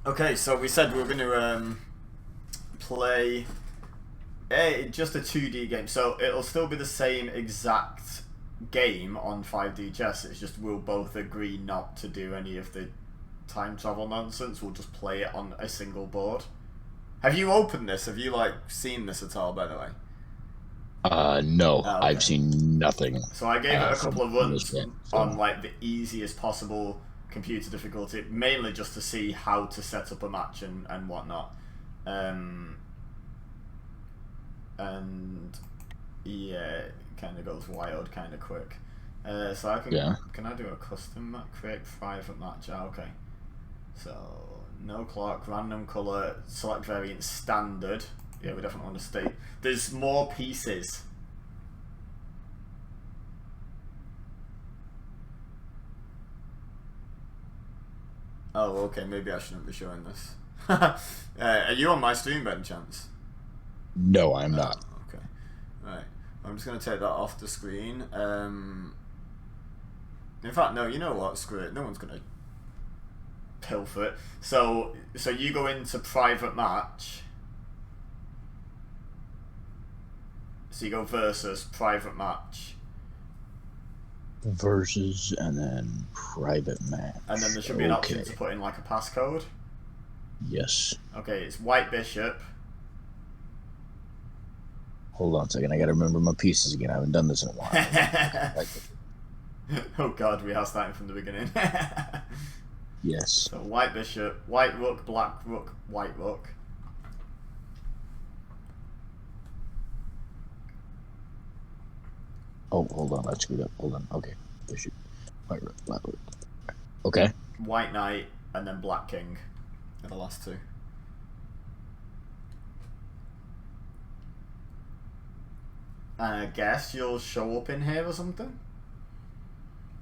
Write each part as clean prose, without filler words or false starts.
Okay, so we said we were going to play just a 2D game. So it'll still be the same exact game on 5D chess. It's just we'll both agree not to do any of the time travel nonsense. We'll just play it on a single board. Have you opened this? Have you seen this at all? By the way. No, Oh, okay. I've seen nothing. So I gave it a couple of runs on So. the easiest possible computer difficulty, mainly just to see how to set up a match and whatnot. And yeah, it kind of goes wild kind of quick. So I can I do a custom match? Create private match. Okay. So no clock, random color, select variant standard. Yeah, we definitely want to stay. There's more pieces. Oh, okay. Maybe I shouldn't be showing this. Are you on my stream by any chance? No, I'm not. Okay. Right. I'm just going to take that off the screen. In fact, no, you know what? Screw it. No one's going to pilfer it. So you go into private match. So you go versus private match. Versus and then private match. And then there should be an option to put in like a passcode. Yes. Okay, it's white bishop. Hold on a second. I gotta remember my pieces again. I haven't done this in a while. Oh god, we are starting from the beginning. Yes. So white bishop, white rook, black rook, white rook. Oh, hold on. I screwed up. Hold on. Okay. Bishop, white rook, black rook. Okay. White knight, and then black king are the last two. And I guess you'll show up in here or something?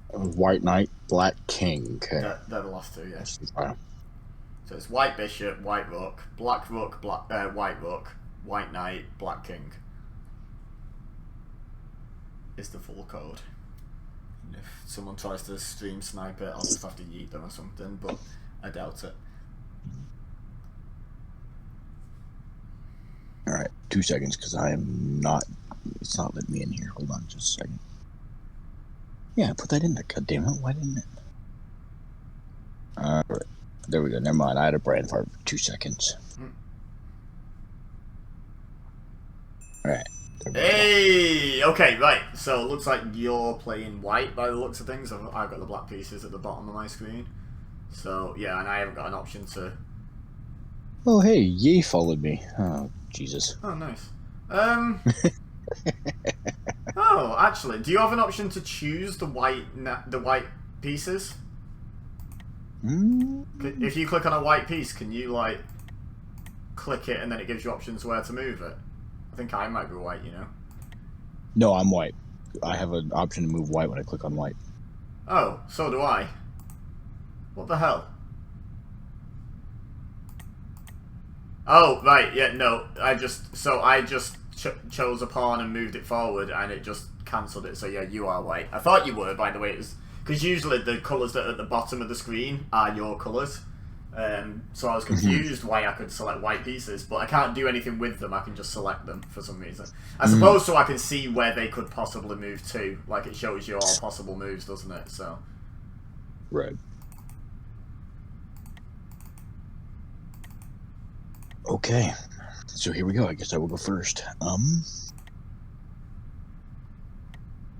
White knight, black king. Okay. They're the last two, yes. Wow. So it's white bishop, white rook, black rook, white rook, white knight, black king. Is the full code. And if someone tries to stream snipe it, I'll just have to yeet them or something, but I doubt it. Alright, 2 seconds, because I am not... It's not letting me in here. Hold on just a second. Yeah, I put that in there. God damn it, why didn't it? Alright, there we go. Never mind, I had a brain fart for 2 seconds. Alright. Hey! Okay, right. So it looks like you're playing white by the looks of things. I've got the black pieces at the bottom of my screen. So, yeah, and I haven't got an option to... Oh, hey, Ye followed me. Oh, Jesus. Oh, nice. Oh, actually, do you have an option to choose the white pieces? If you click on a white piece, can you, click it and then it gives you options where to move it? I think I might be white, you know. No, I'm white. I have an option to move white when I click on white. Oh, so do I. What the hell? Oh, right, yeah, no. I just chose a pawn and moved it forward and it just cancelled it. So yeah, you are white. I thought you were, by the way. It was because usually the colours that are at the bottom of the screen are your colours. So I was confused why I could select white pieces, but I can't do anything with them. I can just select them for some reason. I suppose so I can see where they could possibly move to. Like it shows you all possible moves, doesn't it? So. Right. Okay. So here we go. I guess I will go first.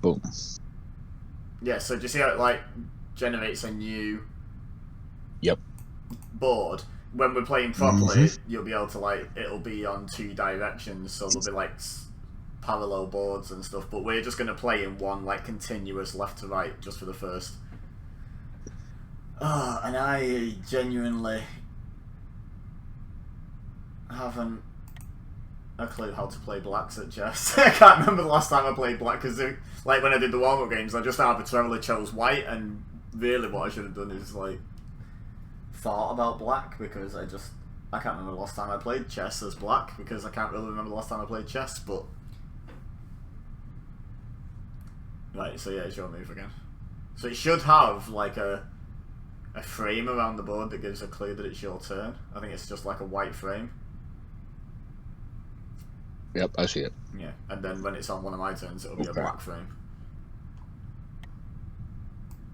Boom. Yeah, so do you see how it generates a new board? When we're playing properly, you'll be able to it'll be on 2 directions, so there'll be parallel boards and stuff, but we're just gonna play in one continuous left to right just for the first. And I genuinely haven't a clue how to play blacks at chess. I can't remember the last time I played black, because when I did the warm-up games, I just arbitrarily chose white, and really what I should have done is thought about black, because I can't remember the last time I played chess as black, because I can't really remember the last time I played chess, but... Right, so yeah, it's your move again. So it should have, a frame around the board that gives a clue that it's your turn. I think it's just like a white frame. Yep, I see it. Yeah, and then when it's on one of my turns, it'll be a black frame.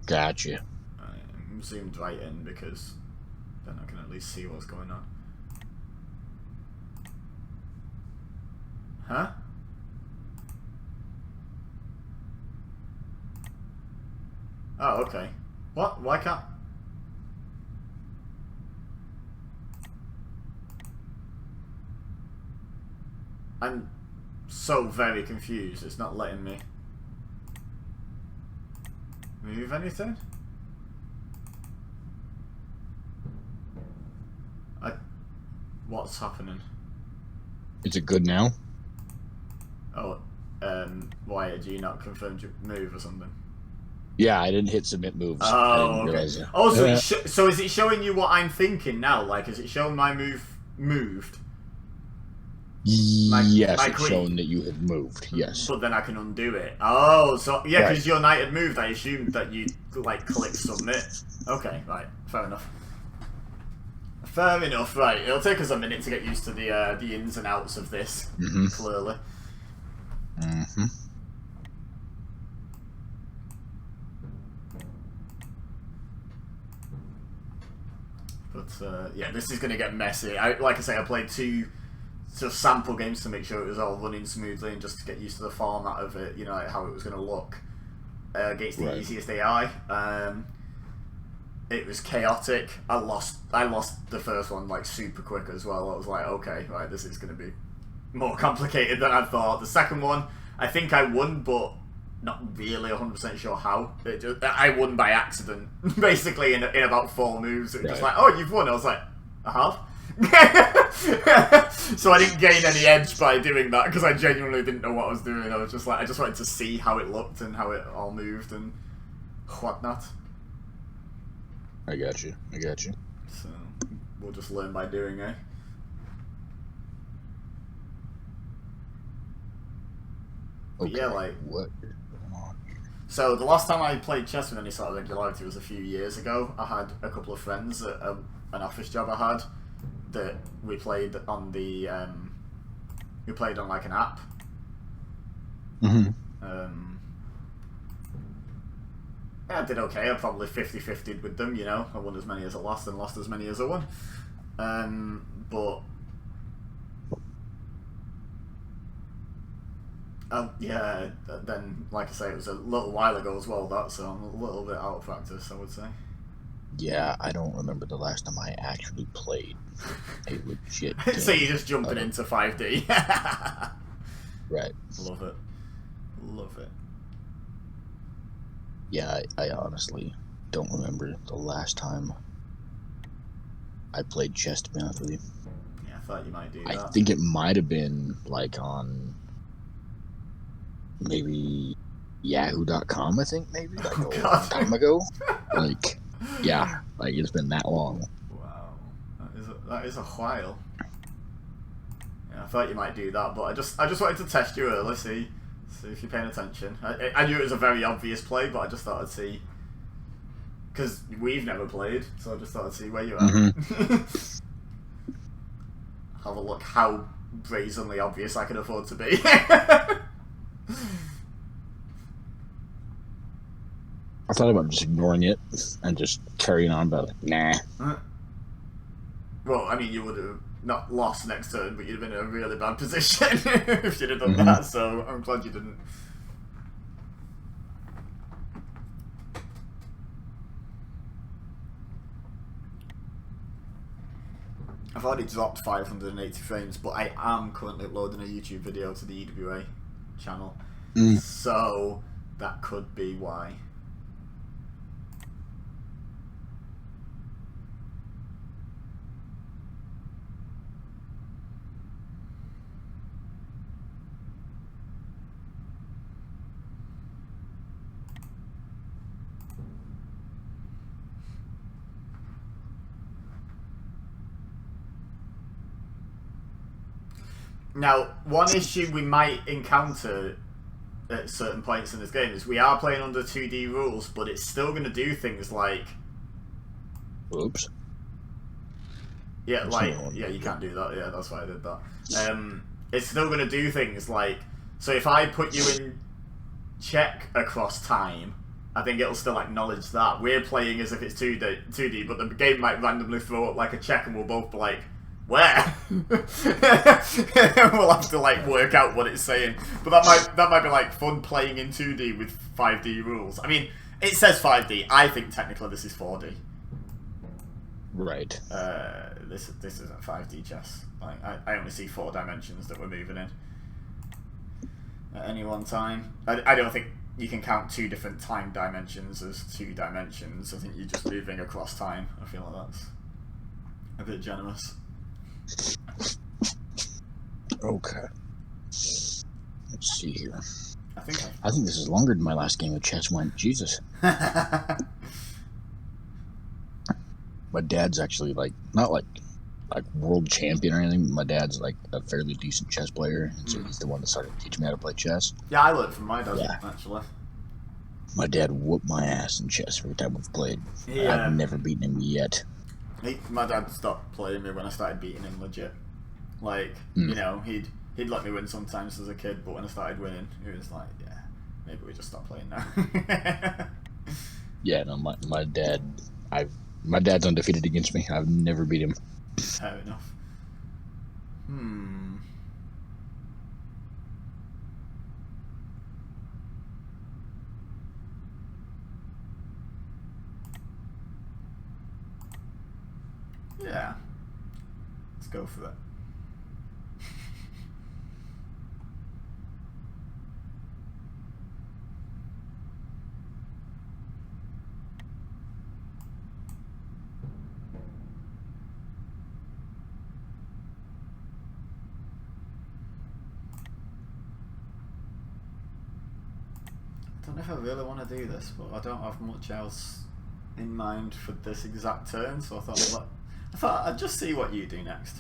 Gotcha. I'm zoomed right in because then I can at least see what's going on. Huh? Oh, okay. What? Why can't... I'm so very confused. It's not letting me move anything. What's happening? Is it good now? Oh, why did you not confirm your move or something? Yeah, I didn't hit submit moves. Oh, okay. Oh, so, so is it showing you what I'm thinking now? Like, is it showing my move moved? Yes, it's showing that you have moved, yes. But then I can undo it. Oh, so, yeah, because your knight had moved, I assumed that you, like, click submit. Okay, right, fair enough. Fair enough, right. It'll take us a minute to get used to the ins and outs of this, clearly. But, yeah, this is going to get messy. Like I say, I played two sort of sample games to make sure it was all running smoothly and just to get used to the format of it, you know, like how it was going to look against the easiest AI. It was chaotic. I lost the first one like super quick as well. I was like, okay, right, this is going to be more complicated than I thought. The second one, I think I won, but not really 100% sure how. I won by accident, basically in about 4 moves. It was just like, oh, you've won. I was like, I have. So I didn't gain any edge by doing that because I genuinely didn't know what I was doing. I was just like, I just wanted to see how it looked and how it all moved and whatnot. I got you. So we'll just learn by doing, eh? Okay. Yeah, like what is going on here? So the last time I played chess with any sort of regularity was a few years ago. I had a couple of friends at an office job I had that we played on the we played on like an app. Yeah, I did okay. I probably 50-50'd with them, you know. I won as many as I lost and lost as many as I won. But yeah, then, like I say, it was a little while ago as well, so I'm a little bit out of practice, I would say. Yeah, I don't remember the last time I actually played a legit game. So you're just jumping into 5D. Right. Love it. Love it. Yeah, I honestly don't remember the last time I played chess, to be honest with you. Yeah, I thought you might do that. I think it might have been, like, on maybe Yahoo.com, I think, maybe, like a long time ago. Like, yeah, like, it's been that long. Wow. That is a while. Yeah, I thought you might do that, but I just wanted to test you early, see if you're paying attention. I knew it was a very obvious play, but I just thought I'd see, because we've never played, so I just thought I'd see where you're at. Have a look how brazenly obvious I can afford to be. I thought about just ignoring it and just carrying on, but like, nah. Well, I mean, you would have not lost next turn, but you'd have been in a really bad position if you'd have done that, so I'm glad you didn't. I've already dropped 580 frames, but I am currently uploading a YouTube video to the EWA channel, so that could be why. Now, one issue we might encounter at certain points in this game is we are playing under 2D rules, but it's still going to do things like Oops. Yeah, like, yeah, you can't do that. Yeah, that's why I did that. It's still going to do things like, so if I put you in check across time, I think it'll still acknowledge that. We're playing as if it's 2D, but the game might randomly throw up like a check and we'll both be like, where? We'll have to like work out what it's saying. But that might be like fun playing in 2D with 5D rules. I mean, it says 5D. I think technically this is 4D. Right. This isn't 5D chess. Like I only see 4 dimensions that we're moving in at any one time. I don't think you can count 2 different time dimensions as 2 dimensions. I think you're just moving across time. I feel like that's a bit generous. Okay. Let's see here. I think this is longer than my last game of chess went. Jesus. My dad's actually like not like world champion or anything. My dad's like a fairly decent chess player, and so he's the one that started teaching me how to play chess. Yeah, I learned from my dad actually. My dad whooped my ass in chess every time we've played. I've never beaten him yet. My dad stopped playing me when I started beating him legit. Like, you know, he'd let me win sometimes as a kid, but when I started winning, he was like, yeah, maybe we just stop playing now. Yeah, no, my dad's undefeated against me. I've never beat him. Fair enough. Yeah. Let's go for that. I don't know if I really want to do this, but I don't have much else in mind for this exact turn, so I thought I'd just see what you do next.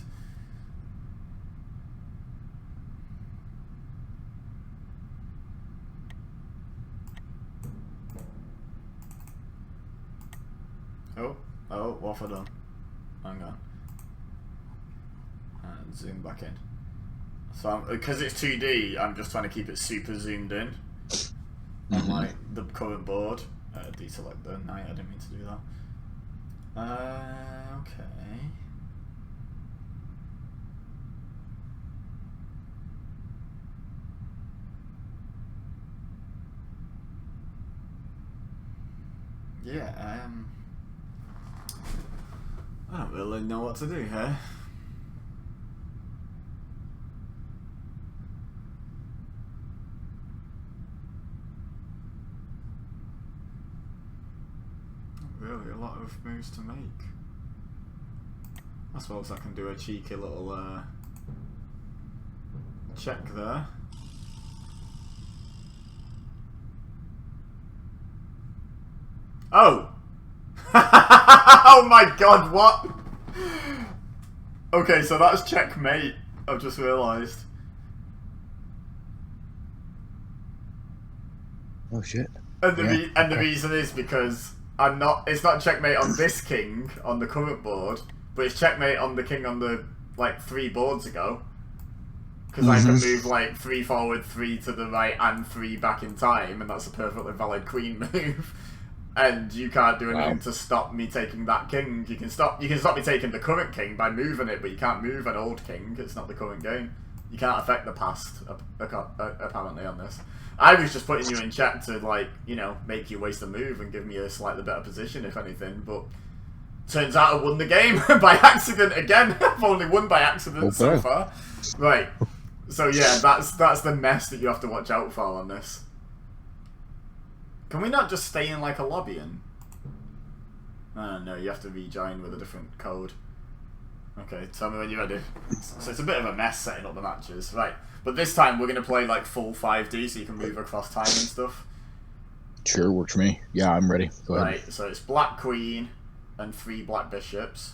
Oh, what have I done? Hang on. And zoom back in. So, because it's 2D, I'm just trying to keep it super zoomed in. On like the current board. Deselect the knight, I didn't mean to do that. Okay. Yeah, I don't really know what to do here. Really, a lot of moves to make. I suppose I can do a cheeky little check there. Oh! Oh my god, what? Okay, so that's checkmate, I've just realised. Oh shit. And the reason is because it's not checkmate on this king on the current board, but it's checkmate on the king on the like 3 boards ago. Because I can move like 3 forward, 3 to the right, and 3 back in time, and that's a perfectly valid queen move. And you can't do anything to stop me taking that king. You can stop me taking the current king by moving it, but you can't move an old king. It's not the current game. You can't affect the past, apparently, on this. I was just putting you in check to, like, you know, make you waste a move and give me a slightly better position, if anything, but turns out I won the game by accident again. I've only won by accident so far. Right. So yeah, that's the mess that you have to watch out for on this. Can we not just stay in like a lobby and... no, you have to rejoin with a different code. Okay, tell me when you're ready. So it's a bit of a mess setting up the matches. Right, but this time we're going to play like full 5D so you can move across time and stuff. Sure, works for me. Yeah, I'm ready. Go ahead. Right, so it's black queen and 3 black bishops.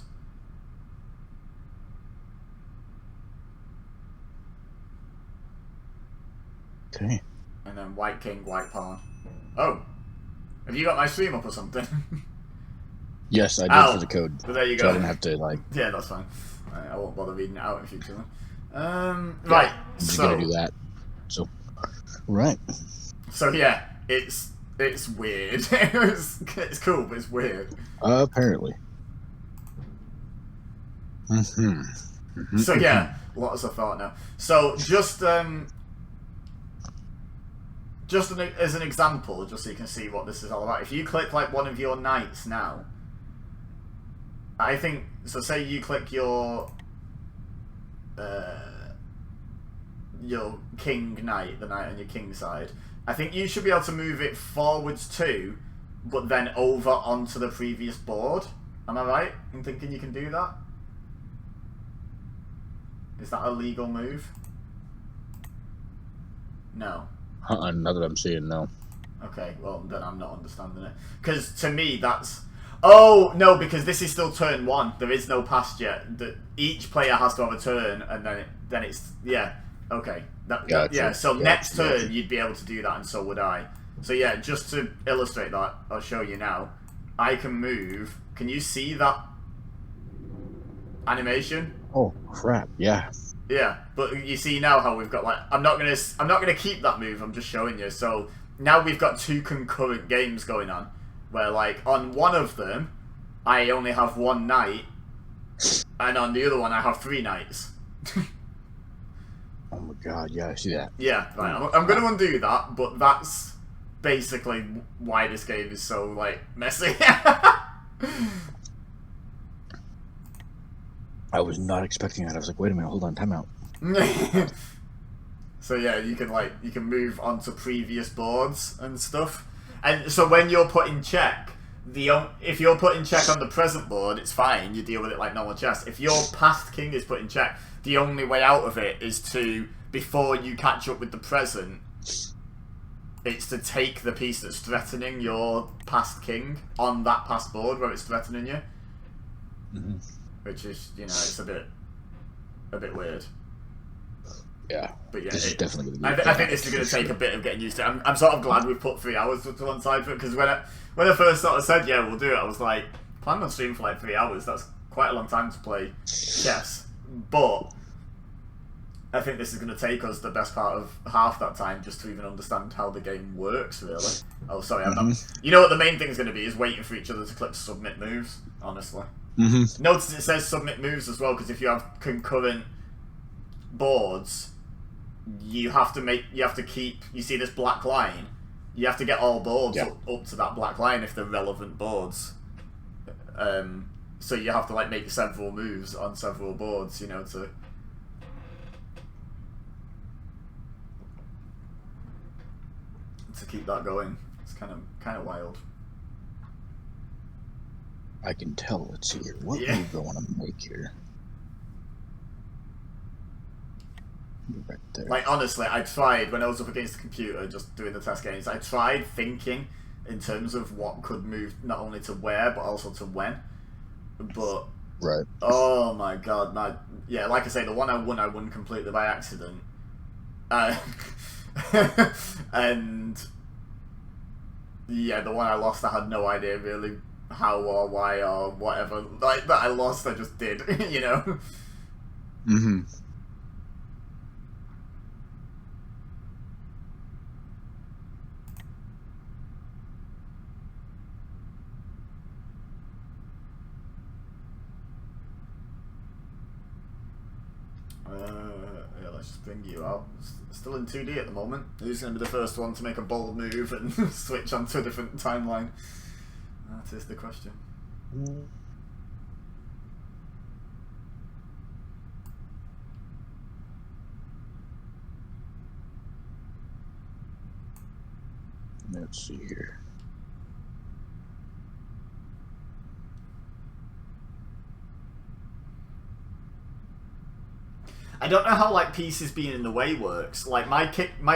Okay. And then white king, white pawn. Oh! Have you got my stream up or something? Yes, I did for the Oh, code. well, there you So I go. didn't have to, like... Yeah, that's fine. I won't bother reading it out in future. Yeah, Right, I'm just gonna do that. So, right. So yeah, it's weird. It's cool, but it's weird. Apparently. So yeah, lots of thought now. So just as an example, just so you can see what this is all about. If you click like one of your knights now, I think so. Say you click your king knight, the knight on your king side. I think you should be able to move it forwards too, but then over onto the previous board. Am I right in thinking you can do that? Is that a legal move? No. Not that I'm seeing, no. Okay, well then I'm not understanding it. Because to me that's... Oh, no, because this is still turn 1. There is no pass yet. Each player has to have a turn, and then it's... Yeah, okay. Gotcha. Yeah, so Gotcha. next turn Gotcha. you'd be able to do that, and so would I. So yeah, just to illustrate that, I'll show you now. I can move... Can you see that animation? Oh, crap, yeah. Yeah, but you see now how we've got like I'm not gonna keep that move. I'm just showing you. So now we've got 2 concurrent games going on, where like on one of them, I only have 1 knight, and on the other one I have 3 knights. Oh my god, yeah, I see that. Yeah, right. I'm gonna undo that, but that's basically why this game is so like messy. I was not expecting that. I was like, wait a minute, hold on, time out. So yeah, you can move onto previous boards and stuff. And so when you're putting check, if you're putting check on the present board, it's fine. You deal with it like normal chess. If your past king is put in check, the only way out of it is to, before you catch up with the present, it's to take the piece that's threatening your past king on that past board where it's threatening you. Mm-hmm. Which is, it's a bit weird. Yeah, but yeah, this is definitely going to be. I think this is going to take a bit of getting used to. I'm sort of glad we've put 3 hours to one side for it, because when I first sort of said yeah we'll do it, I was like, planning on streaming for like 3 hours. That's quite a long time to play chess. But I think this is going to take us the best part of half that time just to even understand how the game works, really. Oh, sorry, I'm not. You know what the main thing is going to be is waiting for each other to click submit moves. Honestly. Notice it says submit moves as well, because if you have concurrent boards, you have to keep, you see this black line, you have to get all boards up to that black line if they're relevant boards. So you have to like make several moves on several boards, to keep that going. It's kind of wild. I can tell. Let's see here. What move do I want to make here? Right there. Like, honestly, I tried, when I was up against the computer, just doing the test games, I tried thinking in terms of what could move not only to where, but also to when. But, right. Oh my god, yeah, like I say, the one I won completely by accident. And, yeah, the one I lost, I had no idea really how or why or whatever. Like, that I lost, I just did, Mm-hmm. Yeah, let's just bring you out. Still in 2D at the moment. Who's going to be the first one to make a bold move and switch onto a different timeline? That is the question. Let's see here. I don't know how like pieces being in the way works. Like my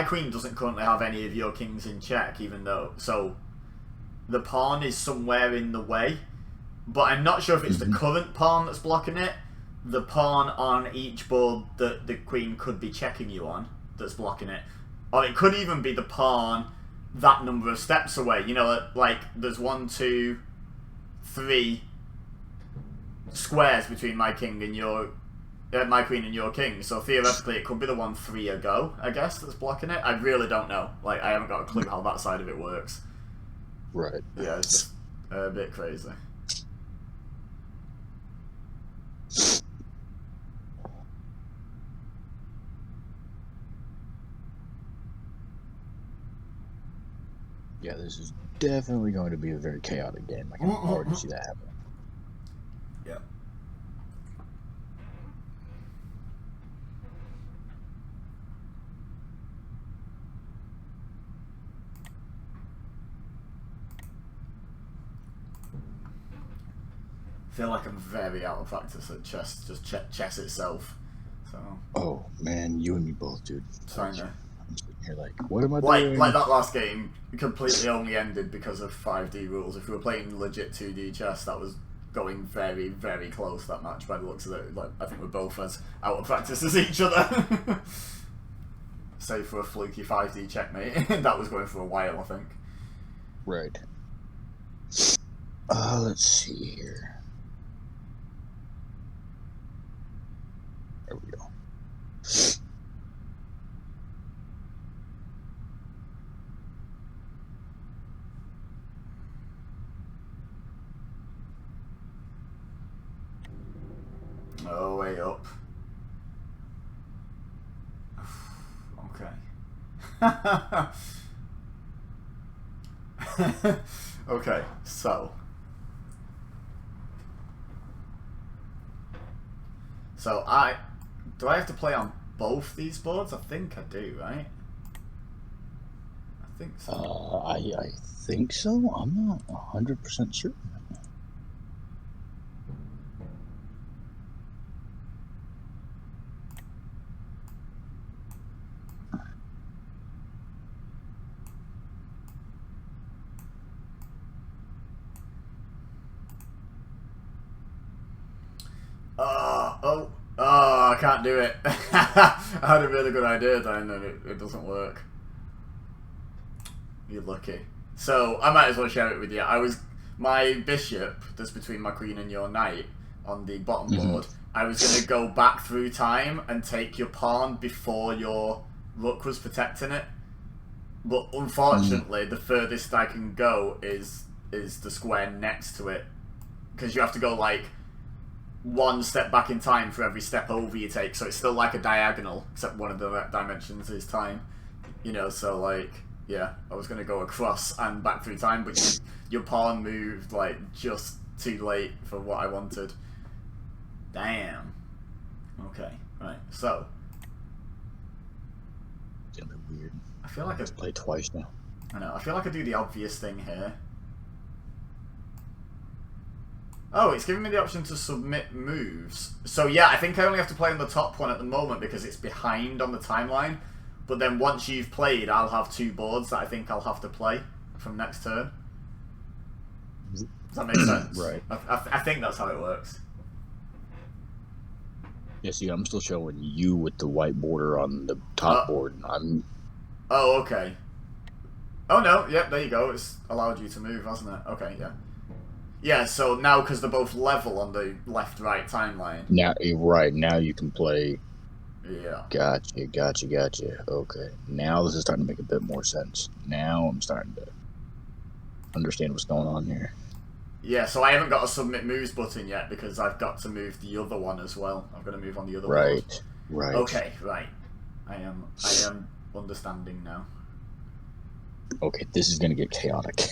queen doesn't currently have any of your kings in check, even though the pawn is somewhere in the way. But I'm not sure if it's the current pawn that's blocking it, the pawn on each board that the queen could be checking you on that's blocking it, or it could even be the pawn that number of steps away. Like there's 1, 2, 3 squares between my king and my queen and your king. So theoretically, it could be the one 3 ago, I guess, that's blocking it. I really don't know. Like, I haven't got a clue how that side of it works. Right. Yeah, it's just a bit crazy. Yeah, this is definitely going to be a very chaotic game. I can already see that happening. Yeah. I feel like I'm very out of practice at chess, just chess itself. So. Oh man, you and me both, dude. Trying to. I'm sitting here like, what am I doing? Like that last game completely only ended because of 5D rules. If we were playing legit 2D chess, that was going very, very close, that match, by the looks of it. Like, I think we're both as out of practice as each other. Save for a fluky 5D checkmate. That was going for a while, I think. Right. Let's see here. There we go. Oh, way up. Okay. Okay, so. Do I have to play on both these boards? I think I do, right? I think so. I think so. I'm not 100% sure. I can't do it. I had a really good idea then, and it doesn't work. You're lucky. So, I might as well share it with you. My bishop, that's between my queen and your knight, on the bottom board, I was going to go back through time and take your pawn before your rook was protecting it. But unfortunately, the furthest I can go is the square next to it. Because you have to go, like, one step back in time for every step over you take, so it's still like a diagonal, except one of the dimensions is time. You know, so, like, yeah, I was going to go across and back through time, but your pawn moved, like, just too late for what I wanted. Damn. Okay, right, so. It's gonna be weird. I feel like I've played twice now. I know, I feel like I do the obvious thing here. Oh, it's giving me the option to submit moves. So yeah, I think I only have to play on the top one at the moment because it's behind on the timeline. But then once you've played, I'll have 2 boards that I think I'll have to play from next turn. Does that make sense? Right. I think that's how it works. Yeah, see, I'm still showing you with the white border on the top board. Oh, okay. Oh no, yep, there you go. It's allowed you to move, hasn't it? Okay, yeah. Yeah, so now, because they're both level on the left-right timeline. Now, right, now you can play. Yeah. Gotcha. Okay. Now this is starting to make a bit more sense. Now I'm starting to understand what's going on here. Yeah, so I haven't got a submit moves button yet because I've got to move the other one as well. I've got to move on the other one. Right. Okay, right. I am understanding now. Okay, this is going to get chaotic.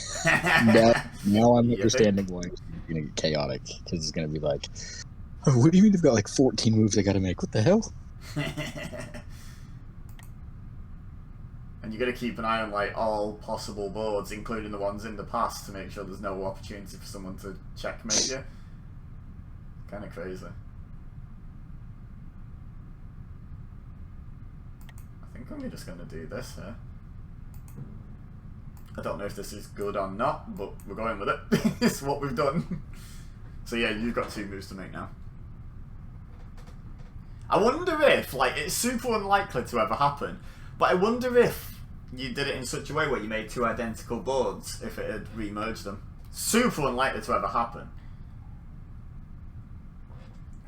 now I'm understanding why it's going to get chaotic. Because it's going to be like, oh, what do you mean they've got like 14 moves they got to make? What the hell? And you got to keep an eye on like all possible boards, including the ones in the past, to make sure there's no opportunity for someone to checkmate you. Kind of crazy. I think I'm just going to do this here. I don't know if this is good or not, but we're going with it. It's what we've done. So yeah, you've got 2 moves to make now. I wonder if, like, it's super unlikely to ever happen, but I wonder if you did it in such a way where you made 2 identical boards, if it had re-merged them. Super unlikely to ever happen.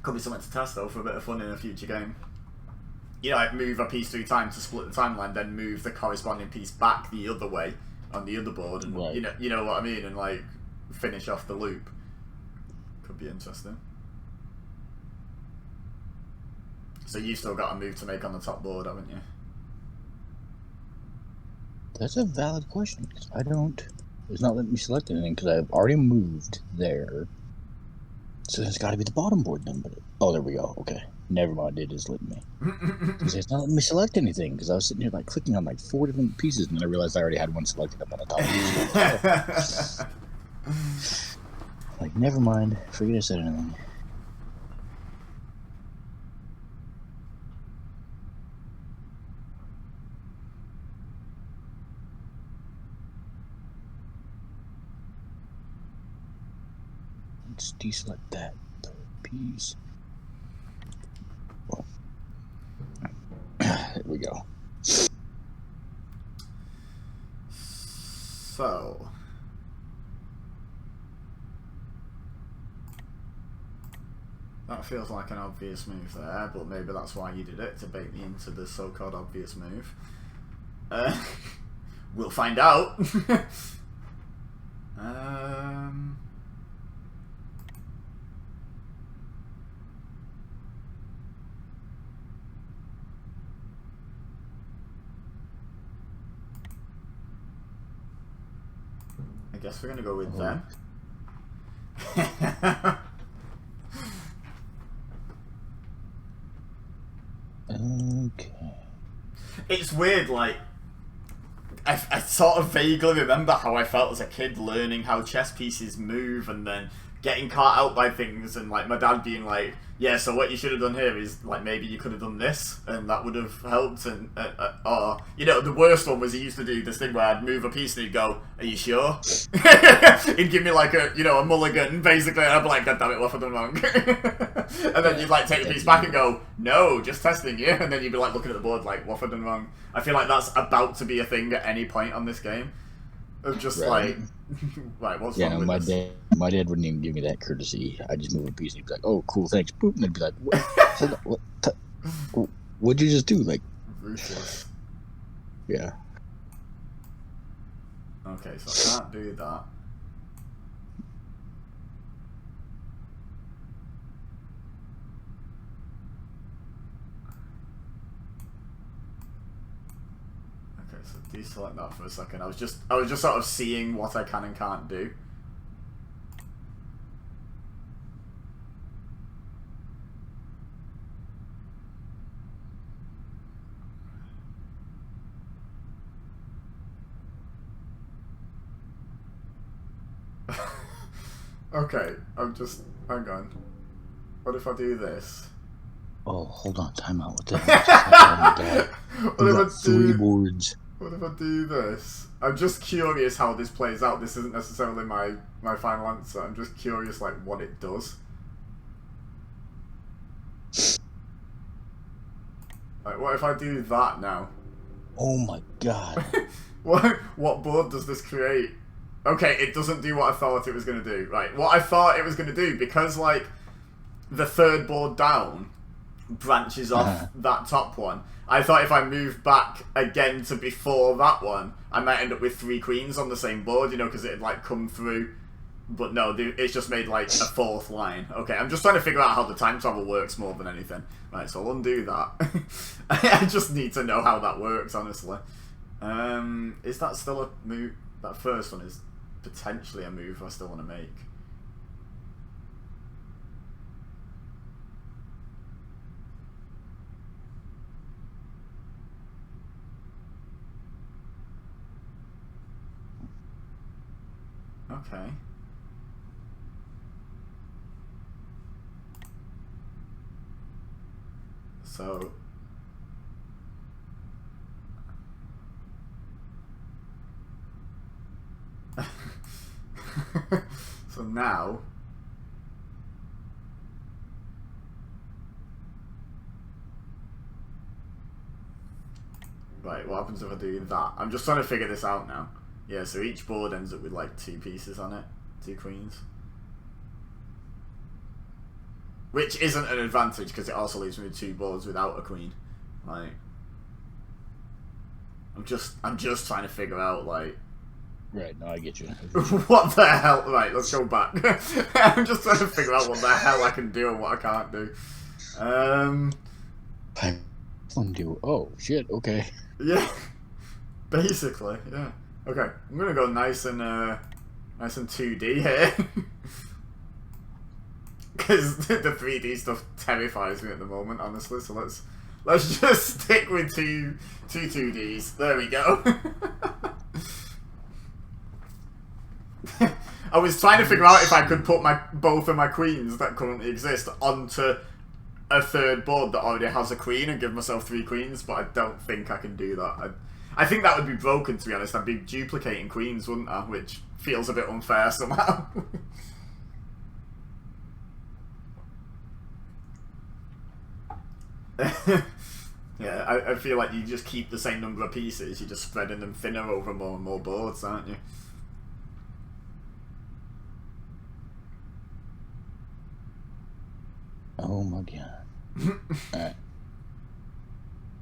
Could be something to test though for a bit of fun in a future game. You know, like move a piece through time to split the timeline, then move the corresponding piece back the other way on the other board, and right. you know what I mean, and like finish off the loop. Could be interesting. So you've still got a move to make on the top board, haven't you? That's a valid question. I don't. It's not letting me select anything because I've already moved there. So it's got to be the bottom board then. But oh, there we go. Okay, never mind. It is letting me. Because it's not letting me select anything. Because I was sitting here like clicking on like 4 different pieces, and then I realized I already had one selected up on the top. Like, never mind. Forget I said anything. Let's deselect that piece. Oh. There we go. So that feels like an obvious move there, but maybe that's why you did it, to bait me into the so-called obvious move. We'll find out. I guess we're gonna go with them. Okay. It's weird, like, I sort of vaguely remember how I felt as a kid learning how chess pieces move and then getting caught out by things, and like my dad being like, yeah, so what you should have done here is like maybe you could have done this and that would have helped, and or you know, the worst one was he used to do this thing where I'd move a piece and he'd go, are you sure? He'd give me like a, you know, a mulligan basically, and I'd be like, God damn it, what have I done wrong? And then you'd like take the piece back and go, no, just testing you, and then you'd be like looking at the board like, what have I done wrong? I feel like that's about to be a thing at any point on this game. Of just like, right, what's wrong with this? My dad wouldn't even give me that courtesy. I just move a piece and he'd be like, oh, cool, thanks, boop, and I'd be like, what'd you just do? Like, ruthless. Yeah. Okay, so I can't do that. Okay, so deselect that for a second. I was just sort of seeing what I can and can't do. Okay, hang on. What if I do this? Oh, hold on, time out. What the hell? What if I do 3 boards? What if I do this? I'm just curious how this plays out. This isn't necessarily my final answer. I'm just curious, like, what it does. Like, what if I do that now? Oh my god. What board does this create? Okay, it doesn't do what I thought it was going to do. Right, what I thought it was going to do, because, like, the third board down branches off that top one, I thought if I moved back again to before that one, I might end up with 3 queens on the same board, you know, because it'd, like, come through. But no, it's just made, like, a 4th line. Okay, I'm just trying to figure out how the time travel works more than anything. Right, so I'll undo that. I just need to know how that works, honestly. Is that still a move? That first one is potentially a move I still want to make. Okay. So so now right, what happens if I do that? I'm just trying to figure this out now. Yeah, so each board ends up with like 2 pieces on it, 2 queens. Which isn't an advantage, because it also leaves me with 2 boards without a queen. Like... I'm just trying to figure out, like... Right, no, I get you. What the hell? Right, let's go back. I'm just trying to figure out what the hell I can do and what I can't do. Oh, shit, okay. Yeah. Basically, yeah. Okay, I'm gonna go nice and 2D here. Because the 3D stuff terrifies me at the moment, honestly, so let's just stick with two 2Ds. There we go. I was trying to figure out if I could put both of my queens that currently exist onto a third board that already has a queen and give myself 3 queens, but I don't think I can do that. I think that would be broken, to be honest. I'd be duplicating queens, wouldn't I? Which feels a bit unfair somehow. Yeah, I feel like you just keep the same number of pieces, you're just spreading them thinner over more and more boards, aren't you? Oh my god. Alright.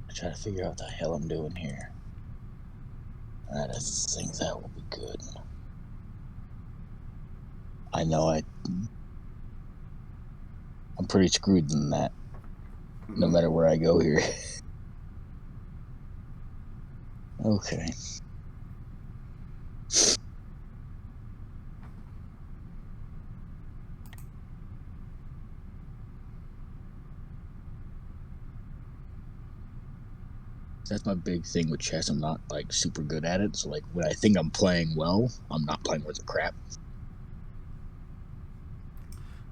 I try to figure out what the hell I'm doing here. Alright, I think that will be good. I know I'm pretty screwed in that. No matter where I go here. Okay. That's my big thing with chess. I'm not like super good at it. So like when I think I'm playing well, I'm not playing worth of crap.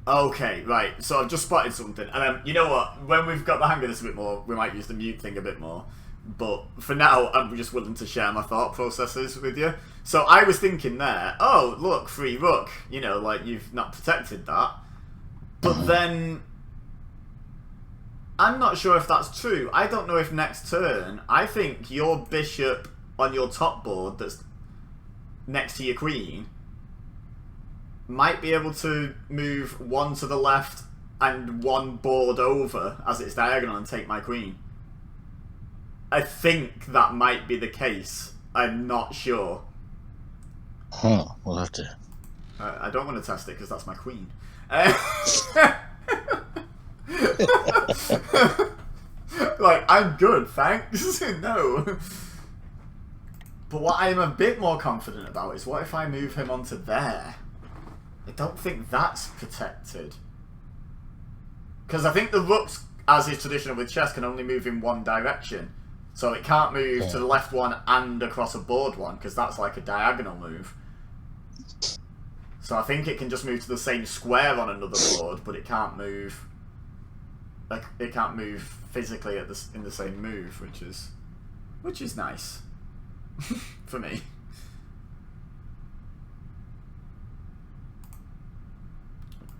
Okay, right. So I've just spotted something, and you know what? When we've got the hang of this a bit more, we might use the mute thing a bit more. But for now, I'm just willing to share my thought processes with you. So I was thinking there, oh look, free rook. You know, like you've not protected that. But then I'm not sure if that's true. I don't know if next turn, I think your bishop on your top board that's next to your queen might be able to move 1 to the left and 1 board over as it's diagonal and take my queen. I think that might be the case. I'm not sure. Huh, we'll have to... I don't want to test it because that's my queen. Like, I'm good, thanks. No. But what I'm a bit more confident about is what if I move him onto there? I don't think that's protected. Because I think the rooks, as is traditional with chess, can only move in one direction. So it can't move to the left one and across a board one, because that's like a diagonal move. So I think it can just move to the same square on another board, but it can't move... Like, it can't move physically at in the same move, which is nice. For me.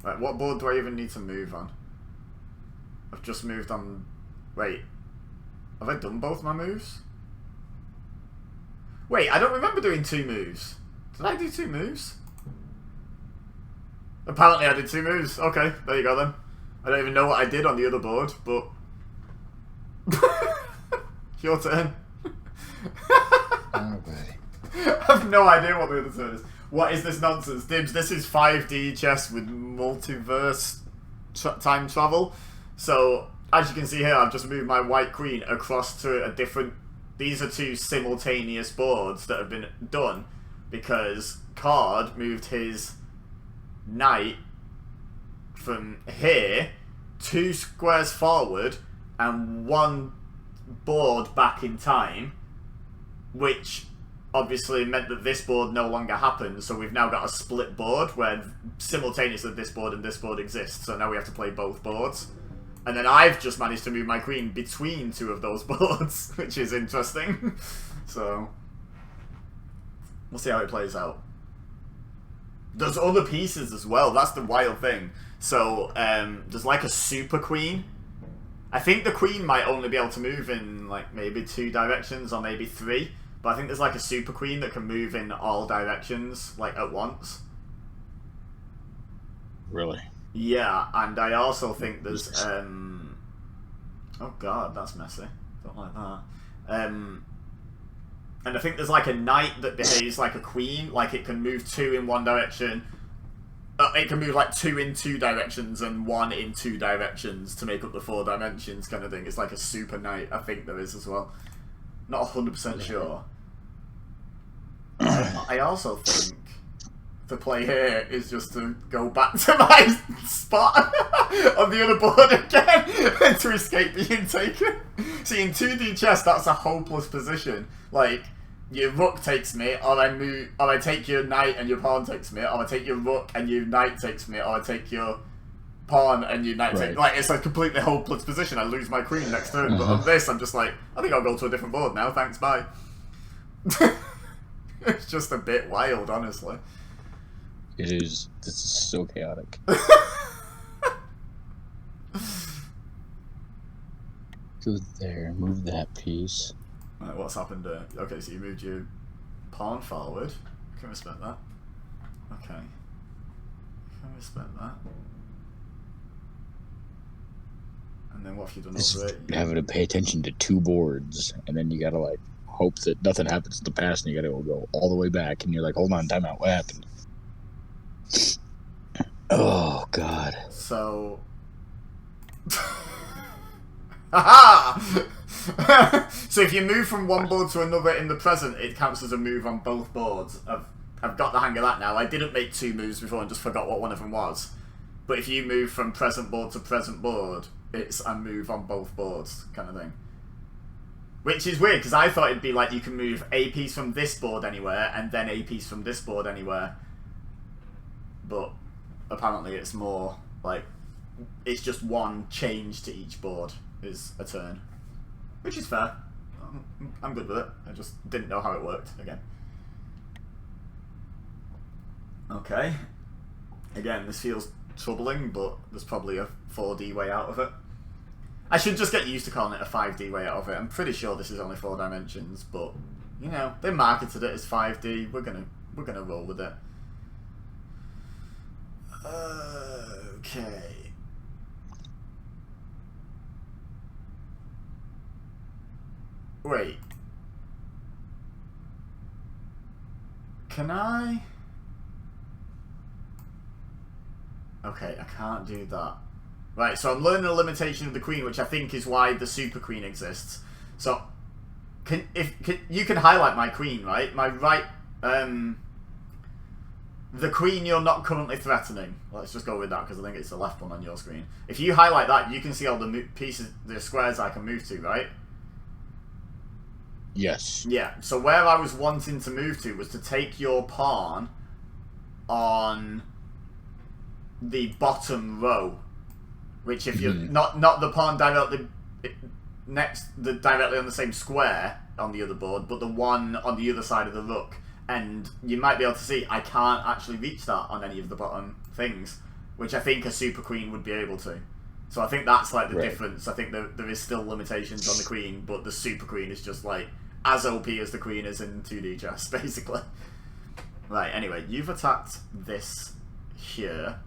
Right, what board do I even need to move on? I've just moved on... Wait. Have I done both my moves? Wait, I don't remember doing 2 moves. Did I do 2 moves? Apparently I did 2 moves. Okay, there you go then. I don't even know what I did on the other board, but... Your turn. Okay. I have no idea what the other turn is. What is this nonsense? Dibs, this is 5D chess with multiverse time travel. So, as you can see here, I've just moved my white queen across to a different... These are 2 simultaneous boards that have been done because Card moved his knight from here 2 squares forward and 1 board back in time, which obviously meant that this board no longer happens, so we've now got a split board where simultaneously this board and this board exist, so now we have to play both boards. And then I've just managed to move my queen between 2 of those boards, which is interesting. So, we'll see how it plays out. There's other pieces as well, that's the wild thing. So, there's like a super queen. I think the queen might only be able to move in like maybe 2 directions or maybe 3. But I think there's like a super queen that can move in all directions, like at once. Really? Yeah, and I also think there's oh god, that's messy. Don't like that. And I think there's like a knight that behaves like a queen, like it can move 2 in one direction. It can move like 2 in 2 directions and 1 in 2 directions to make up the 4 dimensions kind of thing. It's like a super knight, I think there is as well. Not 100% sure. I also think the play here is just to go back to my spot on the other board again and to escape being taken. See, in 2D chess, that's a hopeless position. Like, your rook takes me, or I take your knight and your pawn takes me, or I take your rook and your knight takes me, or I take your pawn and your knight takes me. Like, it's a completely hopeless position. I lose my queen next turn, but on this, I'm just like, I think I'll go to a different board now, thanks, bye. It's just a bit wild, honestly. It is. This is so chaotic. Go there, move that piece. Right, what's happened there? Okay, so you moved your pawn forward. I can respect that. Okay. I can respect that. And then what have you done over it? Having to pay attention to 2 boards, and then you gotta like hope that nothing happens in the past, and you gotta go all the way back, and you're like, hold on, time out, what happened? Oh god. So haha! So if you move from one board to another in the present, it counts as a move on both boards. I've got the hang of that now. I didn't make 2 moves before and just forgot what one of them was. But if you move from present board to present board, it's a move on both boards kind of thing. Which is weird, because I thought it'd be like you can move a piece from this board anywhere, and then a piece from this board anywhere. But apparently it's more like, it's just one change to each board is a turn. Which is fair. I'm good with it. I just didn't know how it worked again. Okay. Again, this feels troubling, but there's probably a 4D way out of it. I should just get used to calling it a 5D way out of it. I'm pretty sure this is only 4 dimensions, but you know, they marketed it as 5D. We're gonna roll with it. Okay. Wait. Can I? Okay, I can't do that. Right, so I'm learning the limitation of the queen, which I think is why the super queen exists. So, you can highlight my queen, right? My right, the queen you're not currently threatening. Let's just go with that because I think it's the left one on your screen. If you highlight that, you can see all the pieces, the squares I can move to, right? Yes. Yeah, so where I was wanting to move to was to take your pawn on the bottom row, which if you're not the pawn directly directly on the same square on the other board, but the one on the other side of the rook. And you might be able to see I can't actually reach that on any of the bottom things, which I think a super queen would be able to. So I think that's like the difference. I think there is still limitations on the queen, but the super queen is just like as OP as the queen is in 2D chess, basically. Right, anyway, you've attacked this here.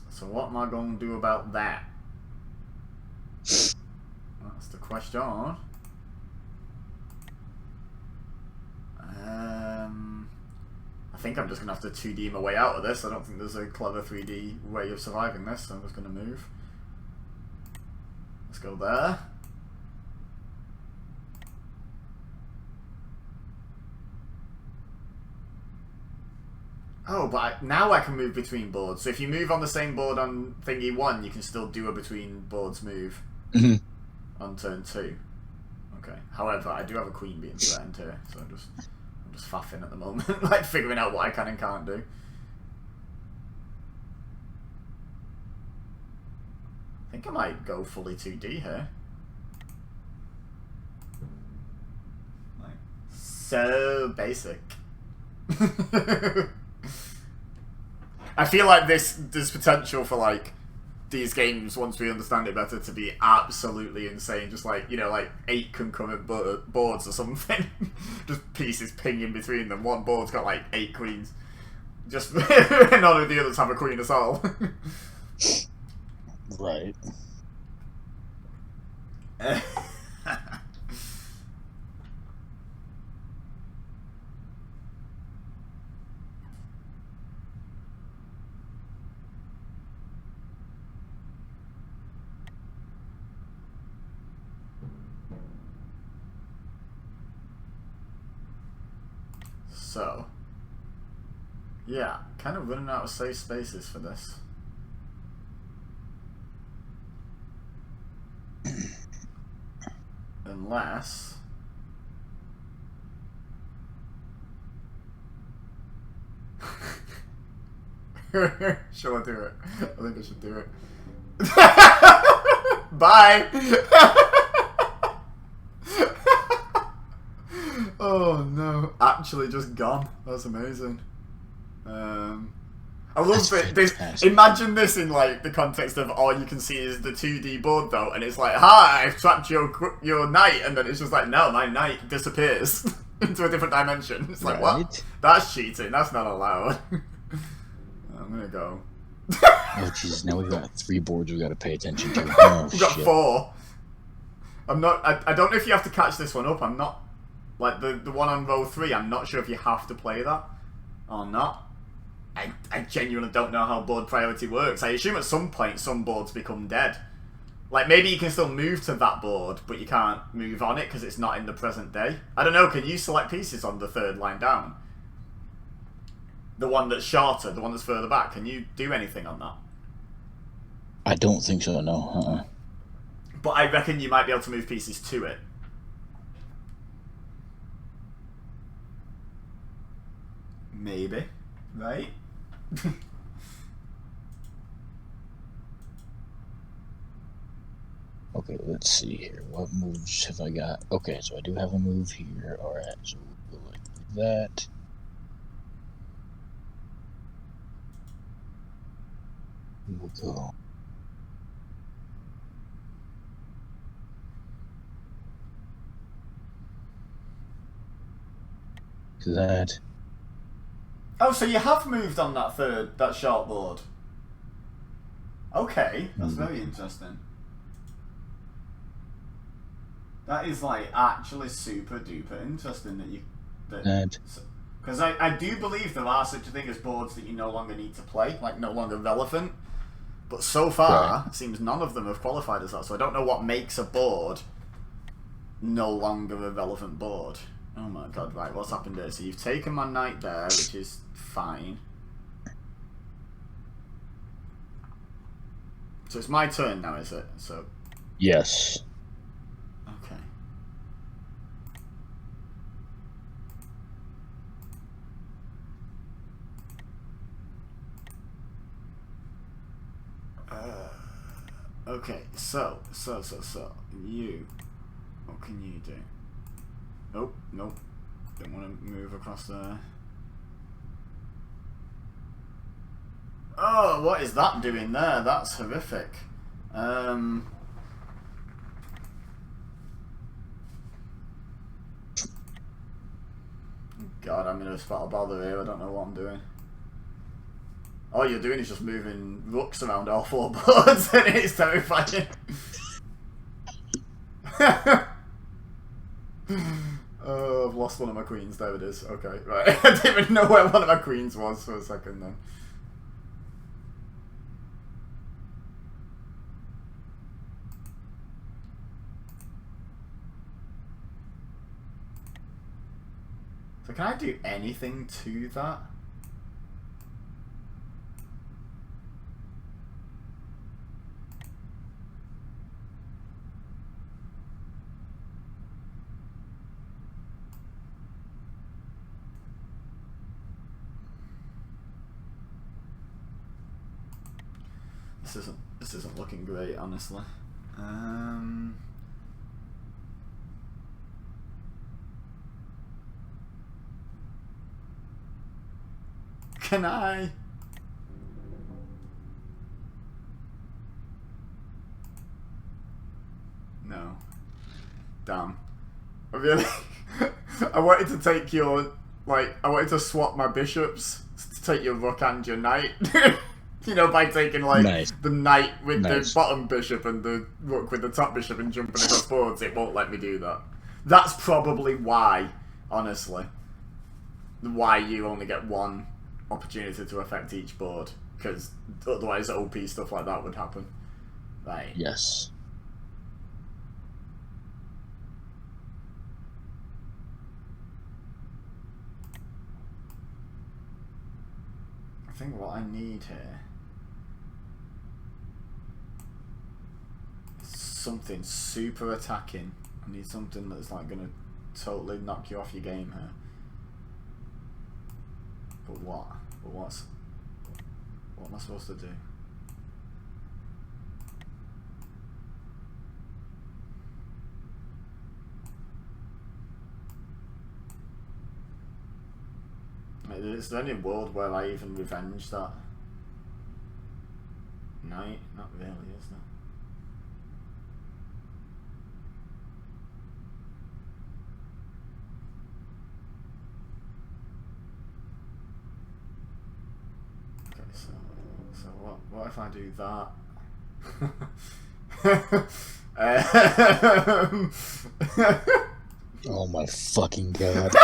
So what am I going to do about that? That's the question. I think I'm just going to have to 2D my way out of this. I don't think there's a clever 3D way of surviving this, so I'm just going to move. Let's go there. Oh, but now I can move between boards. So if you move on the same board on thingy 1, you can still do a between boards move on turn 2. Okay. However, I do have a queen being threatened here, so I'm just faffing at the moment, like figuring out what I can and can't do. I think I might go fully 2D here. Like, so basic. I feel like there's potential for like these games, once we understand it better, to be absolutely insane. Just like, you know, like 8 concurrent boards or something. Just pieces pinging between them. One board's got like 8 queens. Just none of the others have a queen at all. Right. So, yeah, kind of running out of safe spaces for this. Unless... Shall I do it? I think I should do it. Bye! Oh no. Actually just gone. That's amazing. I love it. Imagine this in like the context of all you can see is the 2D board though, and it's like, hi, I've trapped your knight, and then it's just like, no, my knight disappears into a different dimension. It's like, what? That's cheating. That's not allowed. I'm gonna go. Oh jeez, now we've got 3 boards we got to pay attention to. Oh, we've got 4. I'm not. I don't know if you have to catch this one up. I'm not. Like the one on row 3. I'm not sure if you have to play that or not. I genuinely don't know how board priority works. I assume at some point some boards become dead. Like maybe you can still move to that board, but you can't move on it because it's not in the present day. I don't know. Can you select pieces on the 3rd line down? The one that's shorter, the one that's further back. Can you do anything on that? I don't think so, no. But I reckon you might be able to move pieces to it. Maybe. Right? Okay, let's see here. What moves have I got? Okay, so I do have a move here. Alright, so we'll go like that. We'll go. To that. Oh, so you have moved on that short board. Okay, that's very interesting. That is like actually super duper interesting that you. Because I do believe there are such a thing as boards that you no longer need to play, like no longer relevant. But so far, it seems none of them have qualified as that. So I don't know what makes a board no longer a relevant board. Oh my god, right, what's happened here? So you've taken my knight there, which is fine. So it's my turn now, is it? So yes. Okay. Okay, so you, what can you do? Nope, nope. Don't want to move across there. Oh, what is that doing there? That's horrific. God, I'm in a spot of bother here. I don't know what I'm doing. All you're doing is just moving rooks around all 4 boards, and it's terrifying. Oh, I've lost one of my queens. There it is. Okay, right. I didn't even know where one of my queens was for a second then. So can I do anything to that? This isn't looking great, honestly. Can I? No. Damn. I really I wanted to take your I wanted to swap my bishops take your rook and your knight. You know, by taking like Nice. the knight with Nice. the bottom bishop and the rook with the top bishop and jumping across boards, it won't let me do that. That's probably why, honestly, why you only get one opportunity to affect each board, because otherwise OP stuff like that would happen. Right. Yes. I think what I need here is something super attacking. I need something that's like gonna totally knock you off your game here. But what? What am I supposed to do? Is there any world where I even revenge that knight? Not really, is there? Okay, so what if I do that? Oh my fucking god.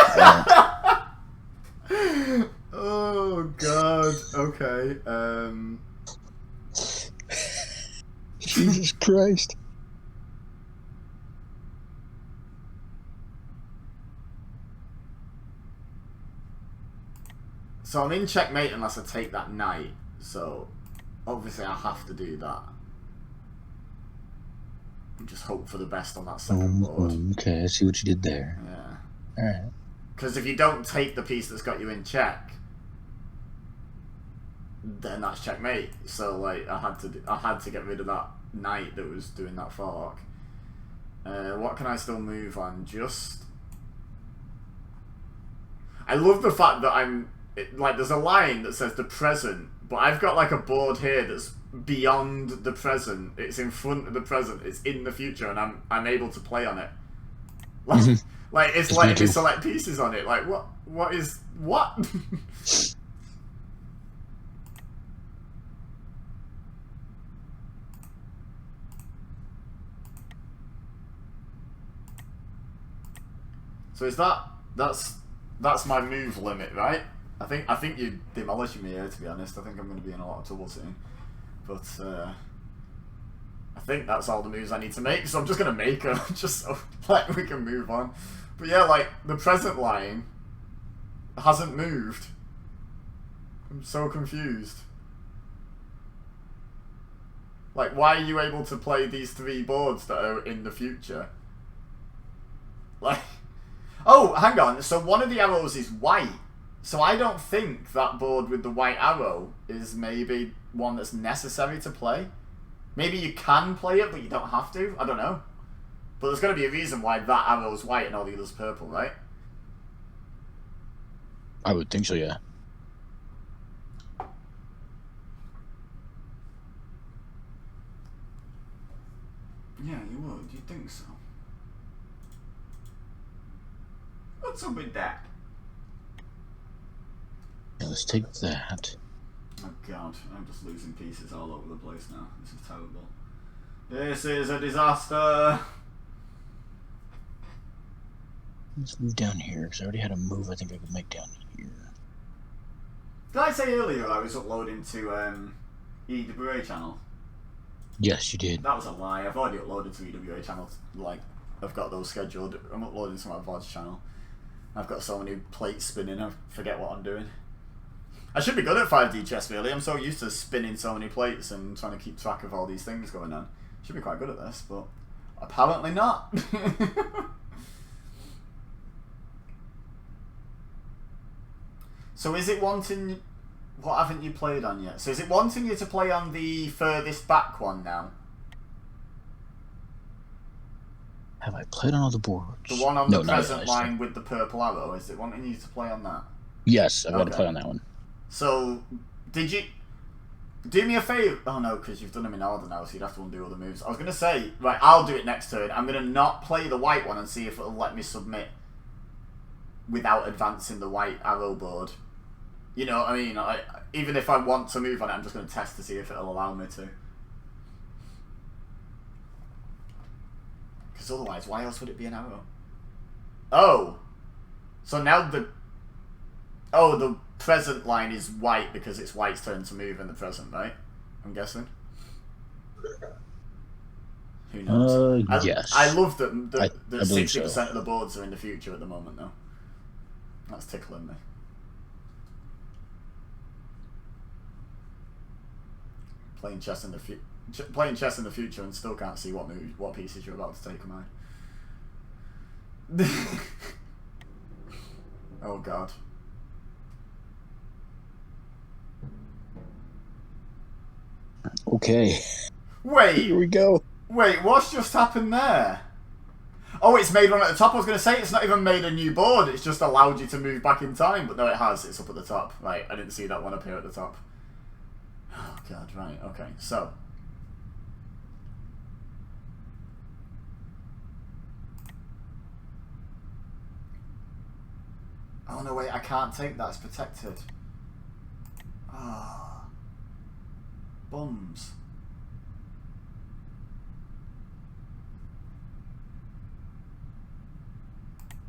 Oh god. Okay. Jesus Christ. So I'm in checkmate unless I take that knight. So obviously I have to do that. And just hope for the best on that second board. Okay, I see what you did there. Yeah. Alright. Because if you don't take the piece that's got you in check, then that's checkmate. So like I had to get rid of that knight that was doing that fork. What can I still move on? I love the fact that like there's a line that says the present, but I've got like a board here that's beyond the present. It's in front of the present. It's in the future, and I'm able to play on it. Like, like it's letting me select pieces on it. Like what is what? So is that's my move limit, right? I think you're demolishing me here, to be honest. I think I'm going to be in a lot of trouble soon. But I think that's all the moves I need to make, so I'm just going to make them, just so like we can move on. But yeah, like, the present line hasn't moved. I'm so confused. Like, why are you able to play these 3 boards that are in the future? Like... Oh, hang on. So one of the arrows is white. So I don't think that board with the white arrow is maybe one that's necessary to play. Maybe you can play it, but you don't have to. I don't know. But there's going to be a reason why that arrow's white and all the others purple, right? I would think so, yeah. Yeah, you would. You'd think so. What's up with that? Yeah, let's take that. Oh god, I'm just losing pieces all over the place now. This is terrible. This is a disaster! Let's move down here, because I already had a move I think I could make down here. Did I say earlier I was uploading to EWA channel? Yes, you did. That was a lie. I've already uploaded to EWA channels. Like, I've got those scheduled. I'm uploading to my VOD's channel. I've got so many plates spinning, I forget what I'm doing. I should be good at 5D chess, really. I'm so used to spinning so many plates and trying to keep track of all these things going on. Should be quite good at this, but apparently not. So is it wanting... What haven't you played on yet? So is it wanting you to play on the furthest back one now? Have I played on all the boards? The one on the present line with the purple arrow, is it wanting you to play on that? Yes, I've got to play on that one. So, did you... Do me a favour... Oh no, because you've done them in order now, so you'd have to undo all the moves. I was going to say, right, I'll do it next turn. I'm going to not play the white one and see if it'll let me submit without advancing the white arrow board. You know what I mean? Even if I want to move on it, I'm just going to test to see if it'll allow me to. Because otherwise, why else would it be an arrow? Oh! So now the... Oh, the present line is white because it's white's turn to move in the present, right? I'm guessing. Who knows? Yes. I love that the I believe 60% so. of the boards are in the future at the moment, though. That's tickling me. Playing chess in the future and still can't see what pieces you're about to take, am I? Oh god. Okay. Wait. Here we go. Wait, what's just happened there? Oh, it's made one at the top. I was going to say it's not even made a new board. It's just allowed you to move back in time, but no, it has. It's up at the top. Right, I didn't see that one up here at the top. Oh god, right, okay, so oh no, wait, I can't take that, it's protected. Ah, bums.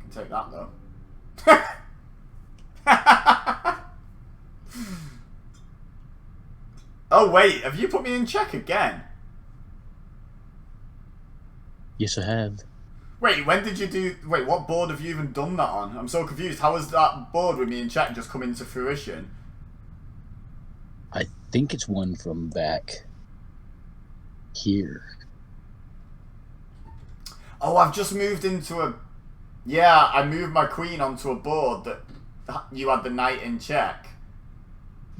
Can take that though. Oh wait, have you put me in check again? Yes, I have. Wait, when did you do... Wait, what board have you even done that on? I'm so confused. How has that board with me in check just come into fruition? I think it's one from back here. Oh, I've just moved into a... Yeah, I moved my queen onto a board that you had the knight in check.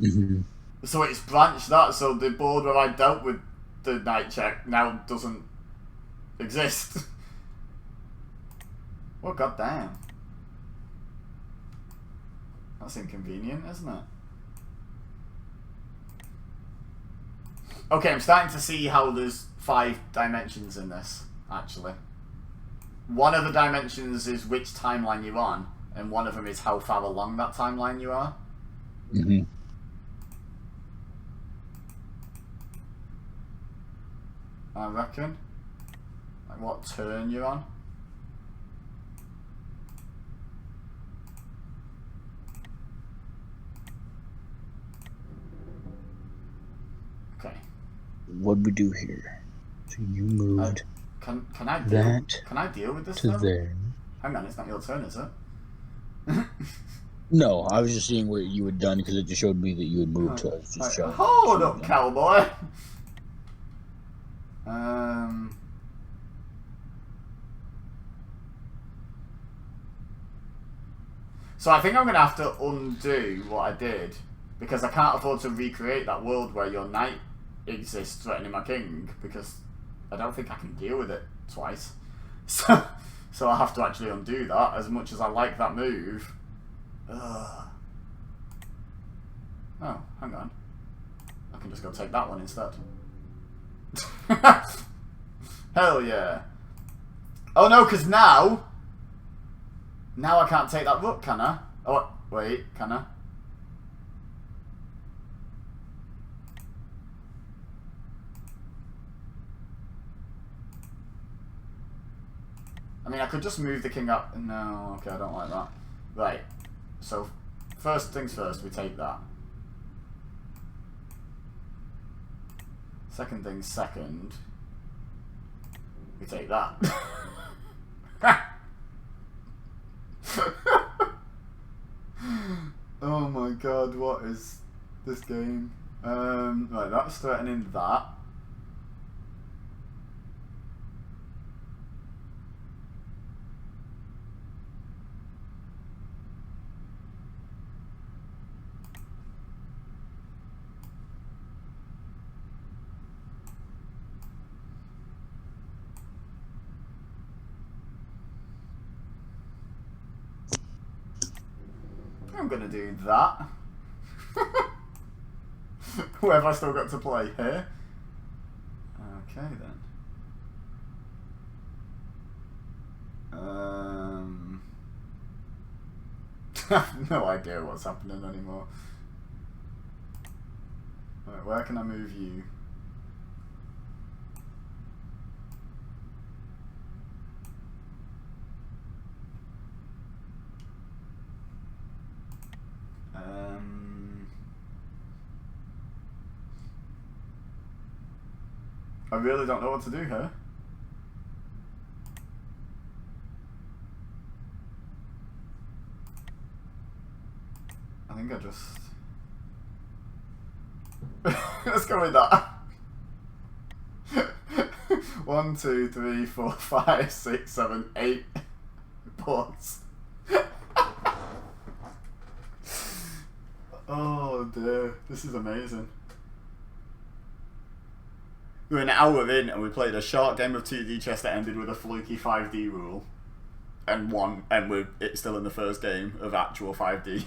Mm-hmm. So it's branched that, so the board where I dealt with the knight check now doesn't exist. Well, goddamn. That's inconvenient, isn't it? Okay, I'm starting to see how there's 5 dimensions in this, actually. One of the dimensions is which timeline you're on, and one of them is how far along that timeline you are. Mm-hmm. I reckon. Like what turn you're on. Okay. What we do here? So you moved Can I deal? that Can I deal with this to though? there. Hang on, it's not your turn, is it? No, I was just seeing what you had done because it just showed me that you had moved. So I was just showing. Hold up, cowboy. So I think I'm gonna have to undo what I did because I can't afford to recreate that world where your knight exists threatening my king because I don't think I can deal with it twice. So I have to actually undo that. As much as I like that move. Ugh. Oh, hang on. I can just go take that one instead. Hell yeah. Oh no, because now I can't take that rook, can I? Oh, wait, can I? I mean, I could just move the king up. No, okay, I don't like that. Right, so first things first, we take that. Second things second, we take that. Oh my god, what is this game? Right, that's threatening that. I'm gonna do that. Who have I still got to play here? Okay then. I have no idea what's happening anymore. Right, where can I move you? I really don't know what to do here. I think I just... Let's go with that. 1, 2, 3, 4, 5, 6, 7, 8 boards. Oh dear, this is amazing. We're an hour in and we played a short game of 2D chess that ended with a fluky 5D rule. And it's still in the first game of actual 5D.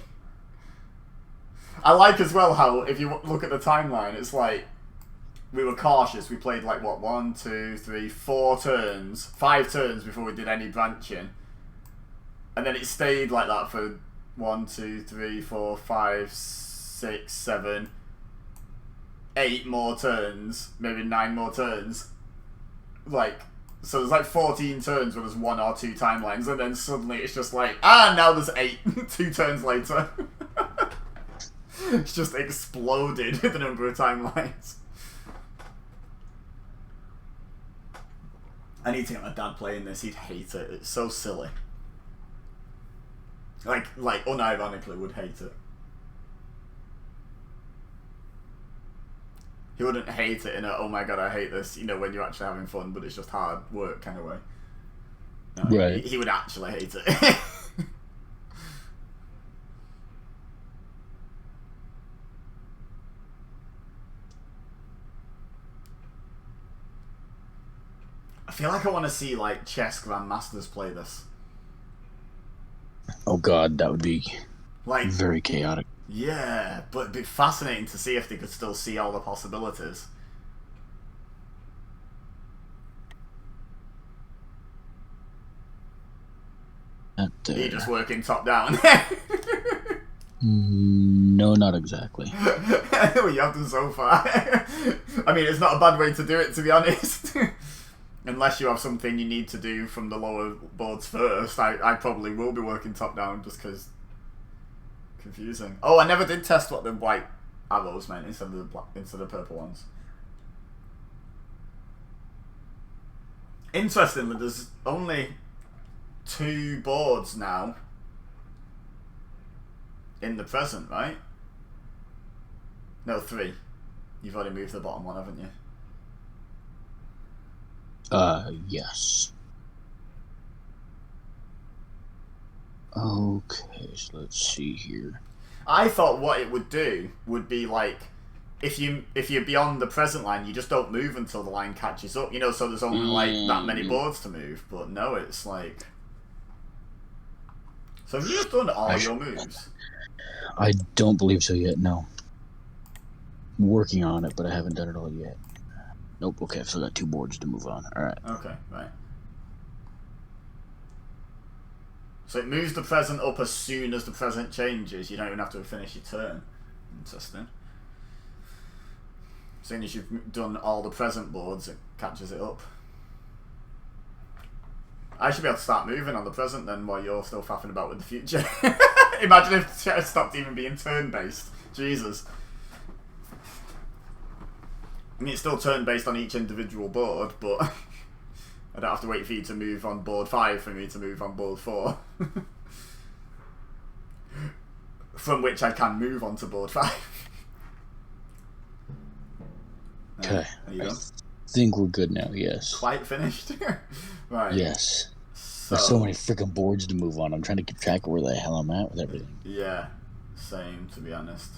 I like as well how, if you look at the timeline, it's like, we were cautious. We played like, what, 1, 2, 3, 4 turns, 5 turns before we did any branching. And then it stayed like that for 1, 2, 3, 4, 5, 6, 7, 8 more turns, maybe 9 more turns. Like, so there's like 14 turns where there's 1 or 2 timelines, and then suddenly it's just like, now there's 8, 2 turns later. It's just exploded the number of timelines. I need to get my dad playing this, he'd hate it, it's so silly. Like unironically would hate it. He wouldn't hate it in a, oh my god, I hate this, you know, when you're actually having fun, but it's just hard work kind of way. No, right. He would actually hate it. I feel like I want to see, like, chess grandmasters play this. Oh god, that would be like very chaotic. Yeah, but it'd be fascinating to see if they could still see all the possibilities. You're just working top down. No, not exactly. Well, you have done so far. I mean, it's not a bad way to do it, to be honest. Unless you have something you need to do from the lower boards first, I probably will be working top down just because confusing. Oh, I never did test what the white arrows meant instead of the purple ones. Interestingly, there's only 2 boards now in the present, right? No, 3. You've already moved the bottom one, haven't you? Yes. Okay, so let's see here. I thought what it would do would be like, if you're beyond the present line, you just don't move until the line catches up, you know, so there's only like that many boards to move, but no, it's like... So have you just done all your moves? I don't believe so yet, no. I'm working on it, but I haven't done it all yet. Nope, okay, I've still got 2 boards to move on. Alright. Okay, right. So it moves the present up as soon as the present changes. You don't even have to finish your turn. Interesting. As soon as you've done all the present boards, it catches it up. I should be able to start moving on the present then while you're still faffing about with the future. Imagine if it stopped even being turn-based. Jesus. I mean, it's still turn-based on each individual board, but I don't have to wait for you to move on board 5 for me to move on board 4. From which I can move on to board 5. Okay. I think we're good now, yes. Quite finished? Right. Yes. There's so many freaking boards to move on. I'm trying to keep track of where the hell I'm at with everything. Yeah. Same, to be honest.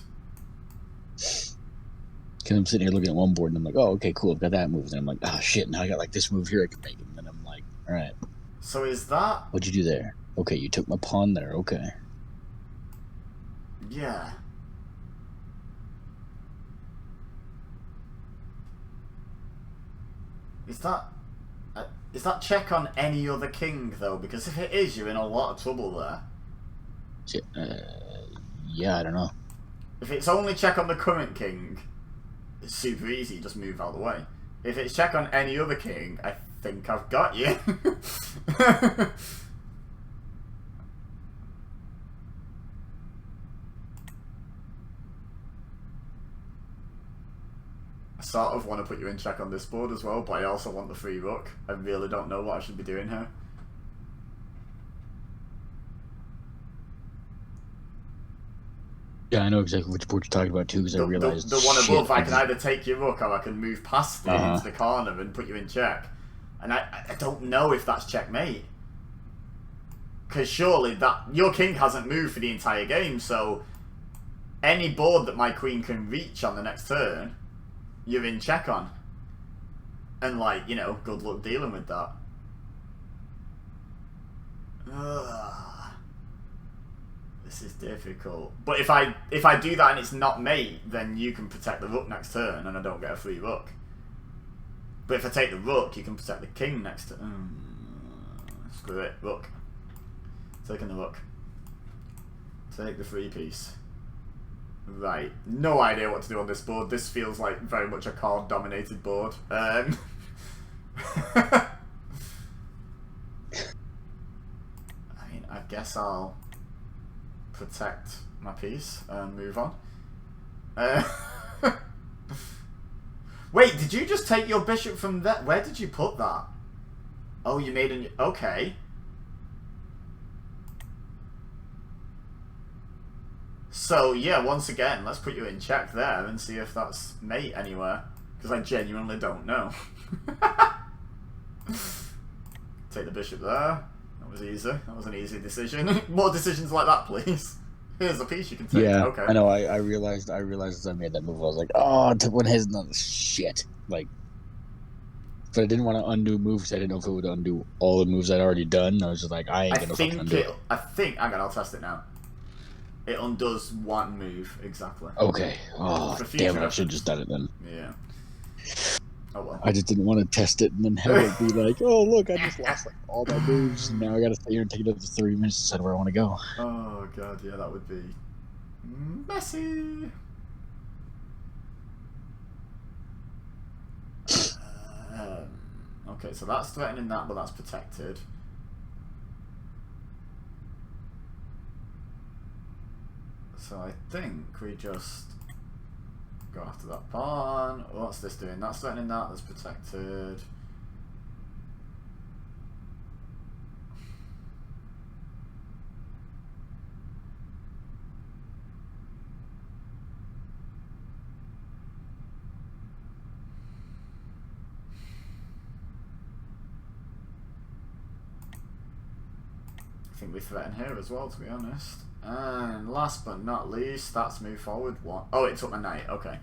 Because I'm sitting here looking at one board and I'm like, oh, okay, cool, I've got that move. And I'm like, ah, shit, now I got like this move here I can make. And then I'm like, alright. So is that... What'd you do there? Okay, you took my pawn there, okay. Yeah. Is that check on any other king, though? Because if it is, you're in a lot of trouble there. Yeah, I don't know. If it's only check on the current king, it's super easy, just move out of the way. If it's check on any other king, I think I've got you. I sort of want to put you in check on this board as well, but I also want the free rook. I really don't know what I should be doing here. Yeah, I know exactly which board you're talking about too, because I realized the one above. I can either take your rook or I can move past it into the corner and put you in check. And I don't know if that's checkmate, because surely that your king hasn't moved for the entire game. So any board that my queen can reach on the next turn, you're in check on. And like, you know, good luck dealing with that. This is difficult. But if I do that and it's not mate, then you can protect the rook next turn and I don't get a free rook. But if I take the rook, you can protect the king next turn. Screw it, rook. Taking the rook. Take the free piece. Right, no idea what to do on this board. This feels like very much a card-dominated board. I mean, I guess I'll protect my piece and move on. Wait, did you just take your bishop from there? Where did you put that? Oh, you made an... Okay. So, yeah, once again, let's put you in check there and see if that's mate anywhere. Because I genuinely don't know. Take the bishop there. That was easy. That was an easy decision. More decisions like that, please. Here's a piece you can take. Yeah, okay. I know. I realized as I made that move, I was like, oh, one has another shit. Like, but I didn't want to undo moves. I didn't know if it would undo all the moves I'd already done. I was just like, I ain't gonna fucking undo it. I think, hang on, I'll test it now. It undoes one move, exactly. Okay. Oh, damn it, I should have just done it then. Yeah. Oh well. I just didn't want to test it and then have it be like, oh, look, I just lost like all my moves, and now I gotta stay here and take another 30 minutes to decide where I want to go. Oh, God, yeah, that would be messy. Okay, so that's threatening that, but that's protected. So I think we just go after that pawn. What's this doing? That's threatening that, that's protected. I think we threaten here as well, to be honest. And last but not least, that's move forward one. Oh, it took my knight, okay.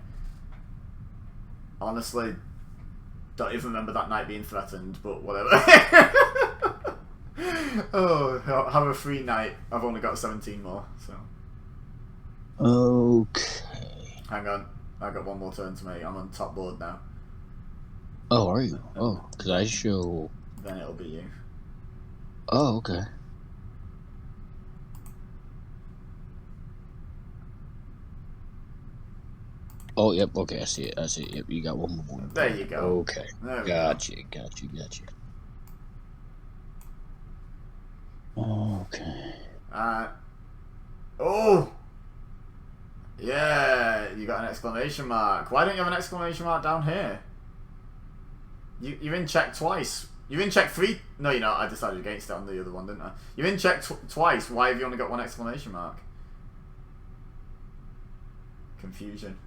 Honestly, don't even remember that knight being threatened, but whatever. Oh, have a free knight. I've only got 17 more, so. Okay. Hang on, I got one more turn to make. I'm on top board now. Oh, are you? Oh, because I show... Then it'll be you. Oh, okay. Oh, yep, okay, I see it, Yep, you got one more. There you go. Okay, got you. Okay. Oh! Yeah, you got an exclamation mark. Why don't you have an exclamation mark down here? You're in check twice. You're in check 3. No, you're not. I decided against it on the other one, didn't I? You're in check twice. Why have you only got one exclamation mark? Confusion.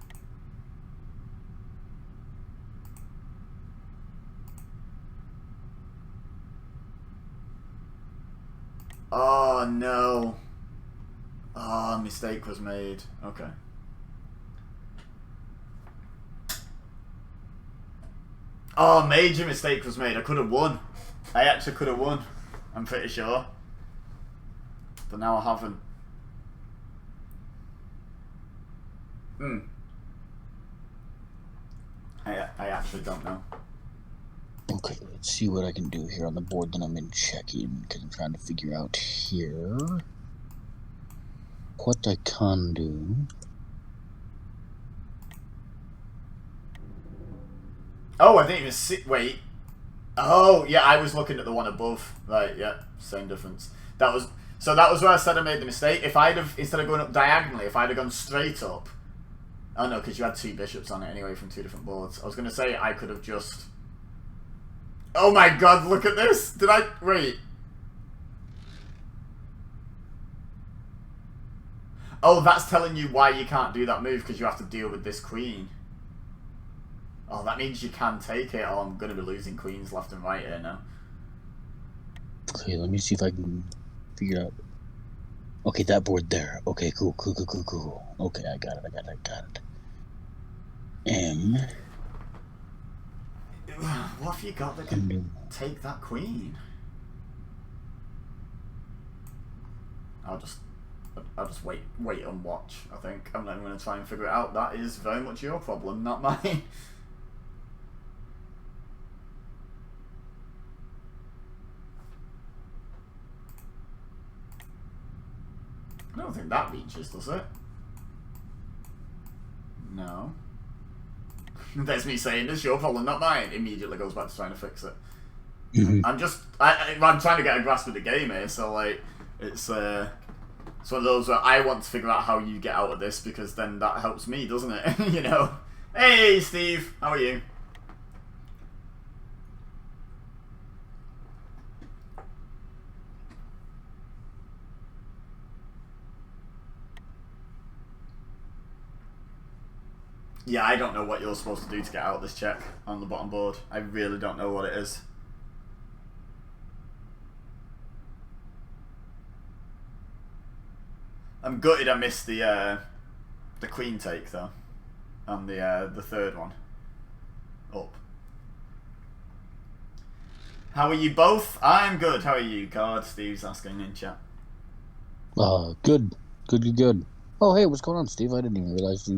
Oh no. Oh, a mistake was made. Okay. Oh, major mistake was made. I could have won. I actually could have won. I'm pretty sure. But now I haven't. I actually don't know. Okay, let's see what I can do here on the board that I'm in checking, because I'm trying to figure out here what I can do. Oh, I didn't even see. Wait. Oh, yeah, I was looking at the one above. Right, yeah, same difference. That was where I said I made the mistake. If I'd have, instead of going up diagonally, if I'd have gone straight up. Oh no, because you had 2 bishops on it anyway from 2 different boards. I was going to say I could have just. Oh my god, look at this! Did I. Wait. Oh, that's telling you why you can't do that move, because you have to deal with this queen. Oh, that means you can take it. Oh, I'm going to be losing queens left and right here now. Okay, let me see if I can figure out. Okay, that board there. Okay, cool. Okay, I got it. What have you got that can take that queen? I'll just wait and watch. I think I'm not going to try and figure it out. That is very much your problem, not mine. I don't think that reaches, does it? No. That's me saying it's your problem, not mine. Immediately goes back to trying to fix it. I'm trying to get a grasp of the game here, so like it's one of those where I want to figure out how you get out of this, because then that helps me, doesn't it? You know. Hey Steve, how are you? Yeah, I don't know what you're supposed to do to get out of this check on the bottom board. I really don't know what it is. I'm gutted I missed the queen take though, on the third one. Up. How are you both? I'm good. How are you, Card? Steve's asking in chat. Good. Oh, hey, what's going on, Steve? I didn't even realize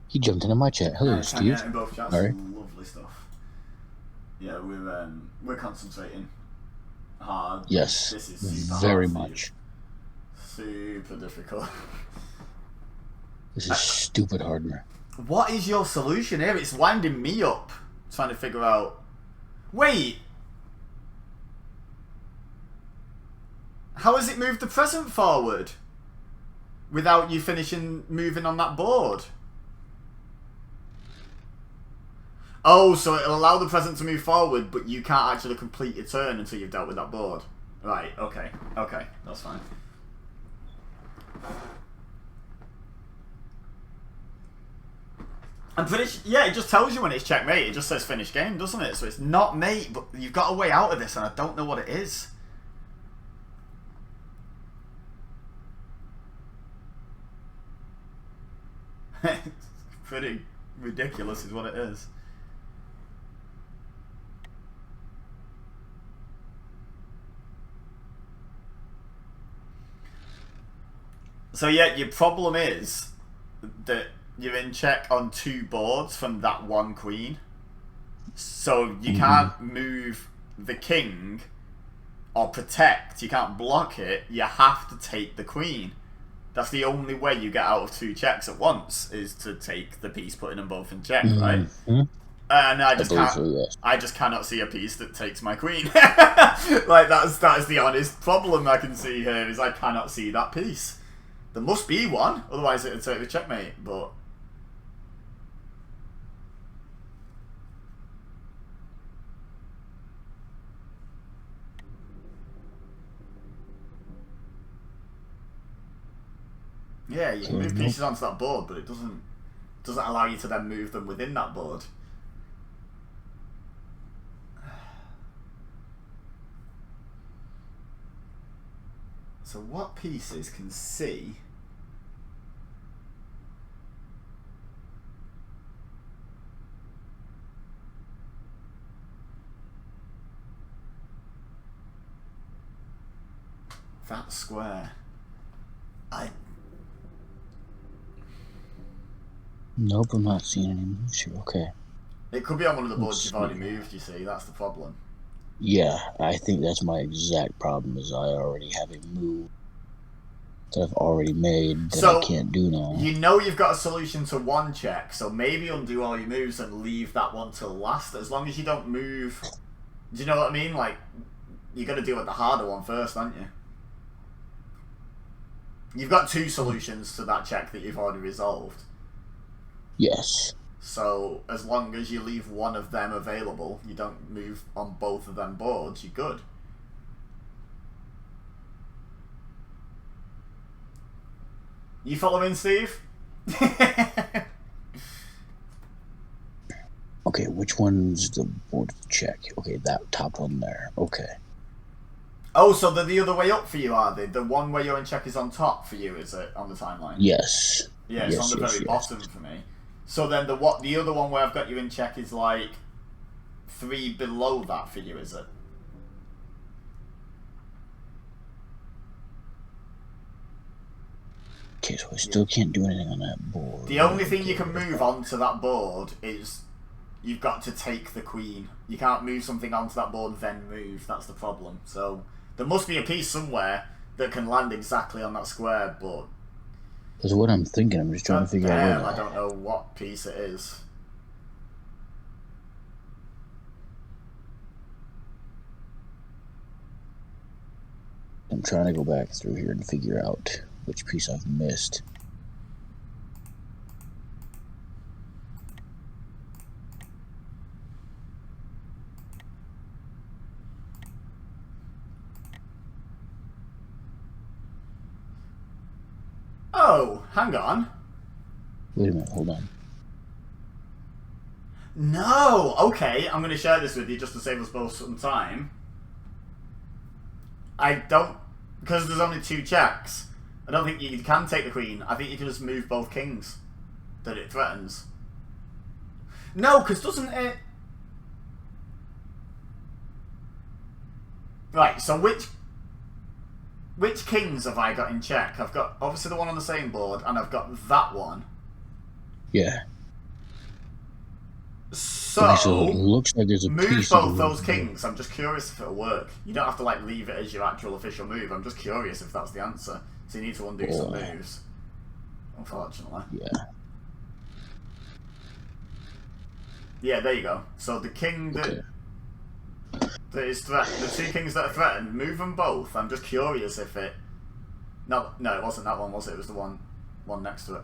he jumped into my chat. Hello, Steve. Yeah, in both chats. Right. Lovely stuff. Yeah, we're concentrating hard. Yes, this is super very hard much. Super difficult. This is stupid hard, man. What is your solution here? It's winding me up trying to figure out. Wait. How has it moved the present forward without you moving on that board? Oh, so it'll allow the present to move forward, but you can't actually complete your turn until you've dealt with that board. Right, okay, that's fine. I'm pretty sure, yeah, it just tells you when it's checkmate. It just says finish game, doesn't it? So it's not mate, but you've got a way out of this, and I don't know what it is. It's pretty ridiculous is what it is. So yeah, your problem is that you're in check on 2 boards from that one queen. So you can't move the king or protect, you can't block it, you have to take the queen. That's the only way you get out of 2 checks at once, is to take the piece putting them both in check, right? And I just can't. So, yes. I just cannot see a piece that takes my queen. Like that is the honest problem I can see here, is I cannot see that piece. There must be one, otherwise it would take the checkmate. But yeah, you can move pieces onto that board, but it doesn't allow you to then move them within that board. So what pieces can see? That square. Nope, I'm not seeing any moves here. Okay. It could be on one of the boards you've already moved, you see. That's the problem. Yeah, I think that's my exact problem, is I already have a move that I've already made that So, I can't do now. You know you've got a solution to one check, so maybe undo all your moves and leave that one till last, as long as you don't move... Do you know what I mean? Like, you got to deal with the harder one first, aren't you? You've got two solutions to that check that you've already resolved. Yes. So, as long as you leave one of them available, you don't move on both of them boards, you're good. You following, Steve? Okay, which one's the board check? Okay, that top one there. Okay. Oh, so they're the other way up for you, are they? The one where you're in check is on top for you, is it, on the timeline? Yes. Yeah, it's yes, on the very bottom for me. So then the other one where I've got you in check is like 3 below that for you, is it? Okay, so I still can't do anything on that board. The only thing you can move onto that board is you've got to take the queen. You can't move something onto that board then move. That's the problem. So there must be a piece somewhere that can land exactly on that square, but... That's what I'm thinking. I'm just trying to figure out where... I don't know what piece it is. I'm trying to go back through here and figure out which piece I've missed. Oh, hang on. Wait a minute, hold on. No! Okay, I'm going to share this with you just to save us both some time. I don't... Because there's only 2 checks, I don't think you can take the queen. I think you can just move both kings that it threatens. No, because doesn't it... Right, so which kings have I got in check? I've got obviously the one on the same board, and I've got that one. Yeah. So, okay, so it looks like there's a move piece both of those kings. I'm just curious if it'll work. You don't have to like leave it as your actual official move. I'm just curious if that's the answer. So you need to undo some moves. Unfortunately. Yeah. Yeah, there you go. So the king that is the 2 kings that are threatened, move them both. I'm just curious if it. No, it wasn't that one, was it? It was the one next to it.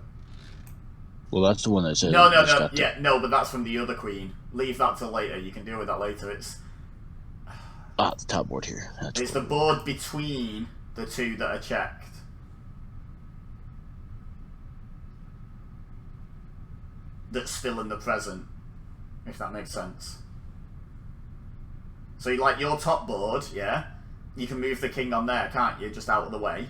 Well, that's the one that says... No, but that's from the other queen. Leave that till later. You can deal with that later. It's... Ah, the top board here. It's the board between the 2 that are checked. That's still in the present, if that makes sense. So, like your top board, yeah? You can move the king on there, can't you? Just out of the way.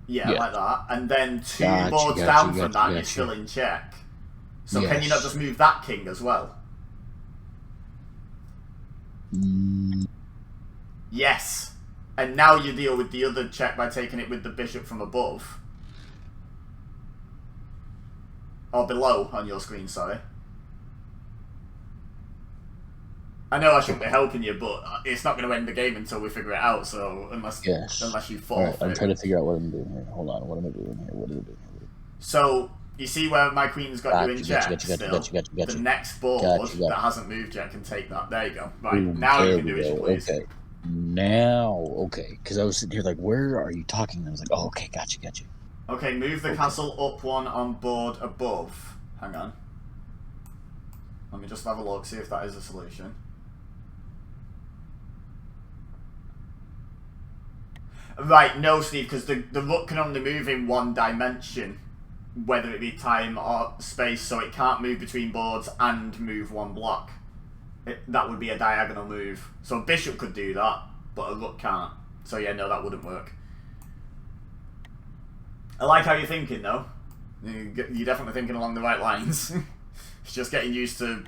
Yeah, like that. And then 2 boards down from that, you're still in check. So can you not just move that king as well? Yes. And now you deal with the other check by taking it with the bishop from above. Or below on your screen, sorry. I know I shouldn't be helping you, but it's not going to end the game until we figure it out, so unless you fall. Right, I'm trying to figure out what I'm doing here. Hold on, what am I doing here? What am I doing here? So, you see where my queen's got you in check still? The next board that hasn't moved yet can take that. There you go. Right, now you can do it, please. Okay. Now, okay. Because I was sitting here like, where are you talking? And I was like, oh, okay, gotcha. Okay, move the castle up 1 on board above. Hang on. Let me just have a look, see if that is a solution. Right, no, Steve, because the rook can only move in 1 dimension, whether it be time or space, so it can't move between boards and move 1 block. That would be a diagonal move. So a bishop could do that, but a rook can't. So yeah, no, that wouldn't work. I like how you're thinking, though. You're definitely thinking along the right lines. It's just getting used to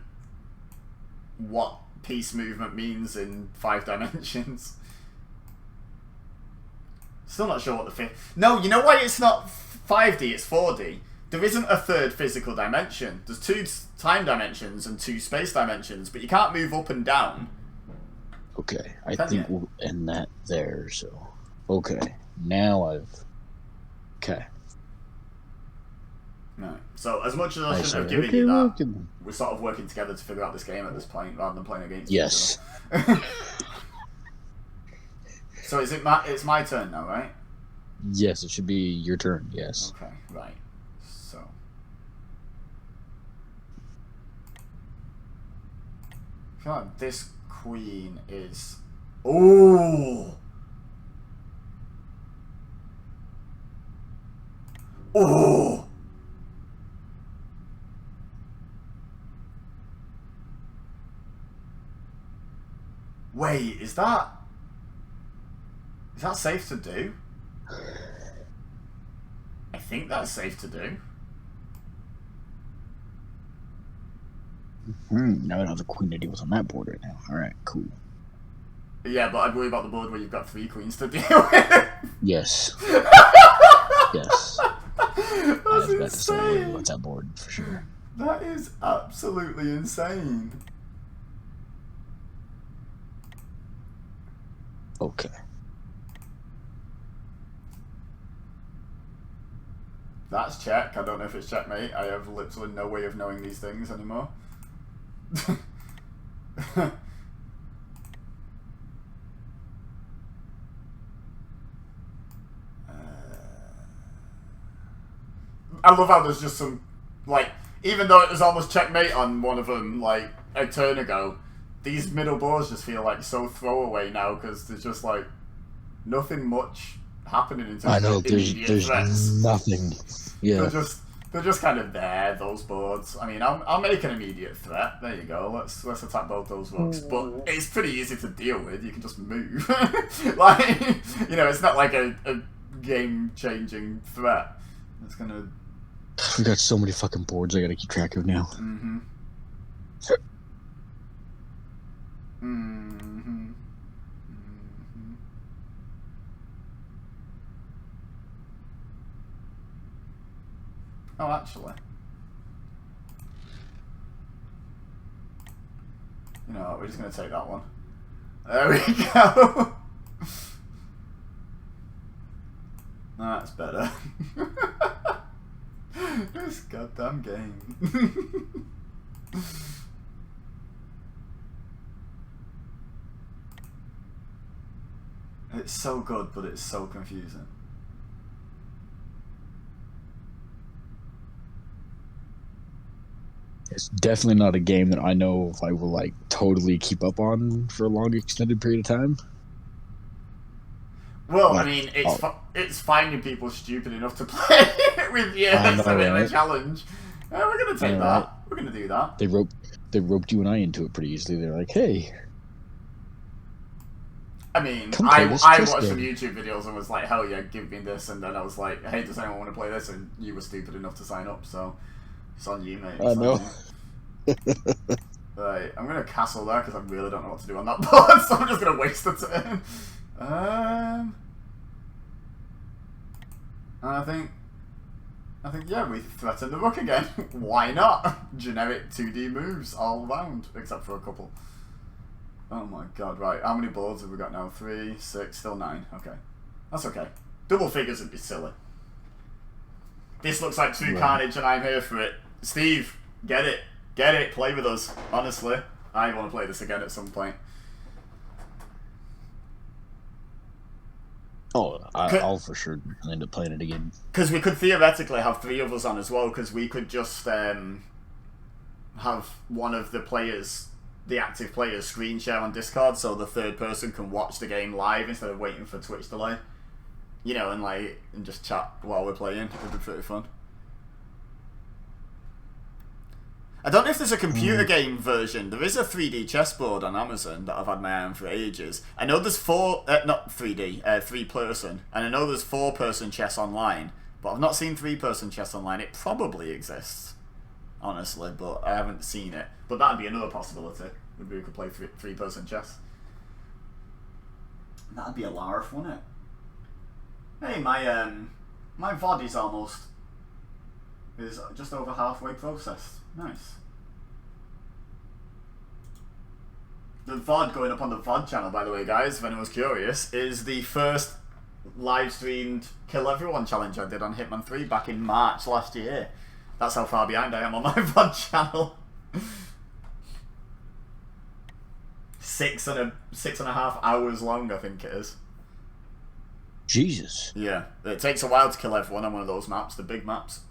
what piece movement means in 5 dimensions. Still not sure what the fifth... No, you know why it's not 5D, it's 4D? There isn't a 3rd physical dimension. There's 2 time dimensions and 2 space dimensions, but you can't move up and down. Okay, I Can think you? we'll end that there. So, okay, now okay. No. So as much as I I shouldn't say, have given okay, you we're that, good. we're sort of working together to figure out this game at this point, rather than playing against Yes. each other. So is it my? It's my turn now, right? Yes, it should be your turn. Yes. Okay, right. So. I feel like this queen is. Ooh! Ooh! Wait, is that safe to do? I think that's safe to do. Now I don't have a queen to deal with on that board right now. All right, cool. Yeah, but I'd worry about the board where you've got 3 queens to deal with. Yes. Yes. That's I was about to say worry insane. about that board for sure. That is absolutely insane. Okay. That's check. I don't know if it's checkmate. I have literally no way of knowing these things anymore. I love how there's just some, like, even though it was almost checkmate on one of them, like, a turn ago, these middle boards just feel like so throwaway now because there's just, like, nothing much happening in I terms know of immediate there's threats. nothing. Yeah. They're just kind of there, those boards. I mean, I'll make an immediate threat. There you go. Let's attack both those rocks. But it's pretty easy to deal with. You can just move. Like, you know, it's not like a game-changing threat. It's gonna. We got so many fucking boards I gotta keep track of now. Mm-hmm. Mm-hmm. Mm-hmm. Oh, actually. You know what, we're just going to take that one. There we go! That's better. This goddamn game. It's so good, but it's so confusing. It's definitely not a game that I know if I will like totally keep up on for a long extended period of time. Well, Like, I mean, it's finding people stupid enough to play it with you. That's a bit of a challenge. We're gonna take that. Right. We're gonna do that. They roped you and I into it pretty easily. They're like, hey. I mean, I watched some YouTube videos and was like, hell yeah, give me this, and then I was like, hey, does anyone want to play this? And you were stupid enough to sign up, so it's on you, mate. I know. Right, I'm gonna castle there because I really don't know what to do on that board, so I'm just gonna waste a turn. I think yeah, we threaten the rook again. Why not? Generic 2D moves all round, except for a couple. Oh my god, right. How many boards have we got now? 3, 6, still 9. Okay. That's okay. Double figures would be silly. This looks like true carnage and I'm here for it. Steve, get it. Get it. Play with us. Honestly. I want to play this again at some point. Oh, I'll for sure end up playing it again. Because we could theoretically have 3 of us on as well, because we could just have one of the players, the active players, screen share on Discord, so the third person can watch the game live instead of waiting for Twitch delay. You know, and just chat while we're playing. It'd be pretty fun. I don't know if there's a computer game version. There is a 3D chessboard on Amazon that I've had my eye on for ages. I know there's not 3D, 3-person, and I know there's 4-person chess online, but I've not seen 3-person chess online. It probably exists, honestly, but I haven't seen it. But that'd be another possibility. Maybe we could play 3-person chess. That'd be a larf, wouldn't it? Hey, my VOD is just over halfway processed. Nice. The VOD going up on the VOD channel, by the way, guys, if anyone's curious, is the first live streamed Kill Everyone challenge I did on Hitman 3 back in March last year. That's how far behind I am on my VOD channel. 6.5 hours long, I think it is. Jesus. Yeah, it takes a while to kill everyone on one of those maps, the big maps.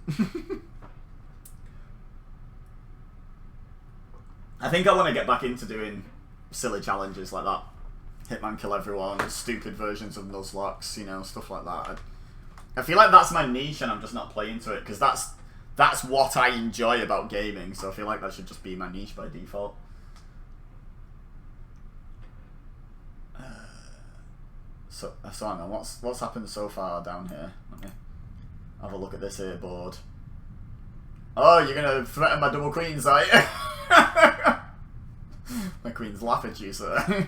I think I want to get back into doing silly challenges like that. Hitman Kill Everyone, stupid versions of Nuzlocke, you know, stuff like that. I feel like that's my niche and I'm just not playing to it, because that's what I enjoy about gaming, so I feel like that should just be my niche by default. So hang on, what's happened so far down here? Let me have a look at this here board. Oh, you're gonna threaten my double queens, are you? My queens laugh at you, sir.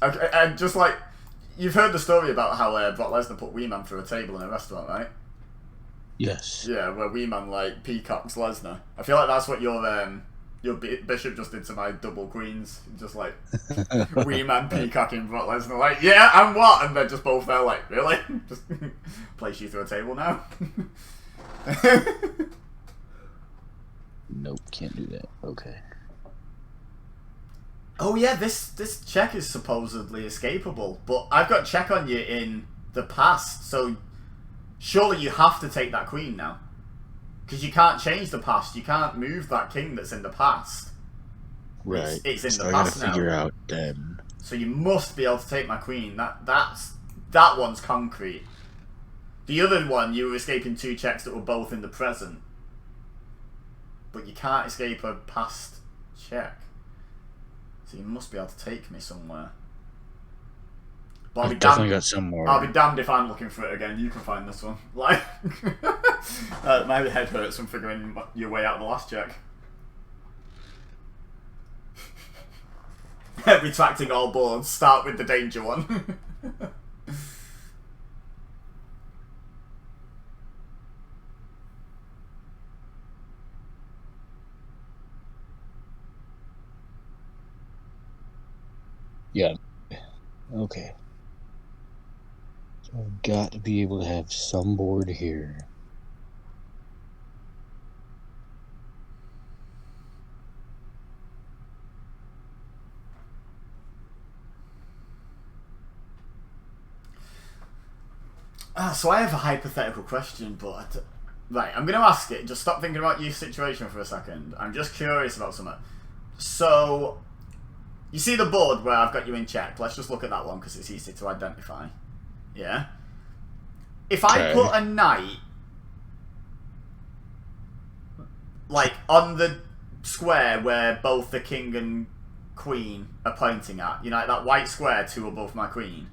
Okay, and just like, you've heard the story about how Brock Lesnar put Wee Man through a table in a restaurant, right? Yes. Yeah, where Wee Man like peacocks Lesnar. I feel like that's what your bishop just did to my double queens. Just like Wee Man peacocking Brock Lesnar, like, yeah, and what? And they're just both there, like, really? Just place you through a table now? Nope, can't do that. Okay. Oh yeah, this check is supposedly escapable, but I've got check on you in the past, so surely you have to take that queen now. Because you can't change the past, you can't move that king that's in the past. Right. It's in so the I past gotta now. figure out then. So you must be able to take my queen. That one's concrete. The other one, you were escaping 2 checks that were both in the present. But you can't escape a past check. So you must be able to take me somewhere. But I've definitely got somewhere. I'll be damned if I'm looking for it again. You can find this one. Like, my head hurts from figuring your way out of the last check. Retracting all boards. Start with the danger one. Yeah. Okay. So I've got to be able to have some board here. So I have a hypothetical question, but right, I'm going to ask it. Just stop thinking about your situation for a second. I'm just curious about something. So, you see the board where I've got you in check? Let's just look at that one because it's easy to identify. Yeah? If I put a knight, like, on the square where both the king and queen are pointing at, you know, like that white square 2 above my queen.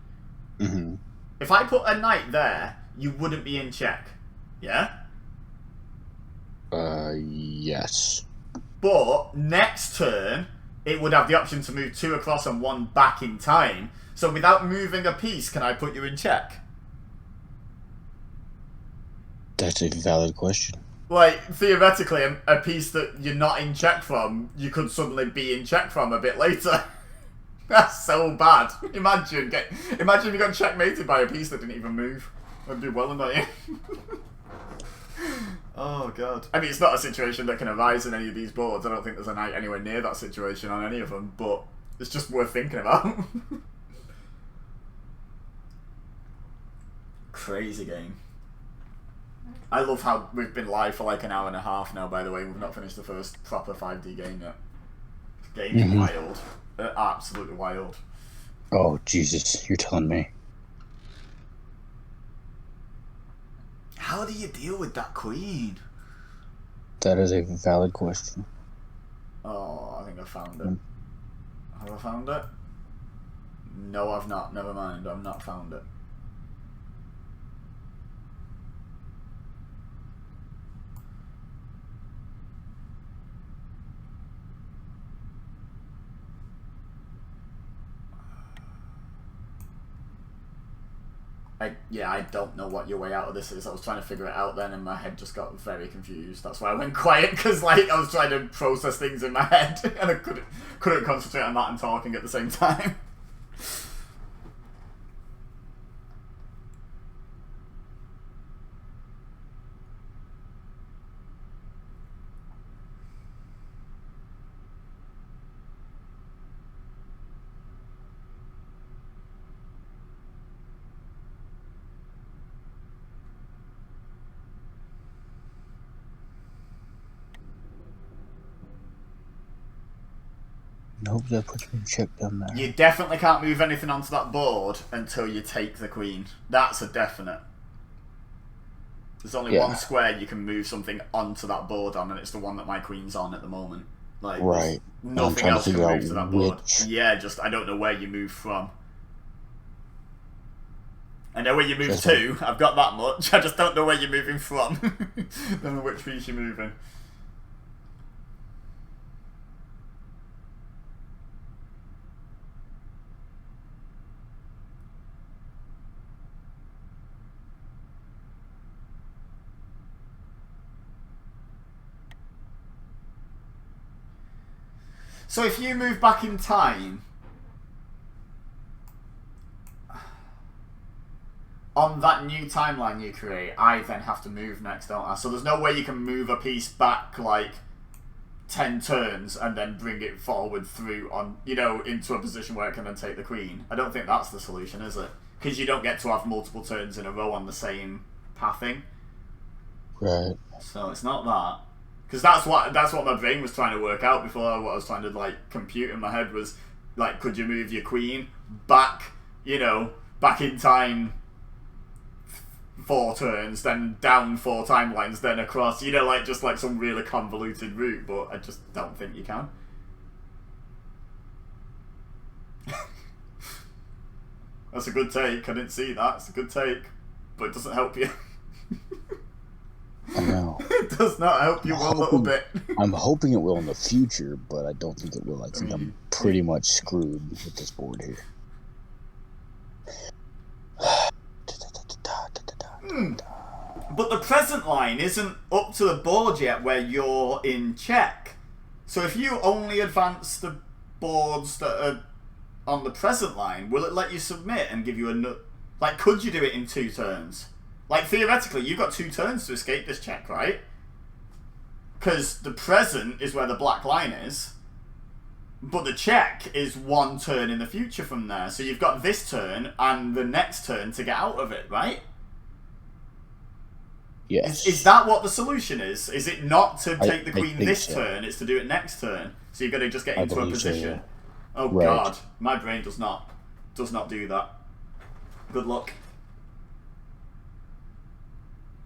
Mm-hmm. If I put a knight there, you wouldn't be in check. Yeah? Yes. But next turn, it would have the option to move 2 across and 1 back in time. So without moving a piece, can I put you in check? That's a valid question. Like, theoretically, a piece that you're not in check from, you could suddenly be in check from a bit later. That's so bad. Imagine if you got checkmated by a piece that didn't even move. That'd be well annoying. Oh god. I mean, it's not a situation that can arise in any of these boards. I don't think there's a knight anywhere near that situation on any of them, but it's just worth thinking about. Crazy game. I love how we've been live for like an hour and a half now, by the way. We've not finished the first proper 5D game yet. Game's wild. Absolutely wild. Oh, Jesus. You're telling me. How do you deal with that queen? That is a valid question. Oh, I think I found it. Have I found it? No, I've not. Never mind. I've not found it. I don't know what your way out of this is. I was trying to figure it out then, and my head just got very confused. That's why I went quiet, because like I was trying to process things in my head, and I couldn't concentrate on that and talking at the same time. Nope, that puts me in check down there. You definitely can't move anything onto that board until you take the queen. That's a definite. There's only one square you can move something onto that board on, and it's the one that my queen's on at the moment. Like, right. Nothing else can move to that board. Yeah, just I don't know where you move from. I know where you move to. I've got that much. I just don't know where you're moving from. Don't know which piece you're moving. So if you move back in time, on that new timeline you create, I then have to move next, don't I? So there's no way you can move a piece back like 10 turns and then bring it forward through on, you know, into a position where it can then take the queen. I don't think that's the solution, is it? Because you don't get to have multiple turns in a row on the same pathing. Right. So it's not that. Because that's what my brain was trying to work out before. What I was trying to like compute in my head was like, could you move your queen back, you know, back in time 4 turns, then down 4 timelines, then across, you know, like just like some really convoluted route. But I just don't think you can. That's a good take. I didn't see that. It's a good take, but it doesn't help you. I know. It does not help you one little bit. I'm hoping it will in the future, but I don't think it will. I think I'm pretty much screwed with this board here. But the present line isn't up to the board yet where you're in check. So if you only advance the boards that are on the present line, will it let you submit and give you a... Like, could you do it in 2 turns? Like, theoretically, you've got 2 turns to escape this check, right? Because the present is where the black line is, but the check is 1 turn in the future from there. So you've got this turn and the next turn to get out of it, right? Yes. Is that what the solution is? Is it not to take the queen this turn, it's to do it next turn? So you've got to just get into a position. So, yeah. Oh, right. God. My brain does not do that. Good luck.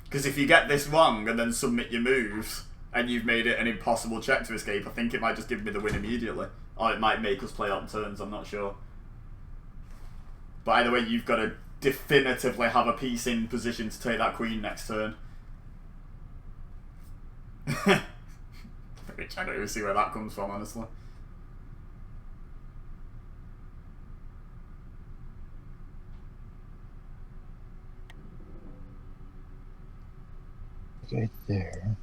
Because if you get this wrong and then submit your moves, and you've made it an impossible check to escape, I think it might just give me the win immediately. Or it might make us play on turns, I'm not sure. But either way, you've got to definitively have a piece in position to take that queen next turn. Which I don't even see where that comes from, honestly. Right there.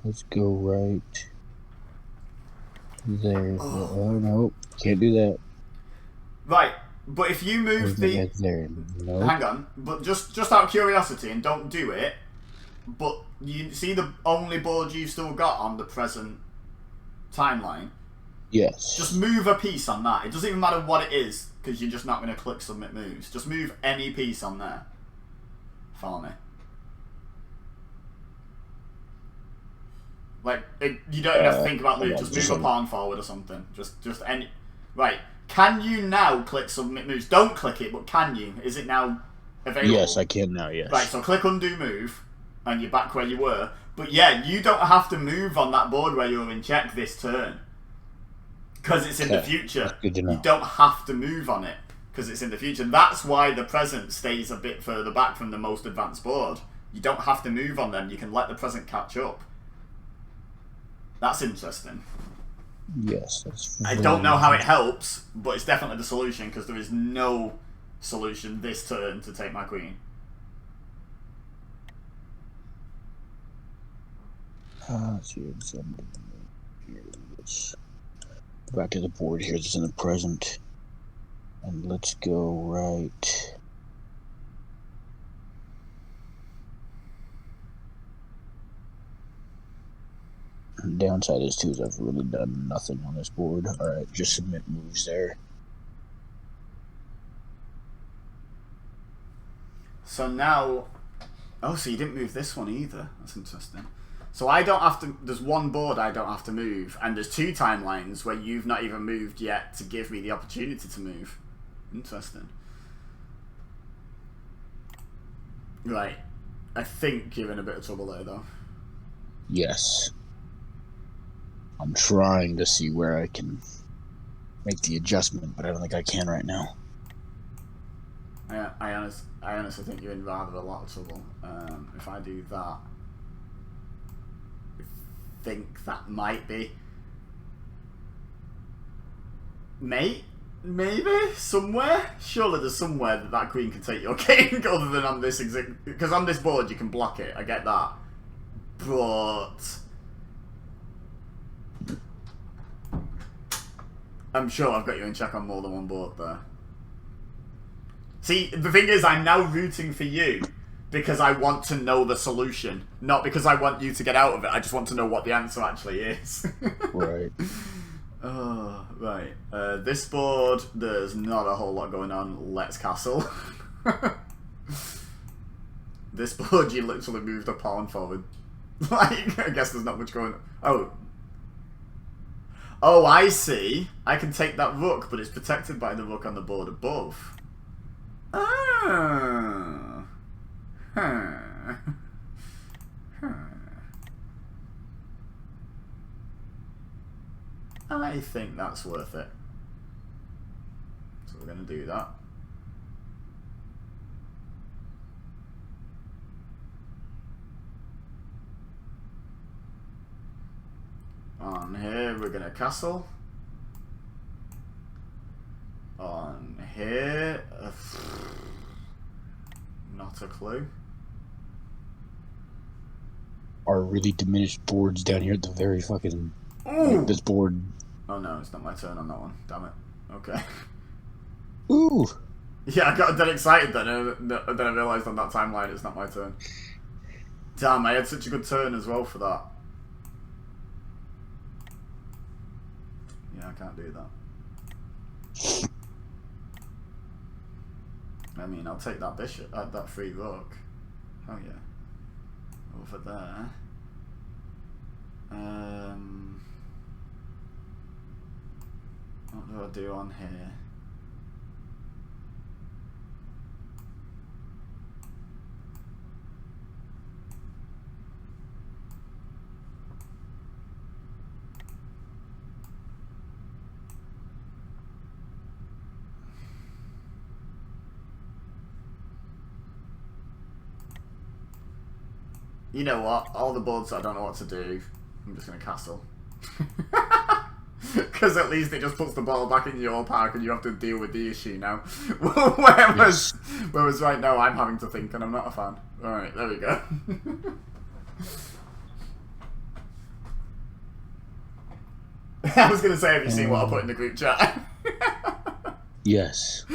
Let's go right there. Oh no, can't do that. Right, but if you move the... There. Nope. Hang on, but just out of curiosity, and don't do it, but you see the only board you've still got on the present timeline? Yes. Just move a piece on that. It doesn't even matter what it is, because you're just not going to click submit moves. Just move any piece on there for me. Like, you don't even have to think about moves. Just move a pawn forward or something. Just any... Right. Can you now click submit moves? Don't click it, but can you? Is it now available? Yes, I can now, yes. Right, so click undo move, and you're back where you were. But yeah, you don't have to move on that board where you're in check this turn. Because it's in the future. Good to know. You don't have to move on it, because it's in the future. That's why the present stays a bit further back from the most advanced board. You don't have to move on them. You can let the present catch up. That's interesting. Yes, that's I very don't know how it reasonable. helps, but it's definitely the solution, because there is no solution this turn to take my queen. Let's see. Let's go back to the board here. This is in the present. And let's go right. Downside is too is I've really done nothing on this board. Alright, just submit moves there. So now... Oh, so you didn't move this one either. That's interesting. So I don't have to... There's one board I don't have to move, and there's 2 timelines where you've not even moved yet to give me the opportunity to move. Interesting. Right. I think you're in a bit of trouble there, though. Yes. I'm trying to see where I can make the adjustment, but I don't think I can right now. I honestly think you're in rather a lot of trouble. If I do that, I think that might be... Maybe somewhere. Surely there's somewhere that queen can take your king, other than on this exact. Because on this board you can block it. I get that, but I'm sure I've got you in check on more than one board there. See, the thing is, I'm now rooting for you because I want to know the solution, not because I want you to get out of it. I just want to know what the answer actually is. Right. Oh, right. This board, there's not a whole lot going on. Let's castle. This board, you literally moved a pawn forward. Like, I guess there's not much going on. Oh. Oh, I see. I can take that rook, but it's protected by the rook on the board above. Ah. Huh. Huh. I think that's worth it. So we're going to do that. On here, we're going to castle. On here, not a clue. Are really diminished boards down here at the very fucking... Ooh! Like this board. Oh no, it's not my turn on that one. Damn it. Okay. Ooh! Yeah, I got dead excited then, and then I realised on that timeline it's not my turn. Damn, I had such a good turn as well for that. Yeah, I can't do that. I mean, I'll take that bishop, that free rook. Oh yeah. Over there. What do I do on here? You know what? All the boards I don't know what to do, I'm just going to castle. Because at least it just puts the ball back in your park and you have to deal with the issue now. Whereas right now I'm having to think and I'm not a fan. Alright, there we go. I was going to say, have you seen what I put in the group chat? Yes.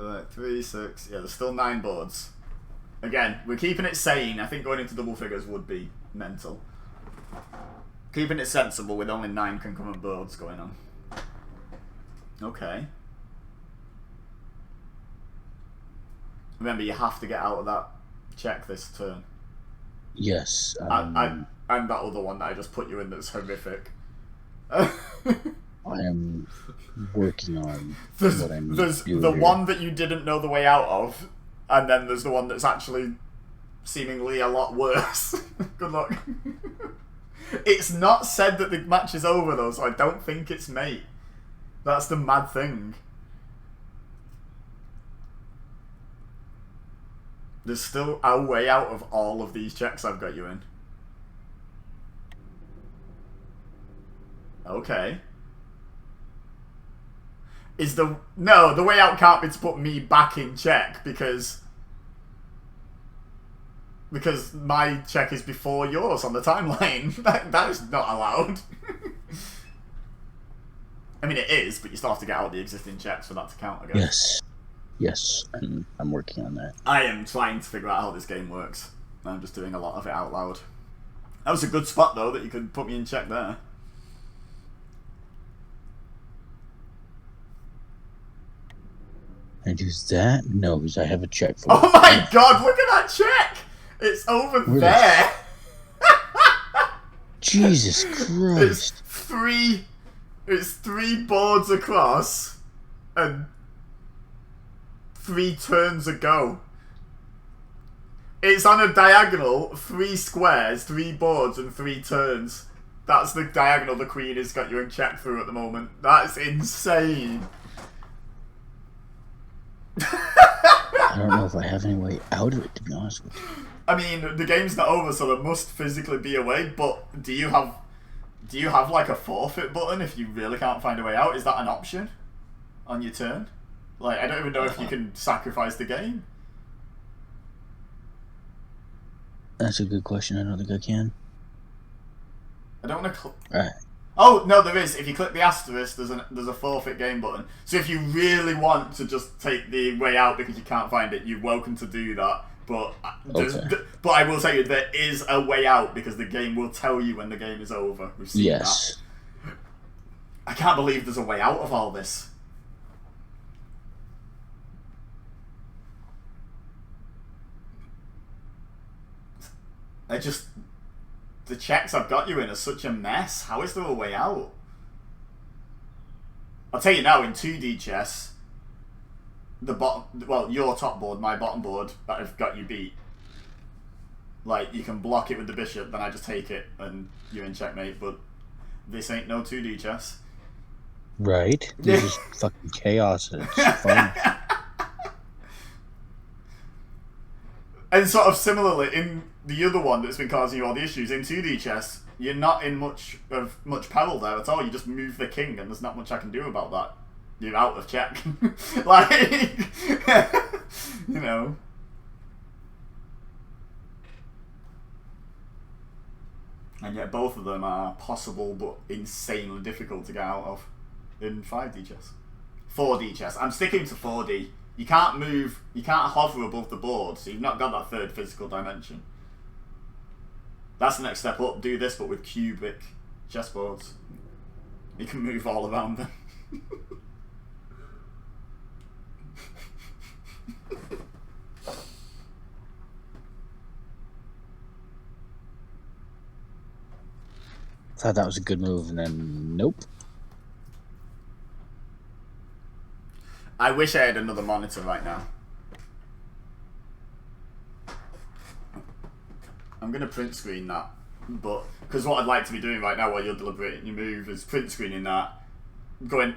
Right, 3, 6. Yeah, there's still 9 boards. Again, we're keeping it sane. I think going into double figures would be mental. Keeping it sensible with only 9 concurrent boards going on. Okay. Remember, you have to get out of that check this turn. Yes. And that other one that I just put you in that's horrific. I am working on There's what I'm the doing here. one that you didn't know the way out of, and then there's the one that's actually seemingly a lot worse. Good luck. It's not said that the match is over though, so I don't think it's mate. That's the mad thing. There's still a way out of all of these checks I've got you in. Okay. Is the no, the way out can't be to put me back in check because my check is before yours on the timeline. That is not allowed. I mean, it is, but you still have to get out the existing checks for that to count, I guess. Yes. Yes, I'm working on that. I am trying to figure out how this game works. I'm just doing a lot of it out loud. That was a good spot, though, that you could put me in check there. And use that? No, because I have a check for Oh my god, look at that check! It's over there! Jesus Christ. It's three boards across and 3 turns ago. It's on a diagonal, 3 squares, 3 boards and 3 turns. That's the diagonal the Queen has got you in check through at the moment. That's insane. I don't know if I have any way out of it, to be honest with you. I mean, the game's not over, so there must physically be a way, but do you have like a forfeit button if you really can't find a way out? Is that an option on your turn? Like, I don't even know if you can sacrifice the game. That's a good question. I don't think I can. I don't want to... Alright. Oh, no, there is. If you click the asterisk, there's a forfeit game button. So if you really want to just take the way out because you can't find it, you're welcome to do that. But but I will tell you, there is a way out because the game will tell you when the game is over. We've seen that. I can't believe there's a way out of all this. The checks I've got you in are such a mess. How is there a way out? I'll tell you now, in 2D chess, your top board, my bottom board, that I've got you beat. Like, you can block it with the bishop, then I just take it, and you're in checkmate, but this ain't no 2D chess. Right? This is fucking chaos. It's fun. And sort of similarly, in the other one that's been causing you all the issues, in 2D chess, you're not in much peril there at all. You just move the king, and there's not much I can do about that. You're out of check. Like, you know. And yet both of them are possible but insanely difficult to get out of in 5D chess. 4D chess. I'm sticking to 4D. You can't move, you can't hover above the board, so you've not got that third physical dimension. That's the next step up. Do this, but with cubic chessboards. You can move all around them. Thought that was a good move, and then nope. I wish I had another monitor right now. I'm going to print screen that, but because what I'd like to be doing right now while you're deliberating your move is print screening that, going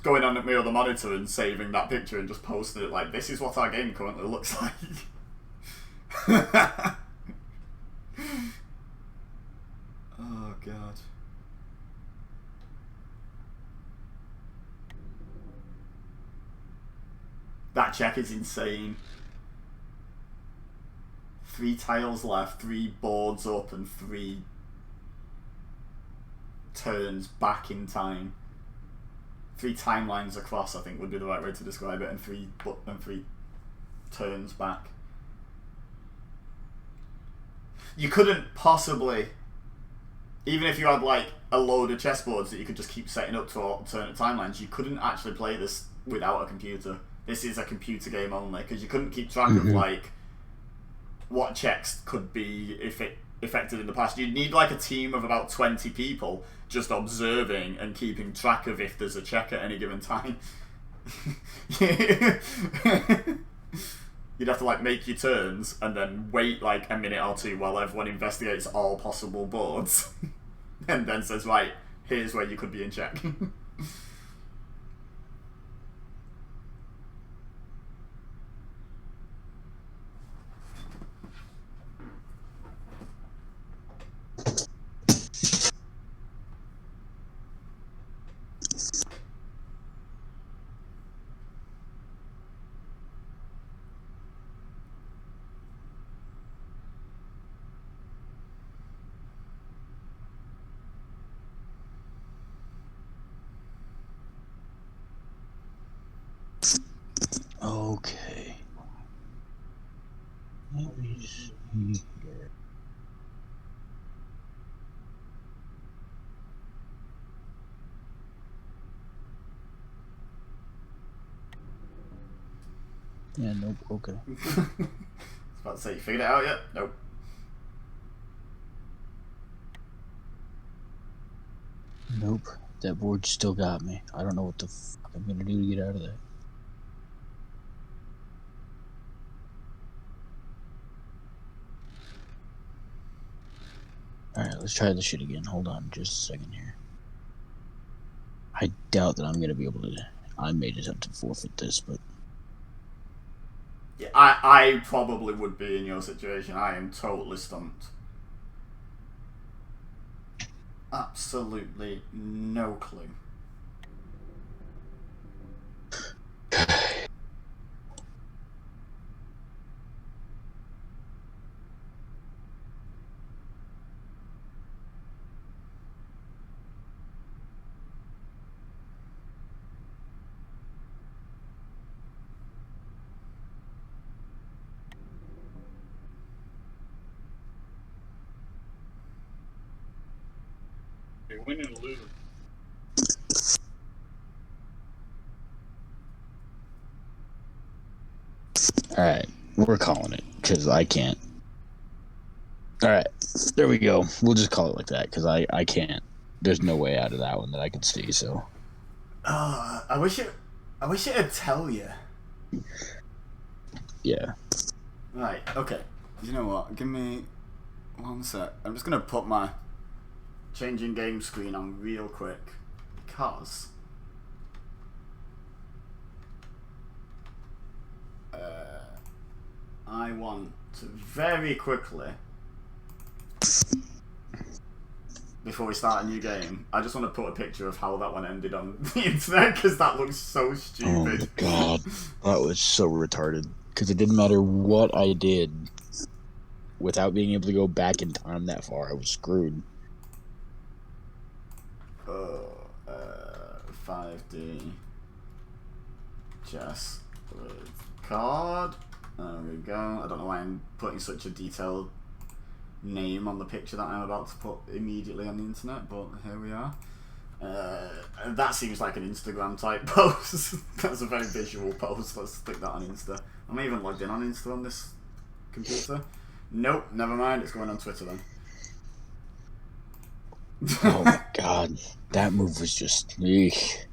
on at my other monitor and saving that picture and just posting it like, this is what our game currently looks like. Oh god. That check is insane. 3 tiles left, 3 boards up, and 3 turns back in time. 3 timelines across, I think would be the right way to describe it, and 3 turns back. You couldn't possibly, even if you had like a load of chessboards that you could just keep setting up to alternate timelines, you couldn't actually play this without a computer. This is a computer game only, because you couldn't keep track of like what checks could be affected in the past. You'd need like a team of about 20 people just observing and keeping track of if there's a check at any given time. You'd have to like make your turns and then wait like a minute or two while everyone investigates all possible boards and then says, right, here's where you could be in check. Okay. Let me see here. Yeah, nope, okay. I was about to say, you figured it out yet? Nope. Nope. That board still got me. I don't know what the fuck I'm gonna do to get out of that. Alright, let's try this shit again. Hold on just a second here. I doubt that I'm gonna be able to. I may just have to forfeit this, but. Yeah, I probably would be in your situation. I am totally stumped. Absolutely no clue. Win and lose. Alright, we're calling it, because I can't. Alright, there we go. We'll just call it like that, because I can't. There's no way out of that one that I can see, so. I wish it'd tell you. Yeah. Right, okay. You know what? Give me one sec. I'm just gonna put my changing game screen on real quick because I want to very quickly, before we start a new game, I just want to put a picture of how that one ended on the internet because that looks so stupid. Oh my god. That was so retarded. Because it didn't matter what I did. Without being able to go back in time that far, I was screwed. 5D chess with card. There we go. I don't know why I'm putting such a detailed name on the picture that I'm about to put immediately on the internet, but here we are. That seems like an Instagram type post. That's a very visual post. Let's stick that on Insta. Am I even logged in on Insta on this computer? Nope, never mind. It's going on Twitter then. Oh my god. That move was just. Eesh.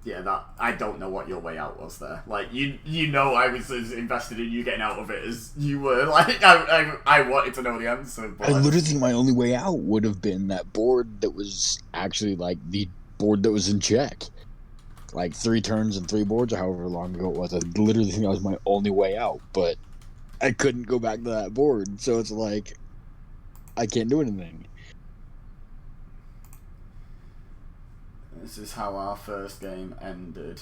Yeah, that I don't know what your way out was there. Like you know, I was as invested in you getting out of it as you were. Like I wanted to know the answer. But I literally think my only way out would have been that board that was actually like the board that was in check. Like 3 turns and 3 boards, or however long ago it was. I literally think that was my only way out, but I couldn't go back to that board, so it's like I can't do anything. This is how our first game ended.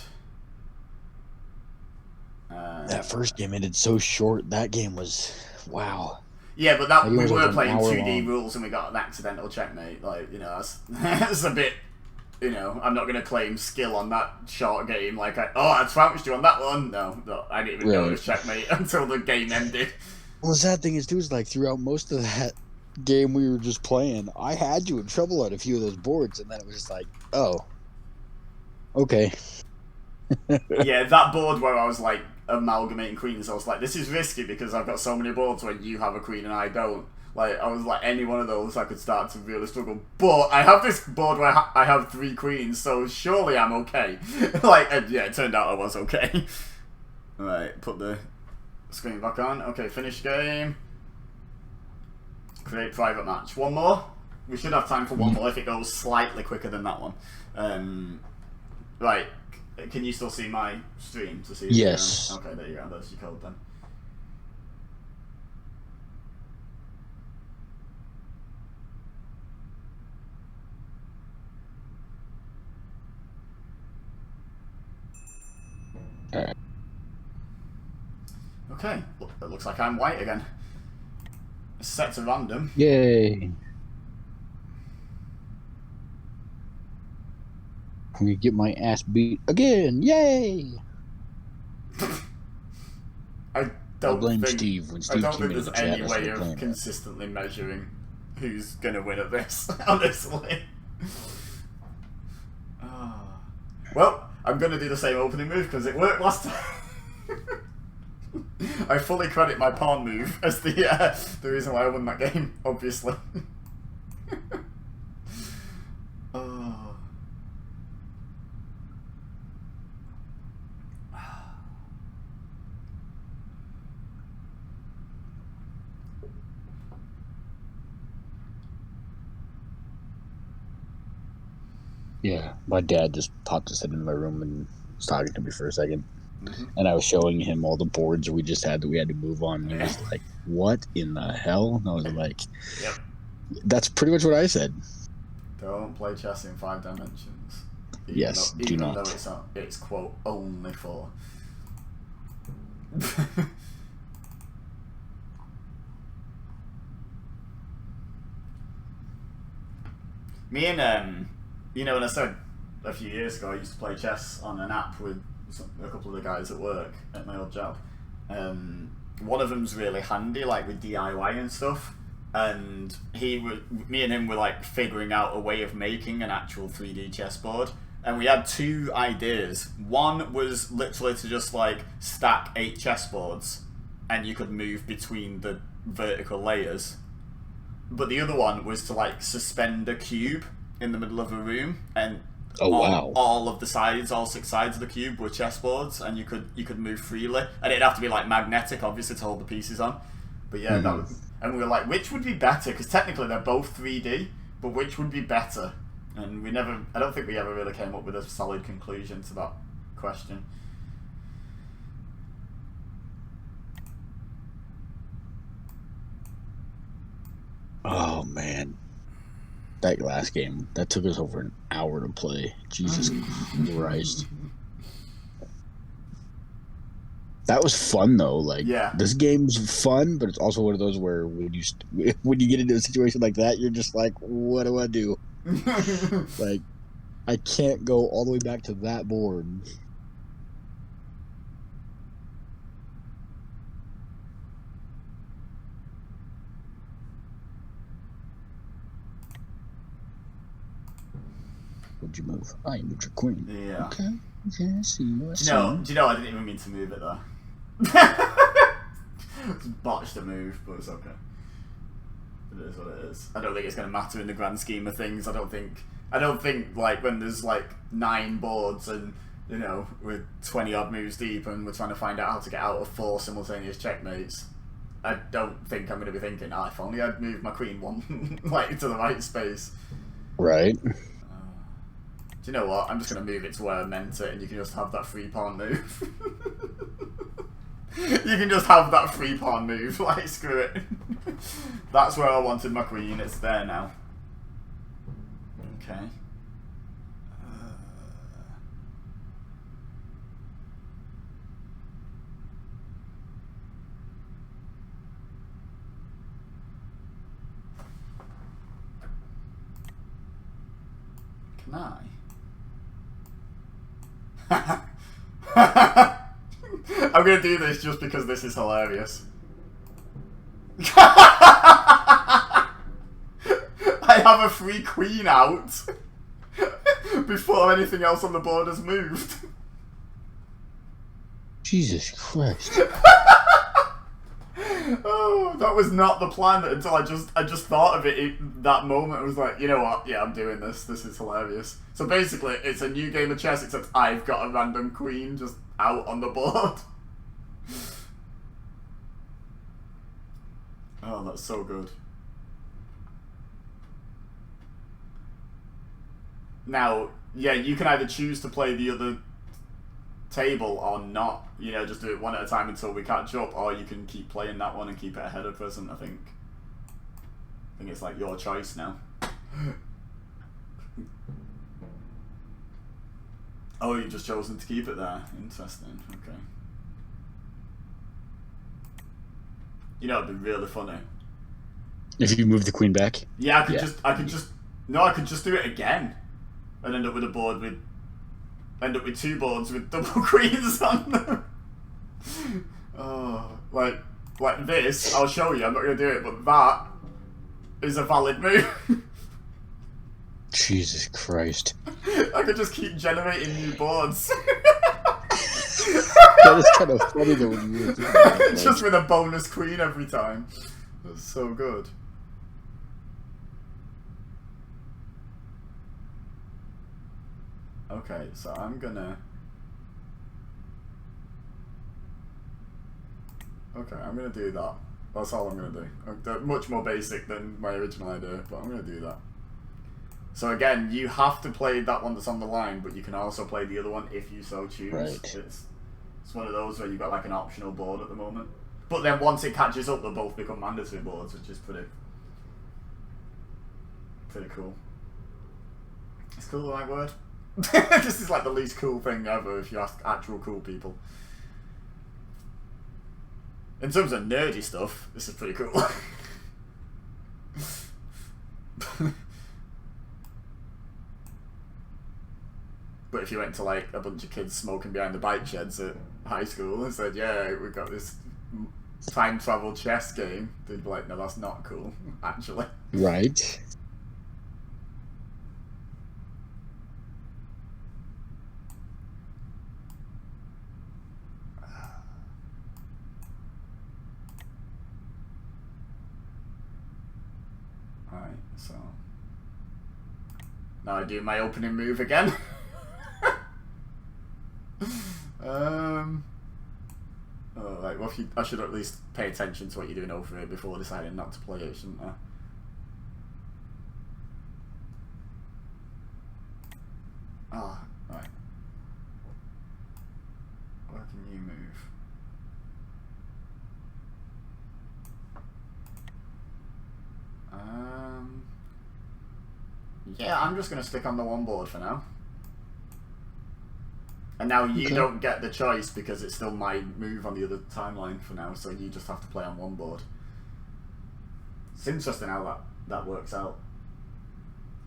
That first game ended so short. That game was wow. Yeah, but that That game we was were like an playing hour 2D long. rules and we got an accidental checkmate. Like, you know, that's a bit. You know, I'm not going to claim skill on that short game. Like, I trounced you on that one. No, I didn't even know it was checkmate until the game ended. Well, the sad thing is too is like throughout most of that game we were just playing, I had you in trouble on a few of those boards, and then it was just like, oh, okay. Yeah, that board where I was like amalgamating queens, I was like, this is risky because I've got so many boards where you have a queen and I don't. Like, I was like, any one of those I could start to really struggle. But I have this board where I have 3 queens, so surely I'm okay. Like, and yeah, it turned out I was okay. Alright, put the screen back on. Okay, finish game. Create private match. One more? We should have time for one more if it goes slightly quicker than that one. Right. Can you still see my stream to see? Yes. Okay, there you go. That's your code then. Alright. Okay, it looks like I'm white again. Set to random. Yay. I'm gonna get my ass beat again. Yay. I I'll don't blame think Steve when I Steve don't came think into there's the chat. any I way started of playing that. consistently measuring who's gonna win at this. Honestly. Ah. Well, I'm gonna do the same opening move because it worked last time. I fully credit my pawn move as the reason why I won that game, obviously. Oh. Yeah, my dad just popped his head into my room and was talking to me for a second. Mm-hmm. And I was showing him all the boards we just had that we had to move on. And he was like, what in the hell? And I was like, Yep. that's pretty much what I said. Don't play chess in 5 dimensions. Yes, do even not. though it's quote only for. Me and when I said a few years ago I used to play chess on an app with a couple of the guys at work at my old job. One of them's really handy, like with DIY and stuff. And me and him were like figuring out a way of making an actual 3D chessboard. And we had 2 ideas. One was literally to just like stack 8 chessboards, and you could move between the vertical layers. But the other one was to like suspend a cube in the middle of a room, and all of the sides, all 6 sides of the cube were chessboards, and you could move freely, and it'd have to be like magnetic, obviously, to hold the pieces on. But yeah, and we were like, which would be better? Because technically they're both 3D, but which would be better? And I don't think we ever really came up with a solid conclusion to that question. Oh man, that last game that took us over an hour to play. Jesus Christ, that was fun though. Like, yeah, this game's fun, but it's also one of those where when you get into a situation like that, you're just like, what do I do? Like, I can't go all the way back to that board. What'd you move? Oh, you moved your queen. Yeah. Okay, I see you. Do you know I didn't even mean to move it though. Just botched the move, but it's okay. It is what it is. I don't think it's going to matter in the grand scheme of things. I don't think like when there's like 9 boards and we're 20 odd moves deep and we're trying to find out how to get out of 4 simultaneous checkmates. I don't think I'm going to be thinking, if only I'd moved my queen one like to the right space. Right. Do you know what? I'm just going to move it to where I meant it, and you can just have that free pawn move. You can just have that free pawn move. Like, screw it. That's where I wanted my queen. It's there now. Okay. Can I? I'm gonna do this just because this is hilarious. I have a free queen out before anything else on the board has moved. Jesus Christ. Oh, that was not the plan until I just thought of it in that moment. I was like, you know what? Yeah, I'm doing this. This is hilarious. So basically, it's a new game of chess, except I've got a random queen just out on the board. Oh, that's so good. Now, yeah, you can either choose to play the other table or not, just do it one at a time until we catch up, or you can keep playing that one and keep it ahead of present. I think it's like your choice now. Oh, you've just chosen to keep it there. Interesting. Okay. It'd be really funny if you move the queen back. Yeah, I could just do it again and end up with 2 boards with double queens on them. Oh, like this, I'll show you, I'm not going to do it, but that is a valid move. Jesus Christ. I could just keep generating new boards. That is kind of funny though when you really think about it. Just with a bonus queen every time. That's so good. Okay, so I'm gonna... Okay, I'm gonna do that. That's all I'm gonna do. Much more basic than my original idea, but I'm gonna do that. So again, you have to play that one that's on the line, but you can also play the other one if you so choose. Right. It's one of those where you've got like an optional board at the moment. But then once it catches up, they'll both become mandatory boards, which is pretty cool. Is cool the right word? This is like the least cool thing ever if you ask actual cool people. In terms of nerdy stuff, this is pretty cool. But if you went to like a bunch of kids smoking behind the bike sheds at high school and said, yeah, we've got this time travel chess game, they'd be like, no, that's not cool, actually. Right. Alright, so now I do my opening move again. Oh, right, well, I should at least pay attention to what you're doing over here before deciding not to play it, shouldn't I? Ah, right. Where can you move? Yeah, I'm just going to stick on the one board for now. And now you don't get the choice because it's still my move on the other timeline for now, so you just have to play on one board. It's interesting how that works out.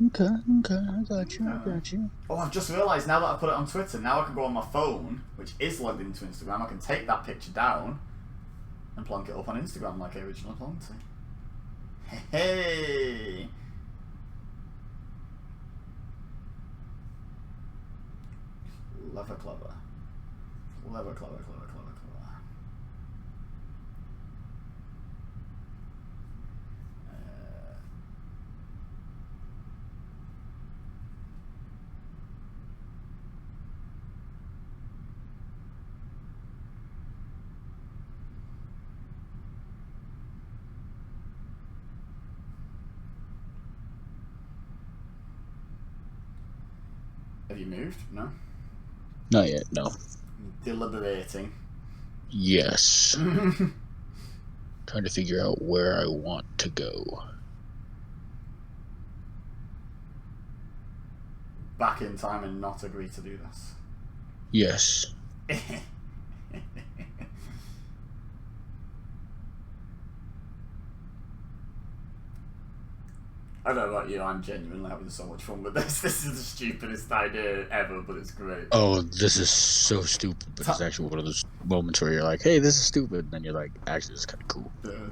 Okay, I got you. Oh, I've just realised now that I put it on Twitter, now I can go on my phone, which is logged into Instagram, I can take that picture down and plonk it up on Instagram like I originally planned to. Hey! Clever. Have you moved? No? Not yet, no. Deliberating. Yes. Trying to figure out where I want to go. Back in time and not agree to do this. Yes. I don't know about you, I'm genuinely having so much fun with this. This is the stupidest idea ever, but it's great. Oh, this is so stupid, but it's actually one of those moments where you're like, hey, this is stupid, and then you're like, actually, it's kind of cool.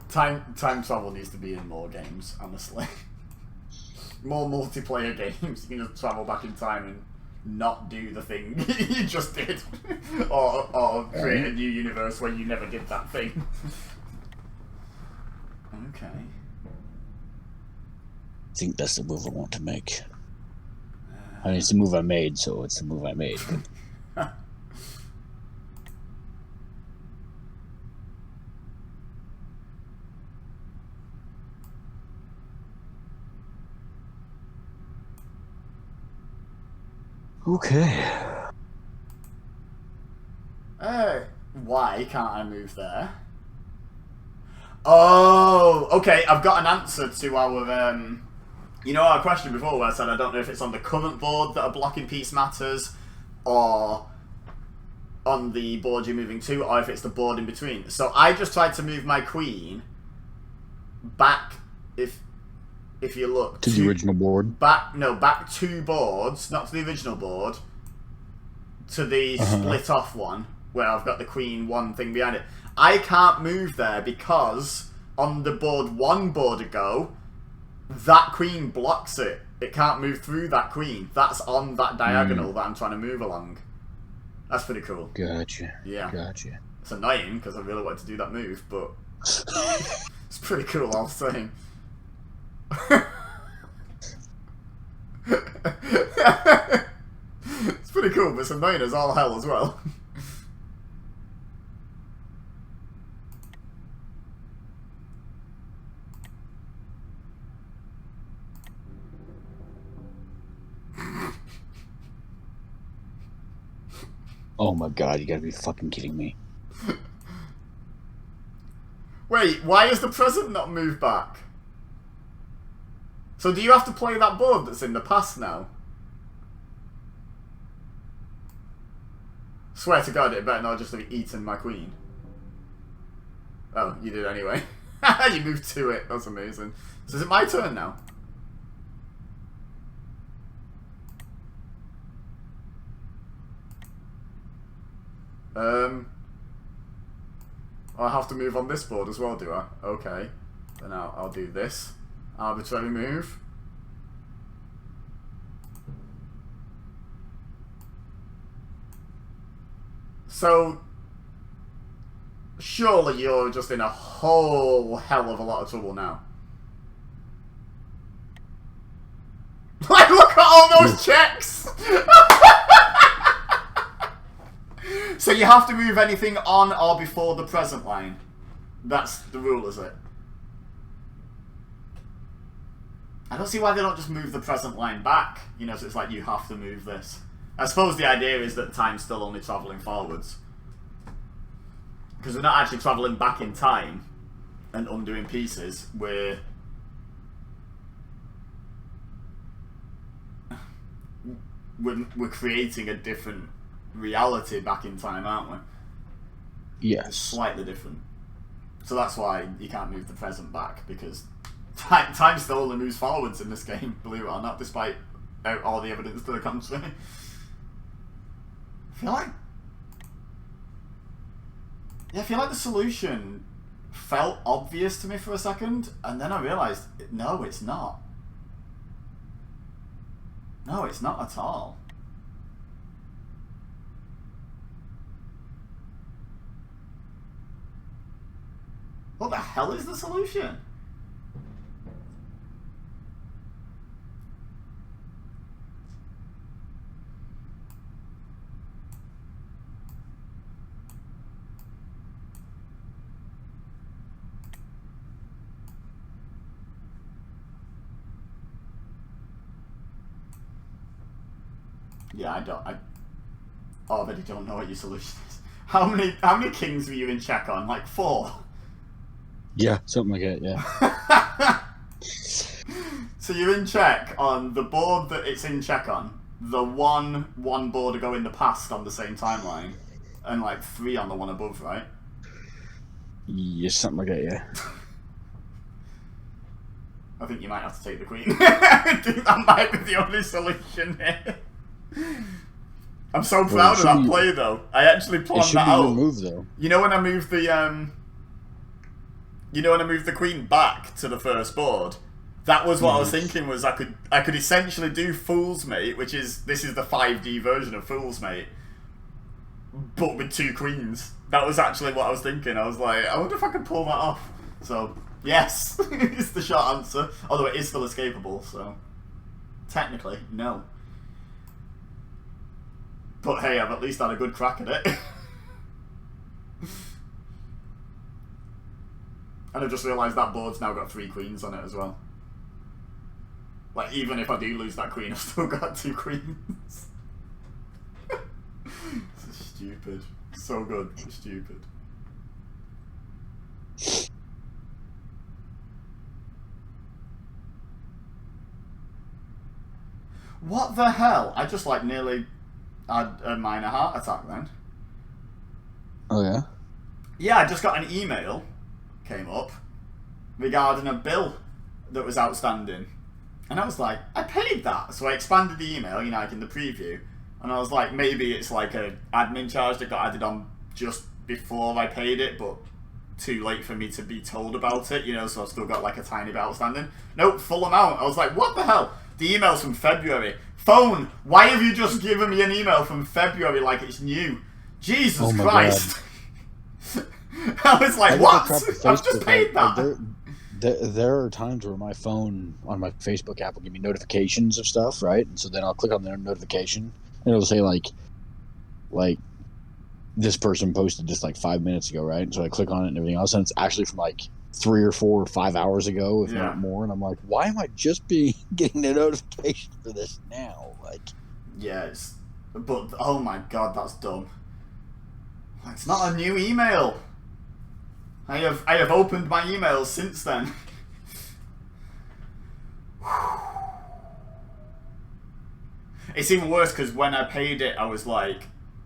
Time travel needs to be in more games, honestly. More multiplayer games. You can just travel back in time and not do the thing you just did. or create a new universe where you never did that thing. Okay. I think that's the move I want to make. I mean, it's the move I made, so it's the move I made. But... okay. Why can't I move there? Oh, okay, I've got an answer to our, you know, our question before where I said I don't know if it's on the current board that are blocking Peace Matters, or on the board you're moving to, or if it's the board in between. So I just tried to move my queen back, if you look... To the original board? Back 2 boards, not to the original board, to the split off one. where I've got the queen 1 thing behind it. I can't move there because on the board 1 border go, that queen blocks it. It can't move through that queen. That's on that diagonal that I'm trying to move along. That's pretty cool. Gotcha. Yeah. Gotcha. It's annoying because I really wanted to do that move, but it's pretty cool all the same. It's pretty cool, but it's annoying as all hell as well. Oh my god, you gotta be fucking kidding me. Wait, why is the present not moved back? So do you have to play that board that's in the past now? Swear to god, it better not just have eaten my queen. Oh, you did anyway. You moved to it, that's amazing. So is it my turn now? I have to move on this board as well, do I? Okay. Then I'll do this. Arbitrary move. So, surely you're just in a whole hell of a lot of trouble now. Like, look at all those checks! So you have to move anything on or before the present line. That's the rule, is it? I don't see why they don't just move the present line back. You know, so it's like you have to move this. I suppose the idea is that time's still only travelling forwards. Because we're not actually travelling back in time and undoing pieces. We're creating a different reality back in time, aren't we? Yes. It's slightly different. So that's why you can't move the present back, because time still only moves forwards in this game, believe it or not, despite all the evidence to the contrary. I feel like the solution felt obvious to me for a second, and then I realised, no, it's not. No, it's not at all. What the hell is the solution? Yeah, I already don't know what your solution is. How many kings were you in check on? Like 4? Yeah, something like that, yeah. So you're in check on the board that it's in check on, the one board to go in the past on the same timeline, and like 3 on the one above, right? Yeah, something like that, yeah. I think you might have to take the queen. I think that might be the only solution here. I'm so proud of that play, though. I actually planned that out. Move, though. You know when I moved the queen back to the first board? That was what I was thinking. Was I could essentially do Fool's Mate, which is this is the 5D version of Fool's Mate, but with 2 queens. That was actually what I was thinking. I was like, I wonder if I could pull that off. So yes, is the short answer. Although it is still escapable, so technically no. But hey, I've at least had a good crack at it. And I've just realised that board's now got 3 queens on it as well. Like, even if I do lose that queen, I've still got 2 queens. This is stupid. So good, but stupid. What the hell? I just, like, nearly had a minor heart attack then. Oh, yeah? Yeah, I just got an email, came up, regarding a bill that was outstanding. And I was like, I paid that. So I expanded the email, you know, like in the preview. And I was like, maybe it's like a admin charge that got added on just before I paid it, but too late for me to be told about it, you know, so I've still got like a tiny bit outstanding. Nope, full amount. I was like, what the hell? The email's from February. Phone, why have you just given me an email from February like it's new? Jesus Christ. I was like, what? I've just paid that. There are times where my phone on my Facebook app will give me notifications of stuff, right? And so then I'll click on the notification and it'll say like this person posted this like 5 minutes ago, right? And so I click on it and everything else, and it's actually from like 3 or 4 or 5 hours ago, if not more. And I'm like, why am I just getting a notification for this now? Like, yes, but oh my god, that's dumb. It's not a new email. I have opened my emails since then. It's even worse because when I paid it, I was like,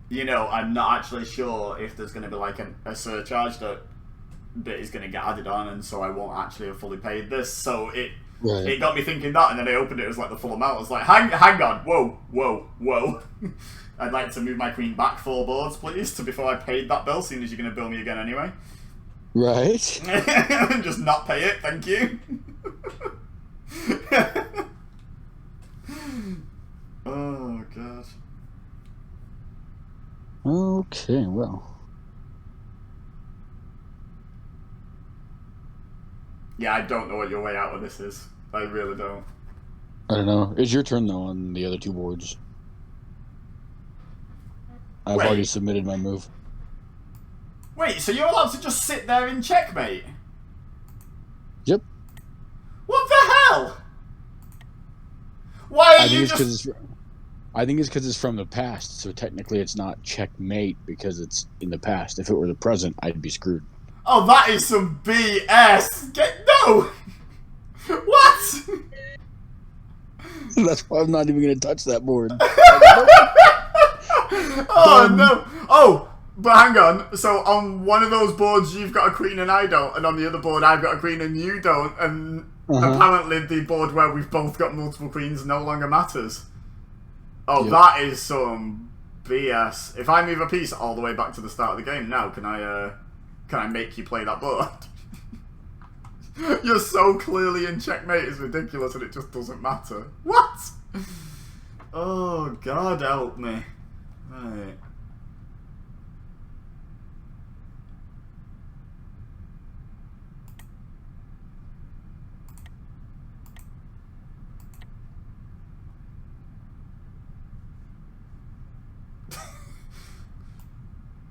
you know, I'm not actually sure if there's going to be like a surcharge that is going to get added on, and so I won't actually have fully paid this. So it got me thinking that, and then I opened it, it was like the full amount. I was like, hang on, whoa. I'd like to move my queen back 4 boards, please, to before I paid that bill, seeing as you're going to bill me again anyway. Right. And just not pay it, thank you. Oh, God. Okay, well. Yeah, I don't know what your way out of this is. I really don't. I don't know. It's your turn, though, on the other 2 boards. I've already submitted my move. Wait, so you're allowed to just sit there in checkmate? Yep. What the hell? Why are you just... I think it's because it's from the past, so technically it's not checkmate because it's in the past. If it were the present, I'd be screwed. Oh, that is some BS! No! What? That's why I'm not even going to touch that board. Oh, no. Oh, but hang on. So on one of those boards, you've got a queen and I don't, and on the other board, I've got a queen and you don't, and apparently the board where we've both got multiple queens no longer matters. Oh, yep. That is some BS. If I move a piece all the way back to the start of the game now, can I make you play that board? You're so clearly in checkmate, it's ridiculous, and it just doesn't matter. What? Oh, God help me. Right.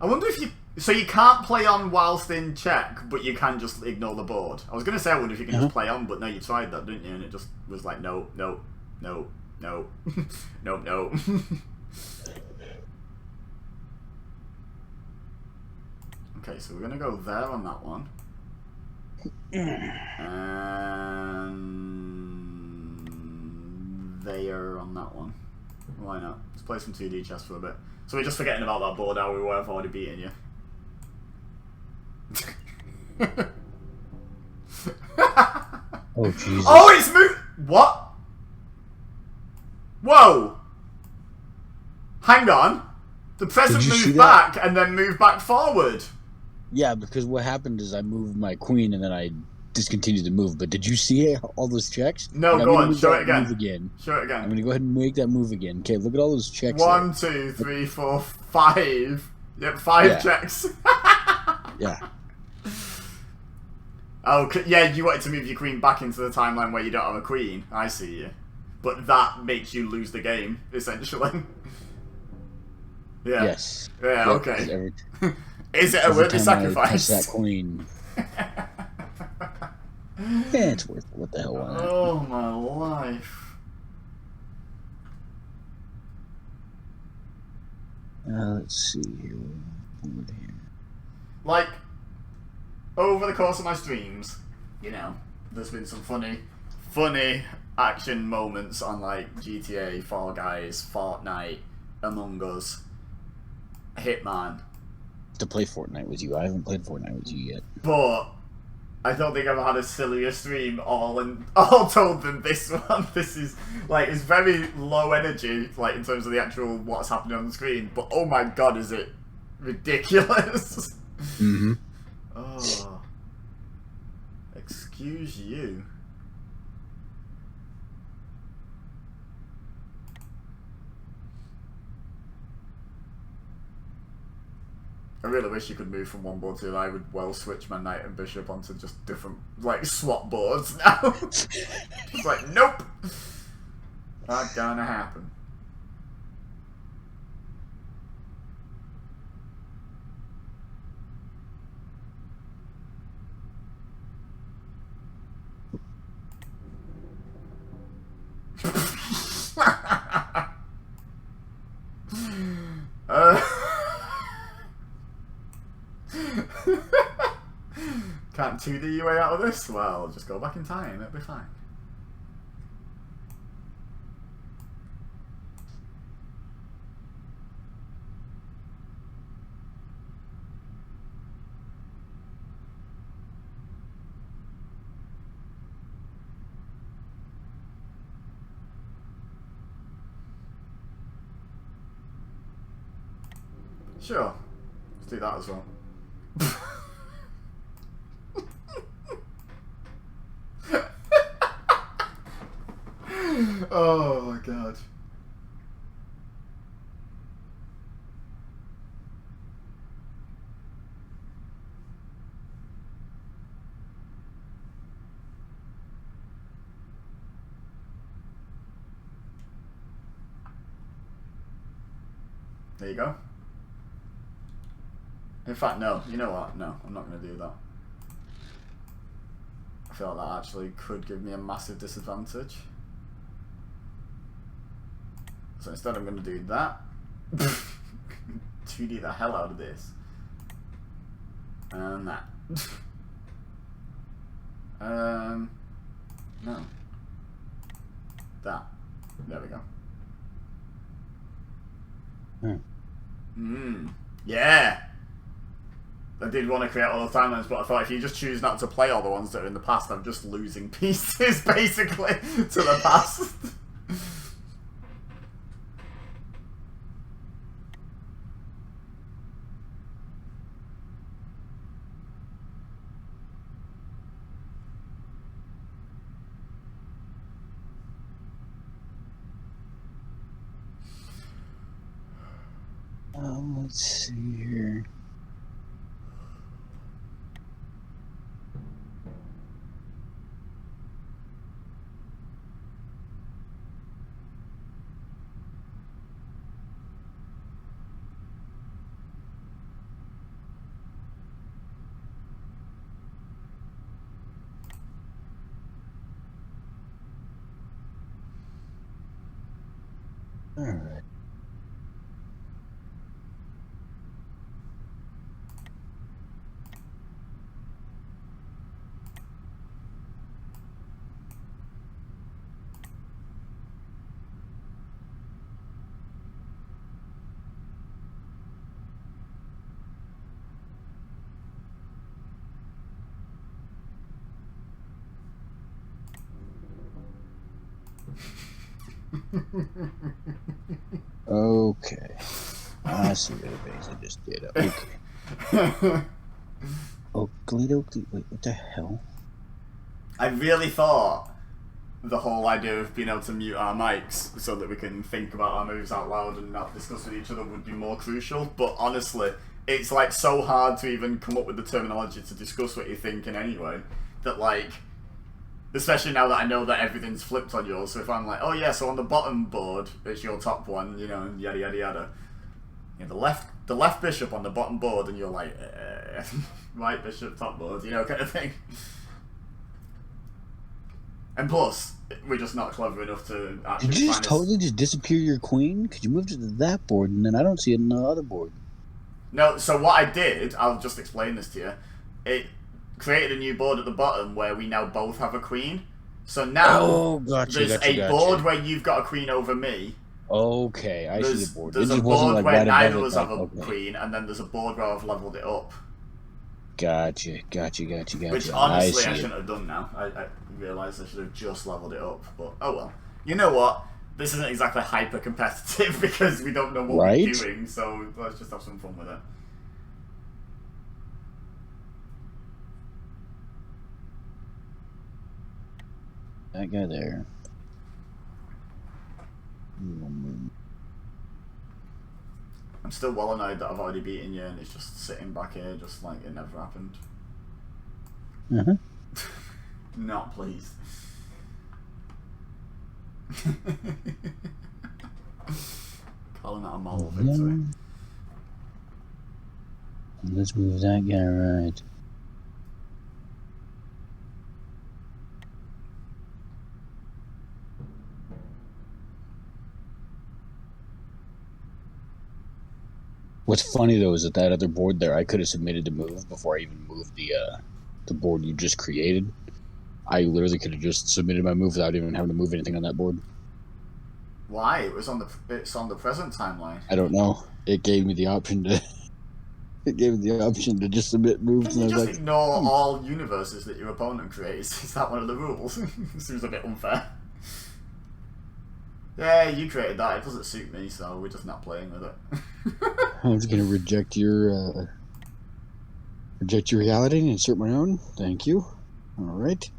I wonder if you... So you can't play on whilst in check, but you can just ignore the board. I was going to say I wonder if you can just play on, but no, you tried that, didn't you? And it just was like, no. Okay, so we're going to go there on that one. And there on that one. Why not? Let's play some 2D chess for a bit. So we're just forgetting about that board now, I've already beaten you. Oh, Jesus. Oh, it's moved! What? Whoa! Hang on. The present moved back and then moved back forward. Yeah, because what happened is I moved my queen and then I discontinued the move. But did you see all those checks? No, go on. Show it again. Show it again. I'm going to go ahead and make that move again. Okay, look at all those checks. 1, 2, 3, 4, 5. Yep, 5 checks. Yeah. Oh, yeah, you wanted to move your queen back into the timeline where you don't have a queen. I see you. But that makes you lose the game, essentially. Yeah. Yes. Yeah, okay. Is it a worthy sacrifice? That queen. Yeah, it's worth it. What the hell? Oh, my life. Let's see here. Like, over the course of my streams, you know, there's been some funny action moments on, like, GTA, Fall Guys, Fortnite, Among Us, Hitman. To play Fortnite with you. I haven't played Fortnite with you yet. But I don't think I've had a sillier stream all told than this one. This is, like, it's very low energy, like, in terms of the actual what's happening on the screen. But, oh my god, is it ridiculous. Mm-hmm. Oh. Excuse you. I really wish you could move from one board to the other. I would well switch my knight and bishop onto just different, like, swap boards now. Just like, nope! Not gonna happen. Can't 2D your way out of this? Well, just go back in time, it'll be fine. Sure, let's do that as well. Oh my god. There you go. In fact, no. You know what? No, I'm not going to do that. I feel like that actually could give me a massive disadvantage. So instead I'm going to do that. 2D the hell out of this. And that. No. That. There we go. Yeah! I did want to create all the timelines, but I thought if you just choose not to play all the ones that are in the past, I'm just losing pieces, basically, to the past. Let's see here. All right. Okay. I see what it basically just did. Okay. Oakley dokley. Wait, what the hell? I really thought the whole idea of being able to mute our mics so that we can think about our moves out loud and not discuss with each other would be more crucial, but honestly, it's like so hard to even come up with the terminology to discuss what you're thinking anyway, that like, especially now that I know that everything's flipped on yours, so if I'm like, oh yeah, so on the bottom board, it's your top one, you know, yada yada yada. You know, the left bishop on the bottom board, and you're like, right bishop, top board, you know, kind of thing. And plus, we're just not clever enough to actually Did you just totally just disappear your queen? Because you moved it to that board, and then I don't see it on the other board. No, so what I did, I'll just explain this to you. It created a new board at the bottom where we now both have a queen. So now, there's a board where you've got a queen over me. Okay, I see the board. There's a board where neither of us have a queen, and then there's a board where I've leveled it up. Gotcha. Which honestly I shouldn't have done now. I realised I should have just leveled it up, but oh well. You know what? This isn't exactly hyper competitive because we don't know what we're doing, so let's just have some fun with it. That guy there. I'm still well annoyed that I've already beaten you and it's just sitting back here just like it never happened. Not pleased. Calling that a moral victory. Let's move that guy right. What's funny though is that other board there, I could have submitted to move before I even moved the board you just created. I literally could have just submitted my move without even having to move anything on that board. Why? It's on the present timeline. I don't know. It gave me the option to. It gave me the option to just submit moves. Can you just like, ignore all universes that your opponent creates? Is that one of the rules? Seems a bit unfair. Yeah, you created that. It doesn't suit me, so we're just not playing with it. I'm just gonna reject your reality and insert my own. Thank you. All right.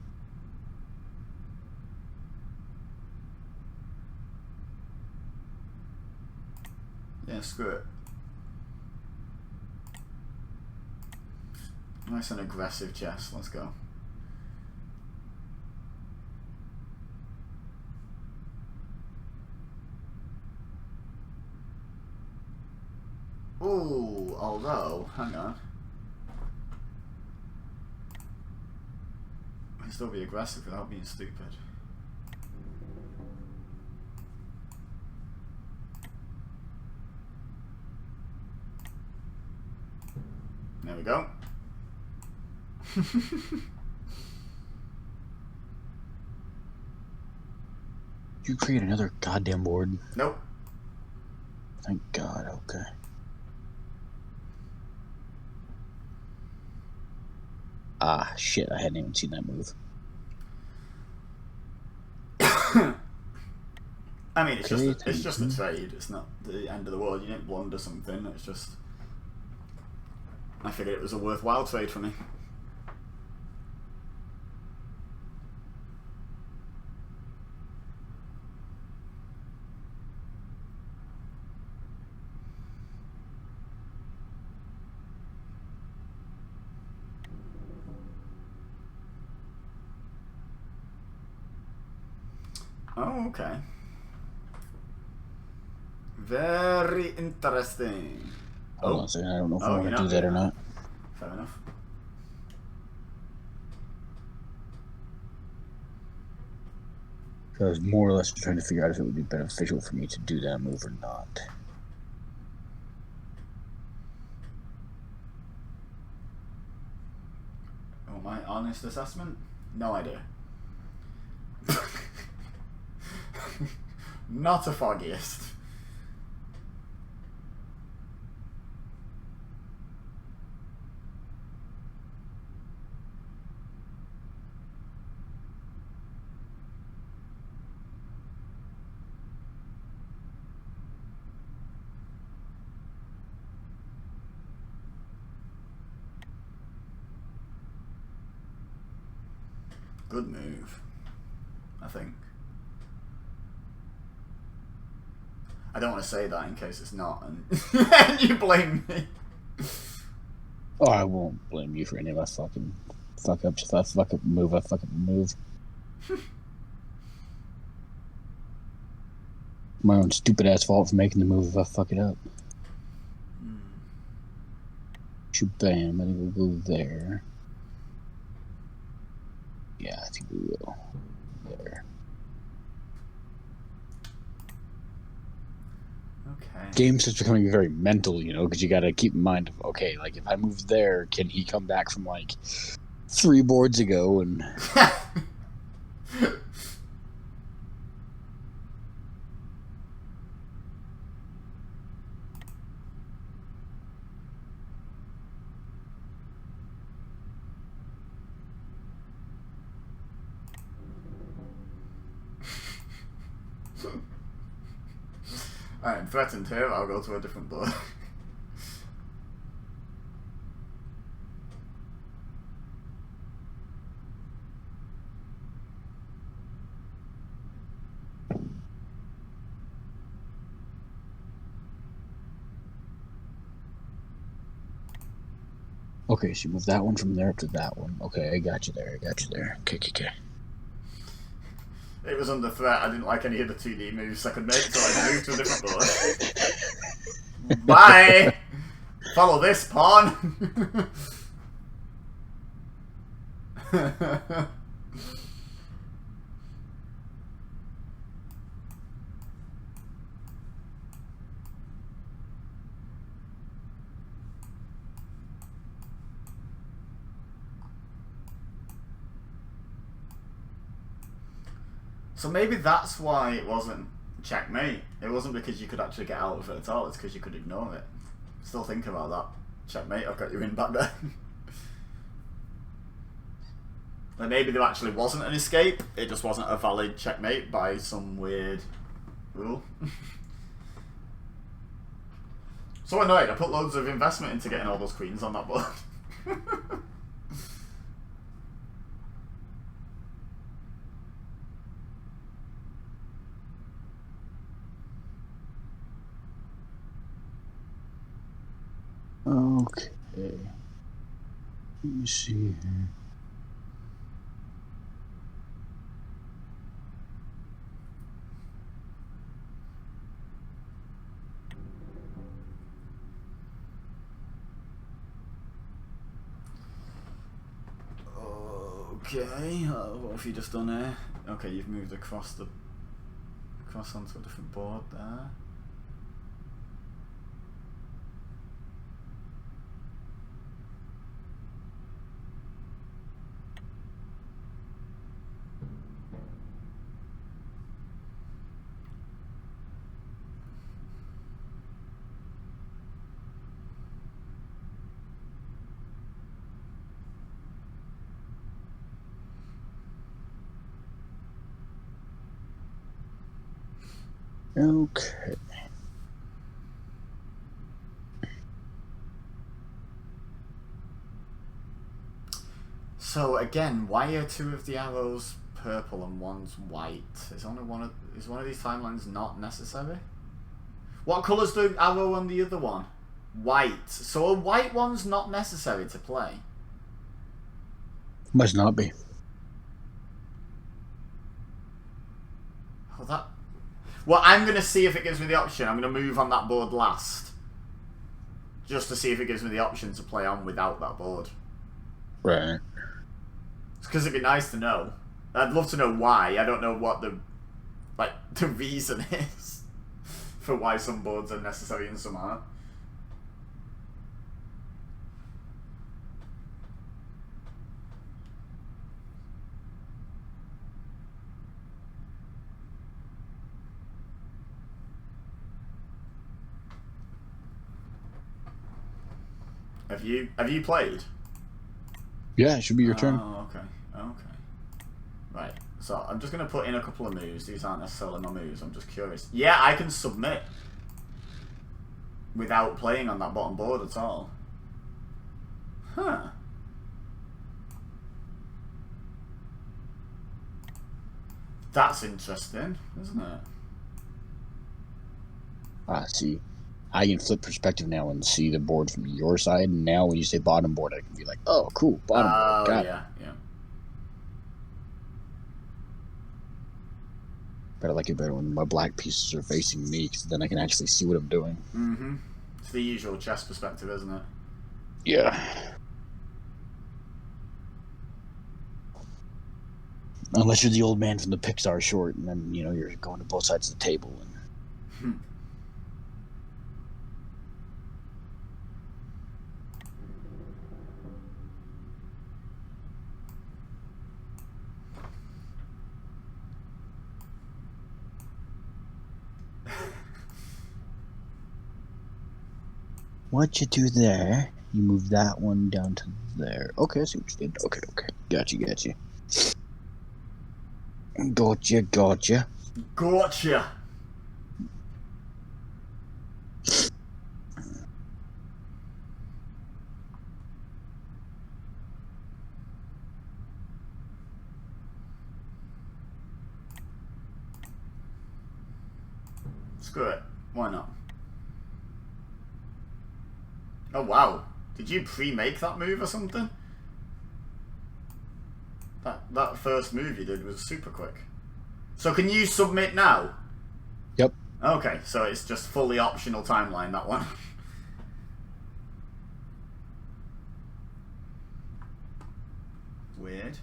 Yeah, screw it. Nice and aggressive chess. Let's go. Ooh, although, hang on. I can still be aggressive without being stupid. There we go. You create another goddamn board? Nope. Thank God, okay. Ah, shit, I hadn't even seen that move. I mean, it's just a trade. It's not the end of the world. You didn't blunder something. It's just... I figured it was a worthwhile trade for me. Oh, okay. Very interesting. Hold on a second, I don't know if I want to do that or not. Fair enough. So I was more or less trying to figure out if it would be beneficial for me to do that move or not. Oh, my honest assessment? No idea. Not a foggiest. Good move, I think. I don't want to say that in case it's not, and you blame me. Oh, I won't blame you for any of my fucking fuck-ups. If I fuck up a move, I fuck up a move. My own stupid-ass fault for making the move if I fuck it up. Bam, I think we'll go there. Yeah, I think we will. There. Okay. Game starts becoming very mental, you know, because you got to keep in mind, okay, like if I move there, can he come back from like 3 boards ago and... Alright, I'm threatened here, I'll go to a different board. Okay, so you move that one from there up to that one. Okay, I got you there. Okay, okay, okay. It was under threat. I didn't like any of the 2D moves I could make, so I moved to a different board. Bye! Follow this, pawn! So maybe that's why it wasn't checkmate. It wasn't because you could actually get out of it at all, it's because you could ignore it. Still think about that. Checkmate, I've got you in back there. Like maybe there actually wasn't an escape, it just wasn't a valid checkmate by some weird rule. So annoyed, I put loads of investment into getting all those queens on that board. Okay. Let me see here. Okay, what have you just done here? Okay, you've moved across onto a different board there. Okay. So again, why are two of the arrows purple and one's white? Is one of these timelines not necessary? What colour's the arrow on the other one? White. So a white one's not necessary to play. Must not be. Oh, that. Well, I'm gonna see if it gives me the option. I'm gonna move on that board last, just to see if it gives me the option to play on without that board. Right. Because it'd be nice to know. I'd love to know why. I don't know what the reason is for why some boards are necessary and some aren't. Have you played? Yeah, it should be your turn. Oh, okay. Okay. Right. So I'm just gonna put in a couple of moves. These aren't necessarily my moves. I'm just curious. Yeah, I can submit without playing on that bottom board at all. Huh. That's interesting, isn't it? See. I can flip perspective now and see the board from your side. And now when you say bottom board, I can be like, oh, cool, bottom board. Got it. Yeah. But I like it better when my black pieces are facing me, because then I can actually see what I'm doing. Mm-hmm. It's the usual chess perspective, isn't it? Yeah. Unless you're the old man from the Pixar short, and then, you're going to both sides of the table. And what you do there, you move that one down to there. Okay, I see what you did. Okay. Gotcha. Gotcha. Screw it. Why not? Oh, wow. Did you pre-make that move or something? That first move you did was super quick. So can you submit now? Yep. Okay, so it's just fully optional timeline, that one. Weird.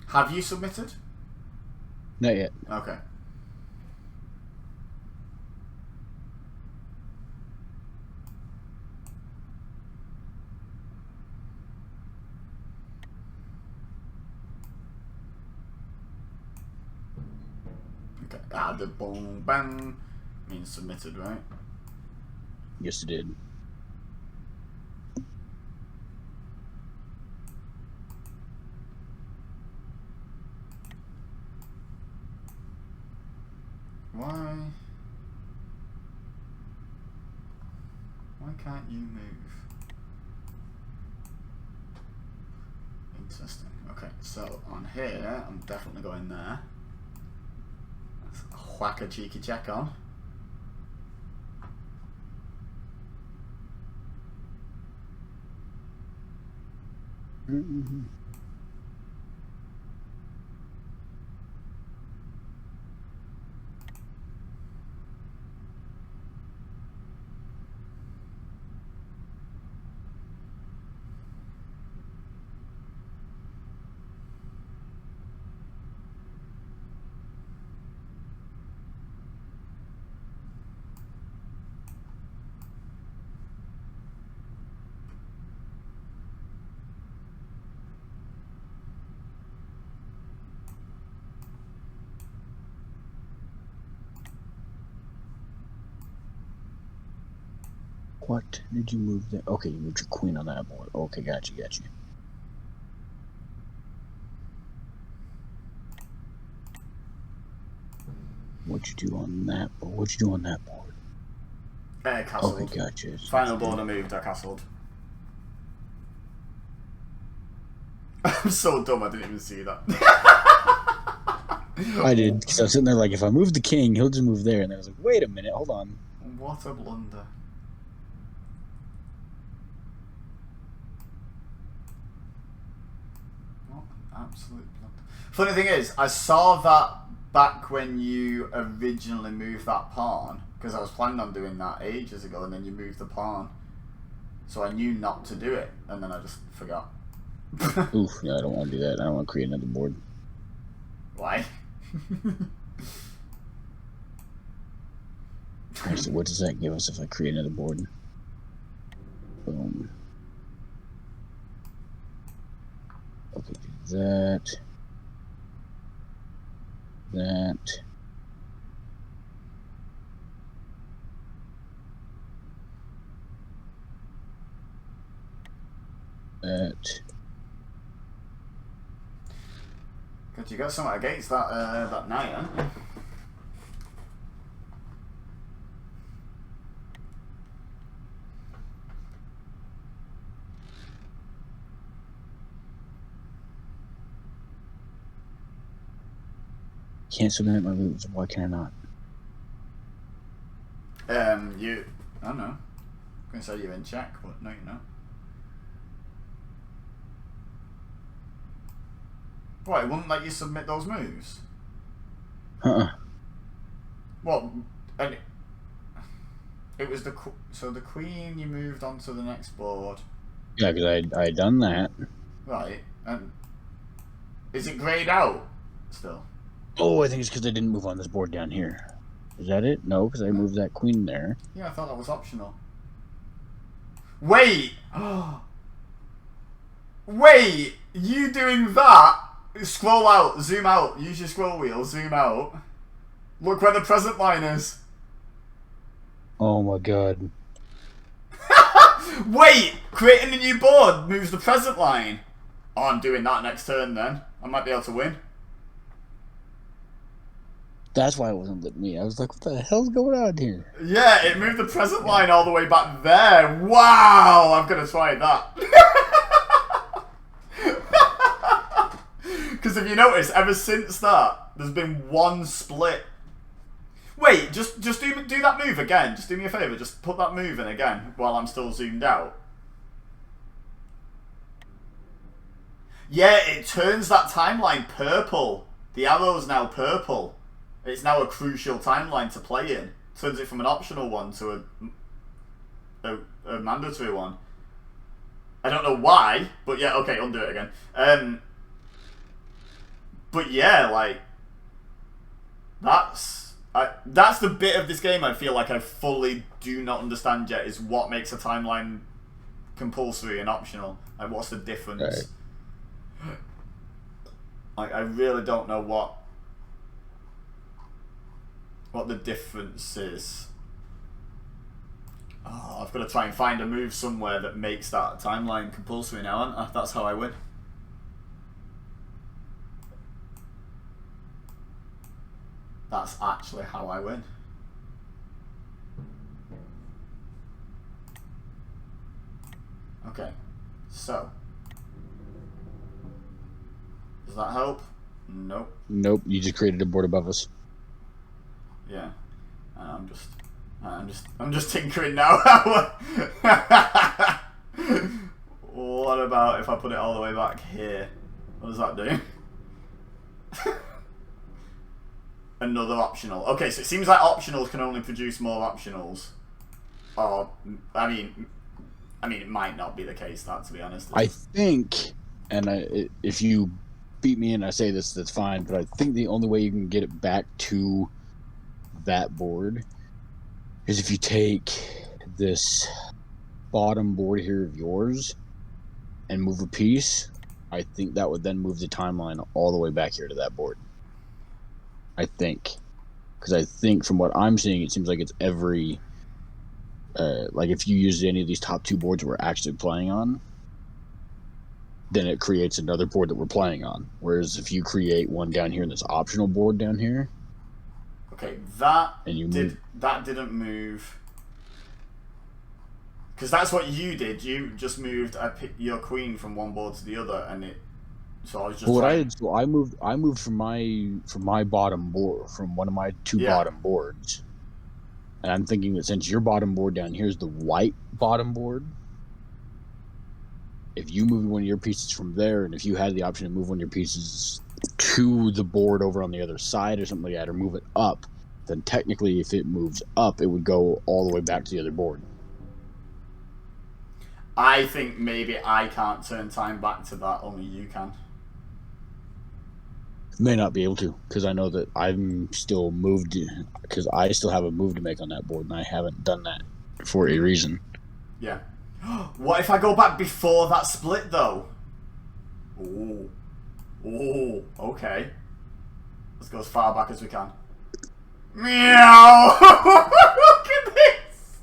Have you submitted? Not yet. Okay. Okay. Ah, the boom bang means submitted, right? Yes, it did. Why can't you move? Interesting. Okay, so on here, I'm definitely going there. Let's whack a cheeky check on. Mm-hmm. What did you move there? Okay, you moved your queen on that board. Okay, got you. What'd you do on that board? Castled. Okay, gotcha. Final board I moved, I castled. I'm so dumb, I didn't even see that. I did, because I was sitting there like, if I move the king, he'll just move there. And then I was like, wait a minute, hold on. What a blunder. What an absolute blunder. Funny thing is, I saw that back when you originally moved that pawn, because I was planning on doing that ages ago, and then you moved the pawn. So I knew not to do it, and then I just forgot. Oof, yeah, I don't want to do that. I don't want to create another board. Why? Actually, what does that give us if I create another board? Boom. Okay, do that. That. That. Good, you got something against that that knight, haven't you? Can't submit my moves. Why can I not? I don't know. I'm gonna say you're in check, but no, you're not. What, it wouldn't let you submit those moves? What? And it was so the queen you moved onto the next board. Yeah, because I had done that. Right, and is it grayed out still? Oh, I think it's because I didn't move on this board down here. Is that it? No, because I moved that queen there. Yeah, I thought that was optional. Wait! Wait! You doing that? Scroll out, zoom out, use your scroll wheel, zoom out. Look where the present line is. Oh my god. Wait! Creating a new board moves the present line. Oh, I'm doing that next turn then. I might be able to win. That's why it wasn't letting me. I was like, what the hell's going on here? Yeah, it moved the present line all the way back there. Wow! I'm gonna try that. Because if you notice, ever since that, there's been one split. Wait, just do that move again. Just do me a favour. Just put that move in again while I'm still zoomed out. Yeah, it turns that timeline purple. The arrow's now purple. It's now a crucial timeline to play in. Turns it from an optional one to a mandatory one. I don't know why, but yeah, okay, undo it again. But yeah, like, that's the bit of this game I feel like I fully do not understand yet, is what makes a timeline compulsory and optional. Like, what's the difference? Right. Like, I really don't know what the difference is. Oh, I've got to try and find a move somewhere that makes that timeline compulsory now, haven't I? That's how I win. That's actually how I win. Okay, so does that help? Nope. Nope, you just created a board above us. Yeah, I'm just tinkering now. What about if I put it all the way back here? What does that do? Another optional. Okay, so it seems like optionals can only produce more optionals. Or, I mean, it might not be the case, that, to be honest. I think, and if you beat me and I say this, that's fine, but I think the only way you can get it back to that board is if you take this bottom board here of yours and move a piece. I think that would then move the timeline all the way back here to that board. I think. Because I think from what I'm seeing, it seems like it's every... like if you use any of these top two boards we're actually playing on, then it creates another board that we're playing on. Whereas if you create one down here in this optional board down here... Okay, that didn't move. Because that's what you did. You just moved your queen from one board to the other, and it... So I was just. Well, what I did, so I moved from my bottom board, from one of my two bottom boards, and I'm thinking that since your bottom board down here is the white bottom board, if you move one of your pieces from there, and if you had the option to move one of your pieces to the board over on the other side or something like that, or move it up, then technically, if it moves up, it would go all the way back to the other board. I think maybe I can't turn time back to that. Only you can. May not be able to, because I know that I'm still moved, because I still have a move to make on that board, and I haven't done that for a reason. Yeah. What if I go back before that split, though? Ooh. Ooh, okay. Let's go as far back as we can. Meow! Look at this!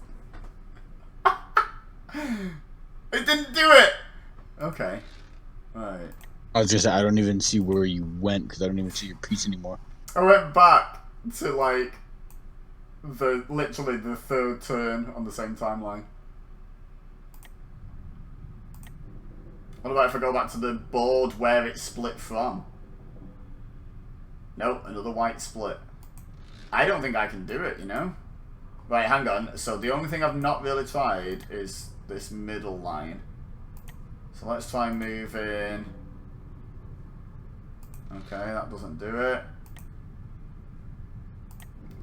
It didn't do it! Okay. Alright. I was just saying, I don't even see where you went, because I don't even see your piece anymore. I went back to, like, literally the third turn on the same timeline. What about if I go back to the board where it split from? Nope, another white split. I don't think I can do it, you know? Right, hang on. So the only thing I've not really tried is this middle line. So let's try moving. Okay, that doesn't do it.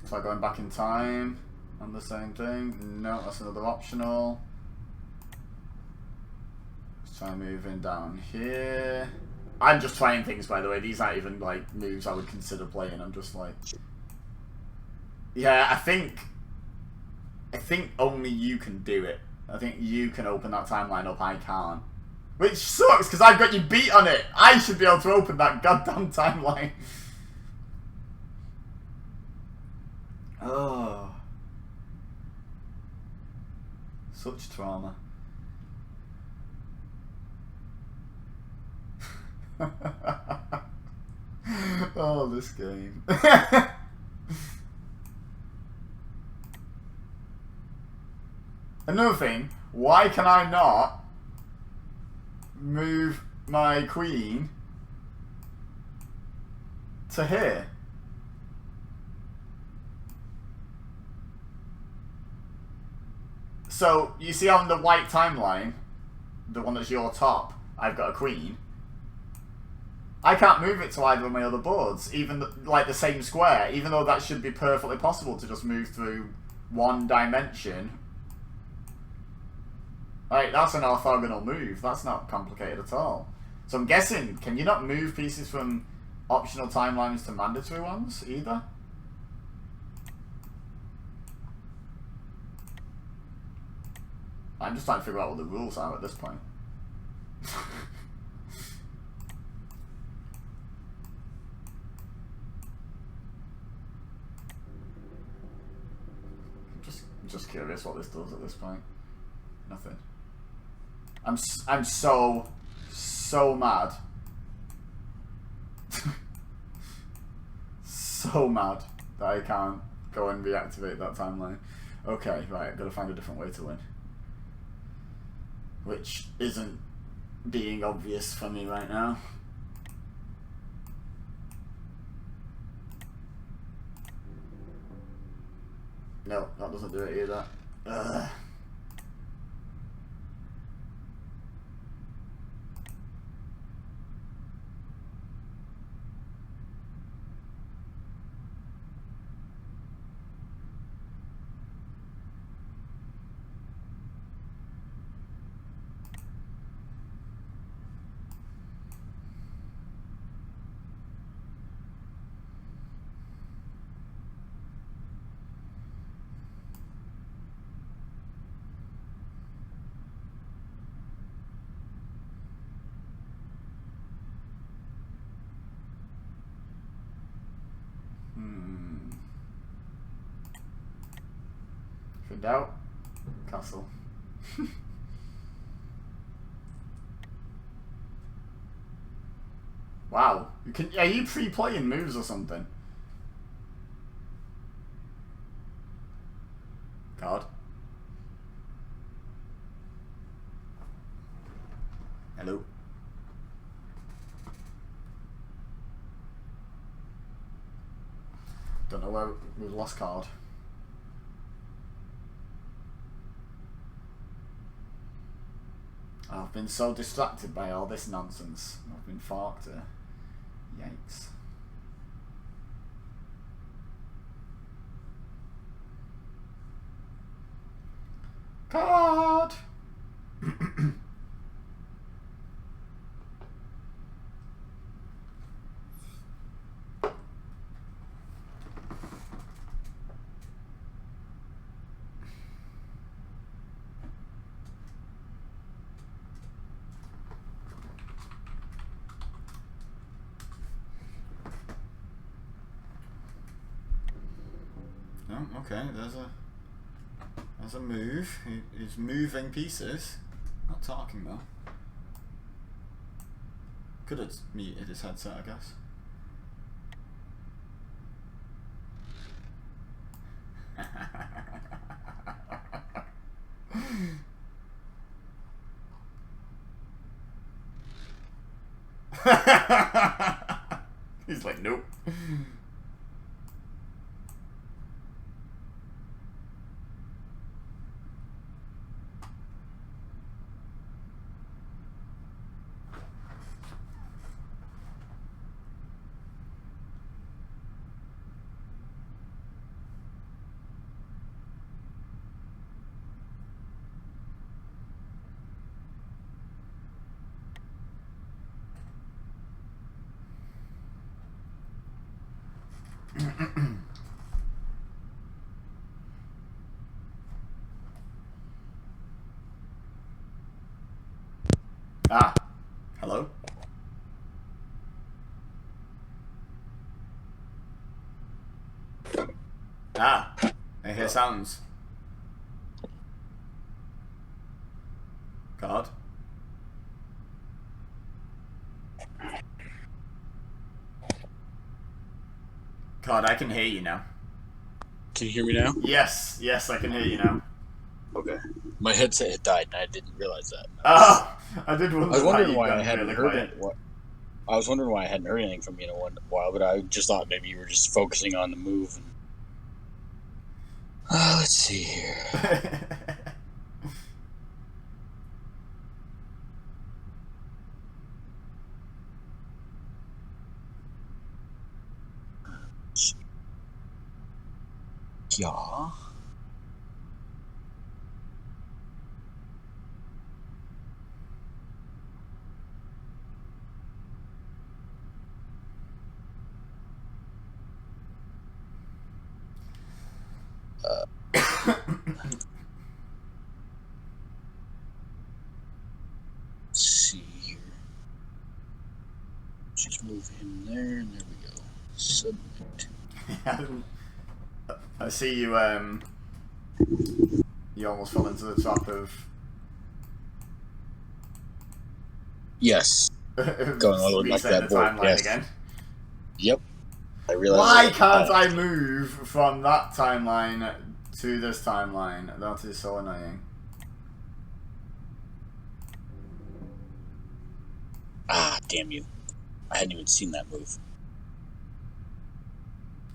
Try going back in time on the same thing. No, that's another optional. Let's try moving down here. I'm just trying things, by the way. These aren't even like moves I would consider playing. I'm just like, yeah, I think only you can do it. I think you can open that timeline up. I can't. Which sucks, because I've got you beat on it. I should be able to open that goddamn timeline. Oh. Such trauma. Oh, this game. Another thing, why can I not move my queen to here. So, you see on the white timeline, the one that's your top, I've got a queen. I can't move it to either of my other boards, even like the same square, even though that should be perfectly possible to just move through one dimension. Like, that's an orthogonal move. That's not complicated at all. So I'm guessing, can you not move pieces from optional timelines to mandatory ones either? I'm just trying to figure out what the rules are at this point. Just curious what this does at this point. Nothing. I'm so mad. So mad that I can't go and reactivate that timeline. Okay, right, I've got to find a different way to win. Which isn't being obvious for me right now. No, that doesn't do it either. Ugh. If in doubt, castle. Wow. Are you pre-playing moves or something? Card. Hello. Don't know where we've lost card. I've been so distracted by all this nonsense. I've been forked. Yikes. Card! Oh, okay, there's a move. He's moving pieces. Not talking though. Could have muted his headset, I guess. He's like, nope. Ah, hello. Ah, I hear sounds. Card. Card, I can hear you now. Can you hear me now? Yes, yes, I can hear you now. Okay. My headset had died and I didn't realize that. Ah, I did wonder. I was wondering why I hadn't heard it. it. I was wondering why I hadn't heard anything from you in a while, but I just thought maybe you were just focusing on the move. And... let's see here. Yeah. Let's see here. Just move him there, and there we go. Submit. I see you. You almost fell into the trap of. Yes. Going all like that the timeline yes. again. Yep. I realized. Why can't I move from that timeline to this timeline? That is so annoying. Ah, damn you. I hadn't even seen that move.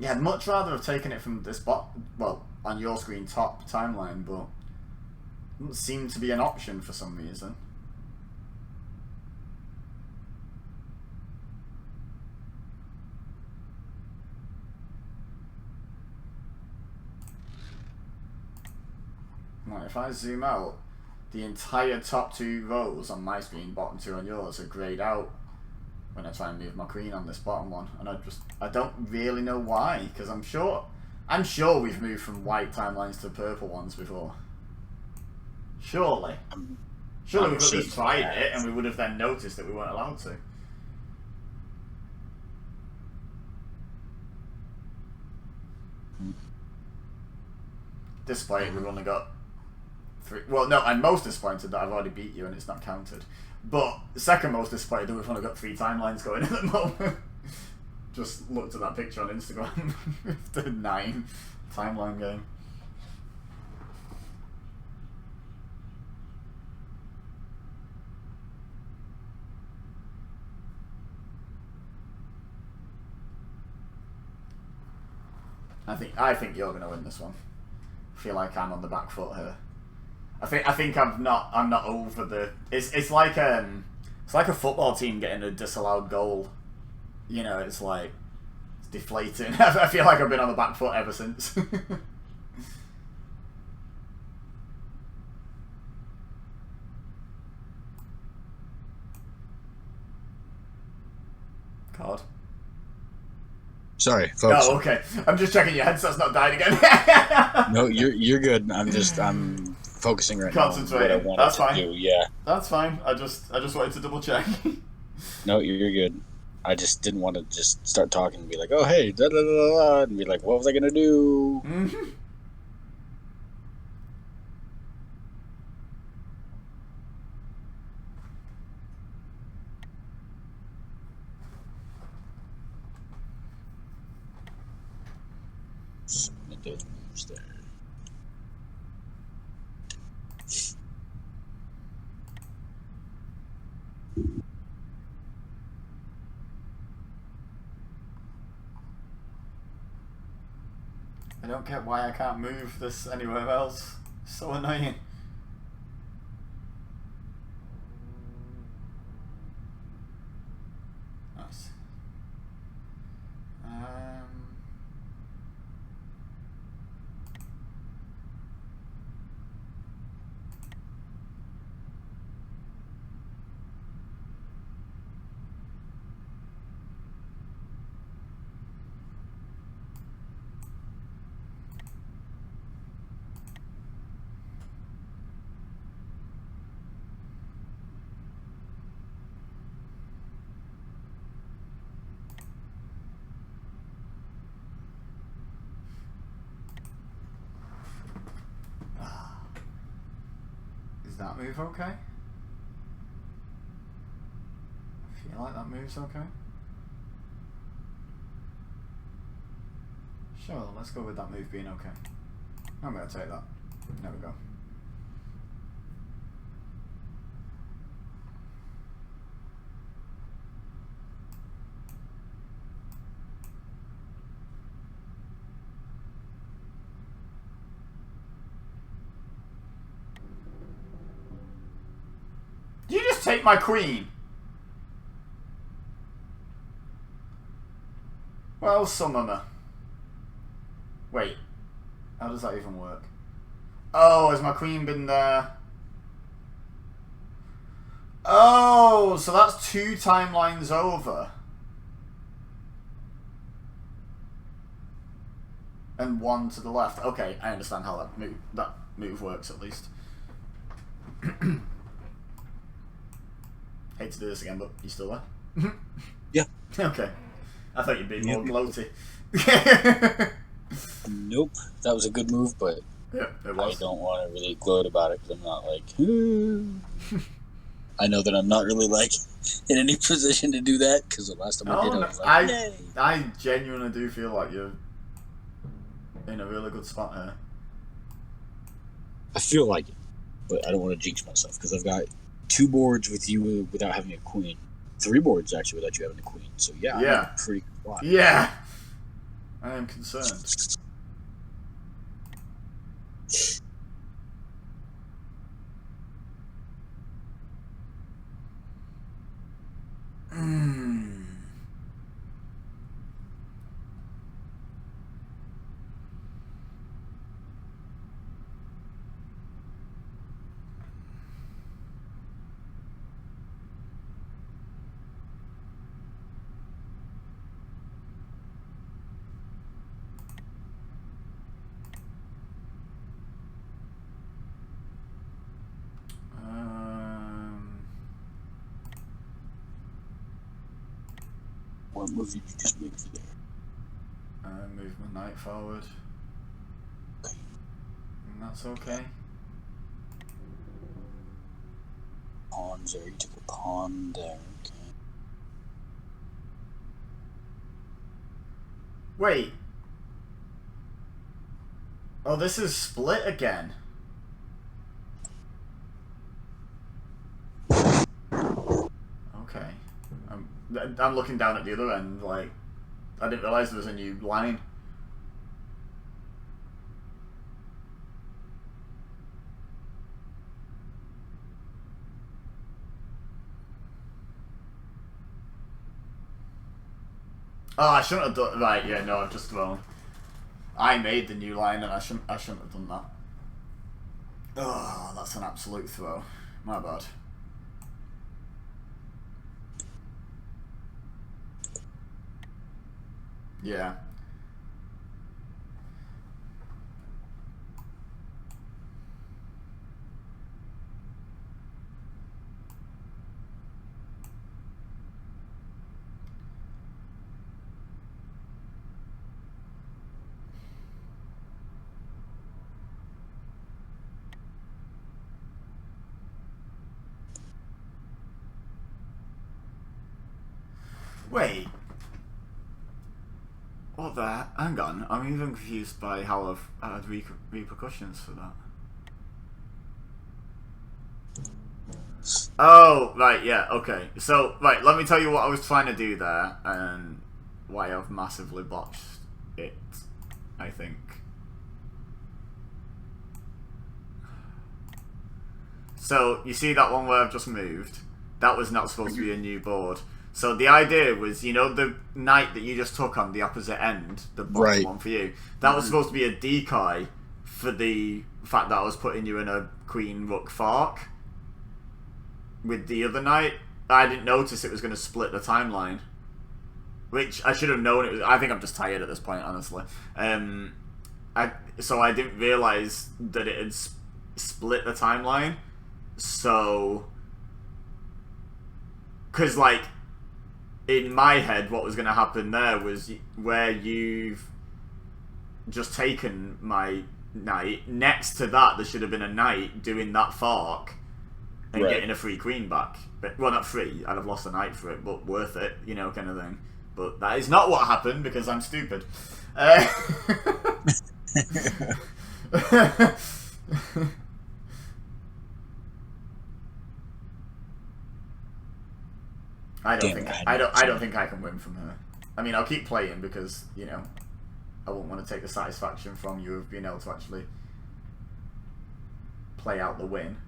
Yeah, I'd much rather have taken it from this well, on your screen top timeline, but it doesn't seem to be an option for some reason. Right, if I zoom out, the entire top 2 rows on my screen, bottom 2 on yours, are greyed out when I try and move my queen on this bottom one, and I don't really know why, because I'm sure we've moved from white timelines to purple ones before. Surely we could have just tried it, and we would have then noticed that we weren't allowed to. Disappointed we've only got 3. Well, no, I'm most disappointed that I've already beat you and it's not counted. But second most disappointed that we've only got 3 timelines going at the moment. Just looked at that picture on Instagram with the 9 timeline game. I think you're gonna win this one. I feel like I'm on the back foot here. I think I'm not over the. It's like a football team getting a disallowed goal. You know, it's like it's deflating. I feel like I've been on the back foot ever since. Card. Sorry, folks. Oh, okay. I'm just checking your headset's not died again. No, you're good. I'm focusing right now on what I wanted to do. Yeah. That's fine. I just wanted to double check. No, you're good. I just didn't want to just start talking and be like, oh hey, da da da da, and be like, what was I gonna do? Mm-hmm. Submit those moves there. I don't get why I can't move this anywhere else. It's so annoying. Nice. Is that move okay? I feel like that move's okay. Sure, let's go with that move being okay. I'm going to take that. There we go. just take my queen? Well, Summoner. Wait. How does that even work? Oh, has my queen been there? Oh, so that's 2 timelines over. And 1 to the left. Okay, I understand how that move works at least. Hate to do this again, but you still there? Yeah. Okay. I thought you'd be more gloaty. Nope. That was a good move, but Yeah, it was. I don't want to really gloat about it because I'm not like... I know that I'm not really like in any position to do that because the last time I did, I was like, yay! I genuinely do feel like you're in a really good spot here. I feel like it, but I don't want to jinx myself because I've got 2 boards with you without having a queen. 3 boards actually without you having a queen. So yeah, I'm in a pretty good spot. Yeah, I am concerned. What move did you just make there? Move my knight forward. And that's okay. Pawns there. You took a pawn there. Okay. Wait. Oh, this is split again. Okay. I'm looking down at the other end, like, I didn't realise there was a new line. Oh, I shouldn't have done... Right, yeah, no, I've just thrown. I made the new line and I shouldn't have done that. Oh, that's an absolute throw. My bad. Yeah. Wait. What the... Hang on. I'm even confused by how I've had repercussions for that. Oh, right, yeah, okay. So, right, let me tell you what I was trying to do there, and why I've massively botched it, I think. So, you see that one where I've just moved? That was not supposed to be a new board. So the idea was, you know, the knight that you just took on the opposite end, the bottom one for you, that was supposed to be a decoy for the fact that I was putting you in a queen rook fork with the other knight. I didn't notice it was going to split the timeline, which I should have known. It was, I think I'm just tired at this point, honestly. So I didn't realise that it had split the timeline. So, because like, in my head, what was going to happen there was where you've just taken my knight, next to that there should have been a knight doing that fork and getting a free queen back. But, well, not free, I'd have lost a knight for it, but worth it, you know, kind of thing. But that is not what happened because I'm stupid. I don't think I can win from her. I mean, I'll keep playing because, you know, I won't want to take the satisfaction from you of being able to actually play out the win.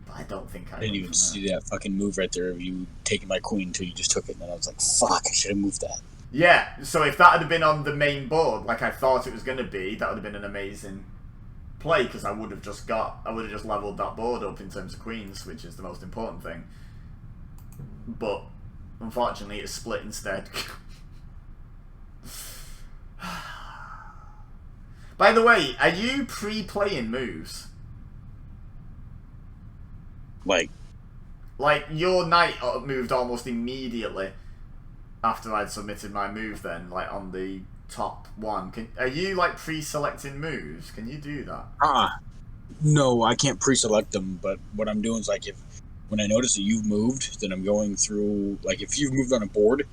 But I don't think I I didn't win even from see that fucking move right there of you taking my queen until you just took it, and then I was like, fuck, I should have moved that. Yeah, so if that had been on the main board, like I thought it was going to be, that would have been an amazing play, because I would have just leveled that board up in terms of queens, which is the most important thing. But unfortunately, it's split instead. By the way, are you pre-playing moves? Like, your knight moved almost immediately after I'd submitted my move then, like, on the top one. Are you, like, pre-selecting moves? Can you do that? No, I can't pre-select them, but what I'm doing is, like, when I notice that you've moved, then I'm going through, like, if you've moved on a board,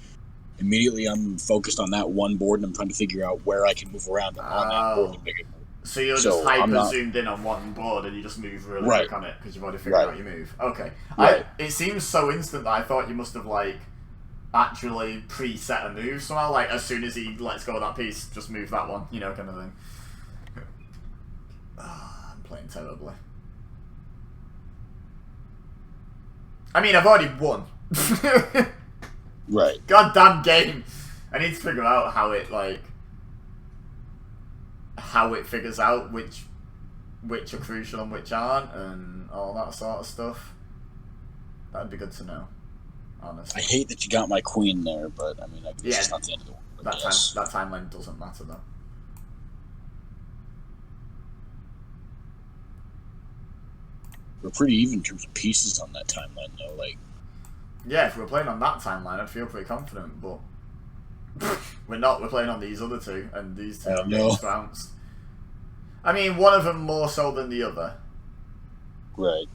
immediately I'm focused on that one board, and I'm trying to figure out where I can move around on that board to make it. So you're just zoomed in on one board and you just move really quick on it because you've already figured out your move. Okay. Right. It seems so instant that I thought you must have, like, actually preset a move somehow. Like, as soon as he lets go of that piece, just move that one, you know, kind of thing. I'm playing terribly. I mean, I've already won. Right. Goddamn game. I need to figure out how it, like, how it figures out which are crucial and which aren't, and all that sort of stuff. That'd be good to know, honestly. I hate that you got my queen there, but I mean, it's just not the end of the world. That timeline doesn't matter though. We're pretty even in terms of pieces on that timeline, though. Like, yeah, if we're playing on that timeline, I'd feel pretty confident, but we're not. We're playing on these other two, and these two are getting trounced. I mean, one of them more so than the other. Right.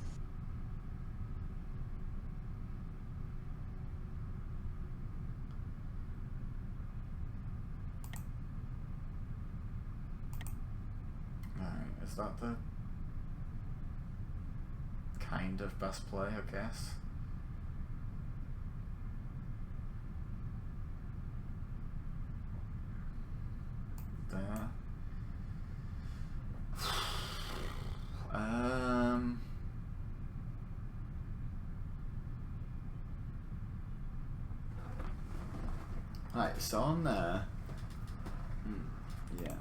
Alright, is that the kind of best play, I guess? There. Right, so on there. Yeah.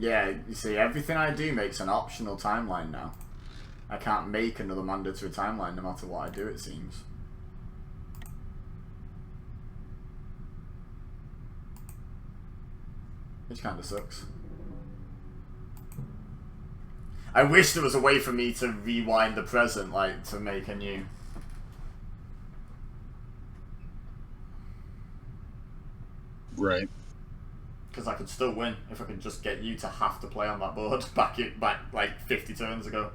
Yeah, you see, everything I do makes an optional timeline now. I can't make another mandatory timeline no matter what I do, it seems. Which kind of sucks. I wish there was a way for me to rewind the present, like, to make a new... Right. Because I could still win if I could just get you to have to play on that board back like 50 turns ago.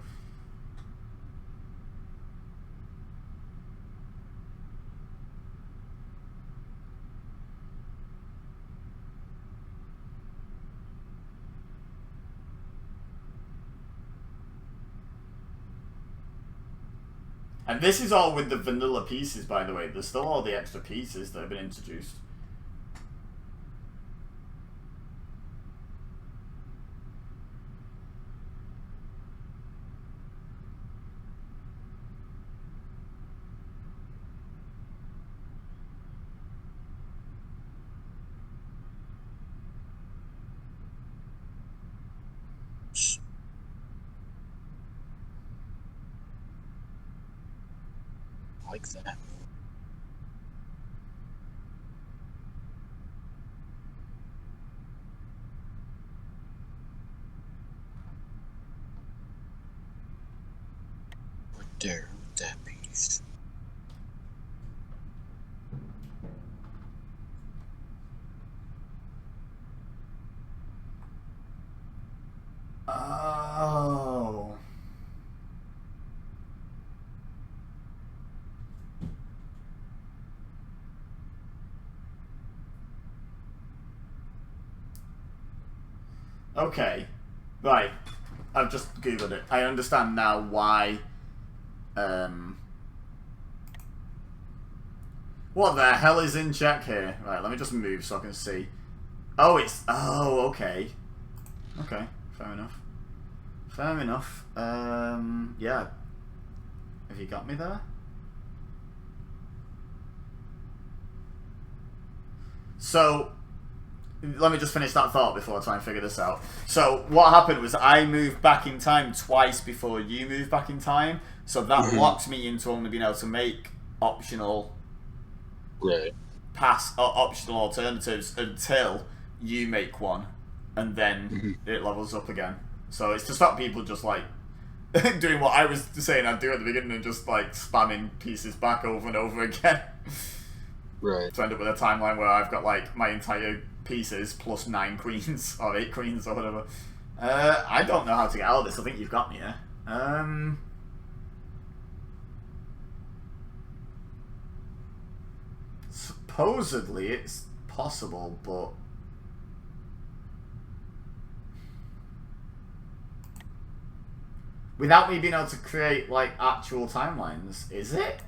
And this is all with the vanilla pieces, by the way. There's still all the extra pieces that have been introduced. Like that. Right there with that piece. Okay. Right. I've just googled it. I understand now why. What the hell is in check here? Right, let me just move so I can see. Oh, it's... Oh, okay. Okay, fair enough. Fair enough. Yeah. Have you got me there? So, let me just finish that thought before I try and figure this out. So, what happened was I moved back in time twice before you moved back in time. So that locks me into only being able to make optional... Right. optional alternatives until you make one, and then it levels up again. So it's to stop people just like doing what I was saying I'd do at the beginning and just like spamming pieces back over and over again. Right. To end up with a timeline where I've got like my entire pieces plus 9 queens or 8 queens or whatever. I don't know how to get out of this. I think you've got me here. Supposedly it's possible, but without me being able to create like actual timelines, is it?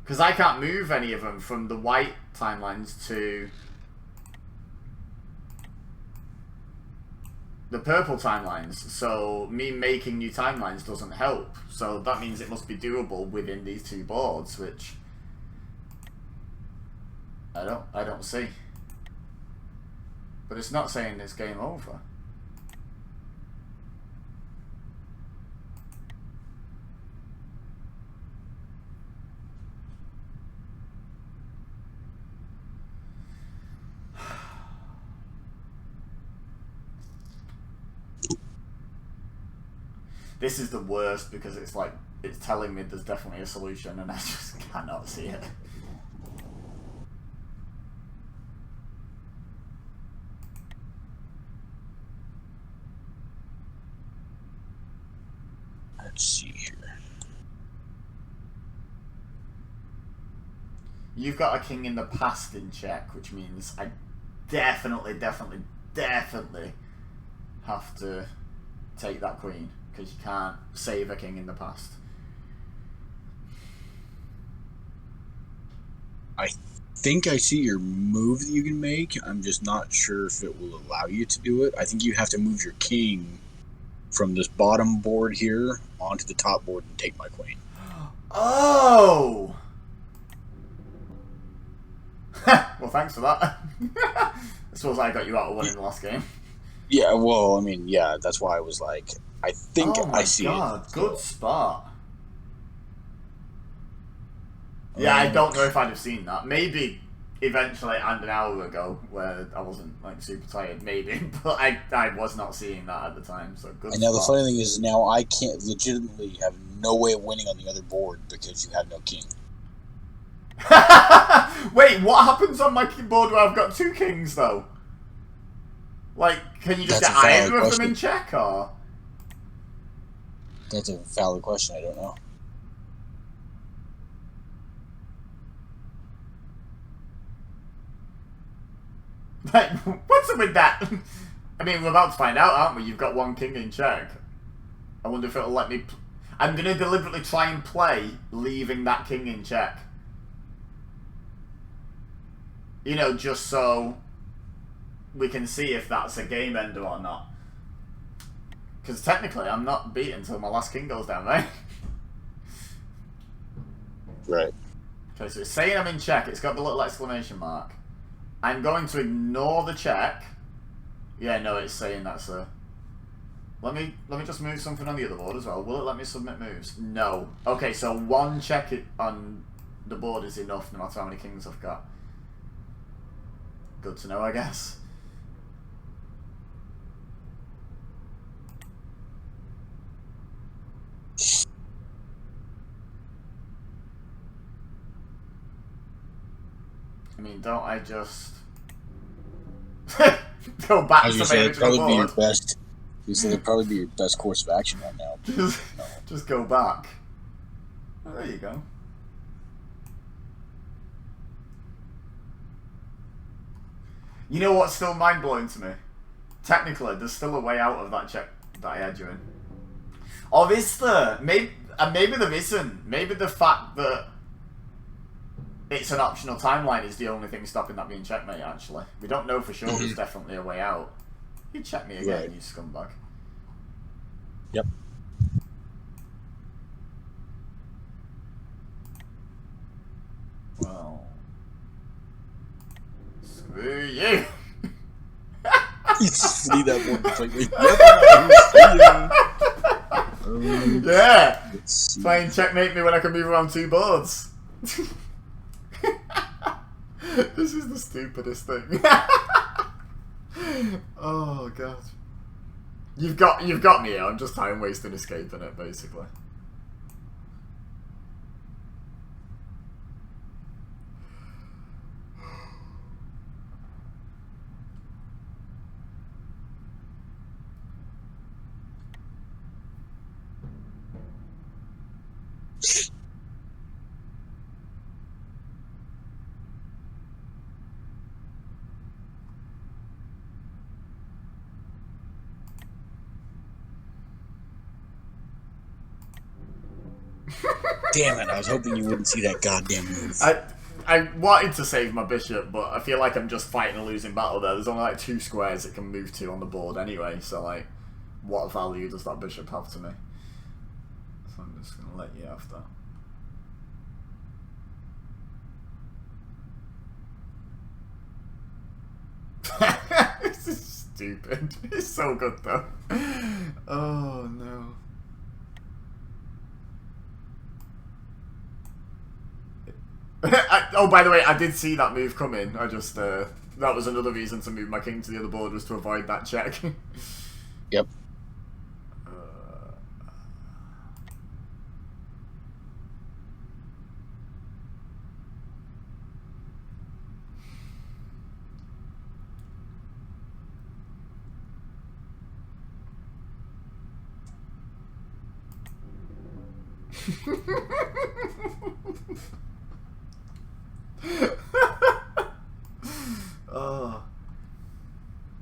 Because I can't move any of them from the white timelines to the purple timelines, so me making new timelines doesn't help. So that means it must be doable within these 2 boards, which I don't see. But it's not saying it's game over. This is the worst because it's like, it's telling me there's definitely a solution and I just cannot see it. Let's see here. You've got a king in the past in check, which means I definitely have to take that queen. Because you can't save a king in the past. I think I see your move that you can make. I'm just not sure if it will allow you to do it. I think you have to move your king from this bottom board here onto the top board and take my queen. Oh! Well, thanks for that. I suppose I got you out of one in the last game. Yeah, well, I mean, yeah, that's why I was like, I think I see it. Oh my god, good spot. Yeah, I don't know if I'd have seen that. Maybe eventually and an hour ago where I wasn't like super tired, maybe. But I was not seeing that at the time, so good And now spot. the funny thing is now I can't legitimately have no way of winning on the other board because you have no king. Wait, what happens on my board where I've got 2 kings though? Like, can you just That's get a valid either of them question. in check, or? That's a valid question, I don't know. Like, what's up with that? I mean, we're about to find out, aren't we? You've got 1 king in check. I wonder if it'll let me... I'm going to deliberately try and play leaving that king in check. You know, just so we can see if that's a game ender or not. Because technically, I'm not beat until my last king goes down, right? Right. Okay, so it's saying I'm in check. It's got the little exclamation mark. I'm going to ignore the check. Yeah, no, it's saying that's a... Let me just move something on the other board as well. Will it let me submit moves? No. Okay, so 1 check on the board is enough no matter how many kings I've got. Good to know, I guess. I mean, don't I just go back I was to gonna say my that'd probably original be your board? best. You said that'd probably be your best course of action right now. Just go back. Oh, there you go. You know what's still mind-blowing to me? Technically, there's still a way out of that check that I had you in. Or is there? Maybe there isn't. Maybe the fact that it's an optional timeline is the only thing stopping that being checkmate, actually. We don't know for sure. There's definitely a way out. You check me again, you scumbag. Yep. Well... Screw you! You see that one completely. Yeah! Playing checkmate me when I can move around 2 boards. This is the stupidest thing. Oh god. You've got me here. I'm just time wasting escaping it, basically. Damn it, I was hoping you wouldn't see that goddamn move. I wanted to save my bishop, but I feel like I'm just fighting a losing battle there. There's only like 2 squares it can move to on the board anyway, so like, what value does that bishop have to me? So I'm just going to let you have that. This is stupid. It's so good though. Oh no. Oh, by the way, I did see that move coming. I just, that was another reason to move my king to the other board, was to avoid that check. Yep. Oh.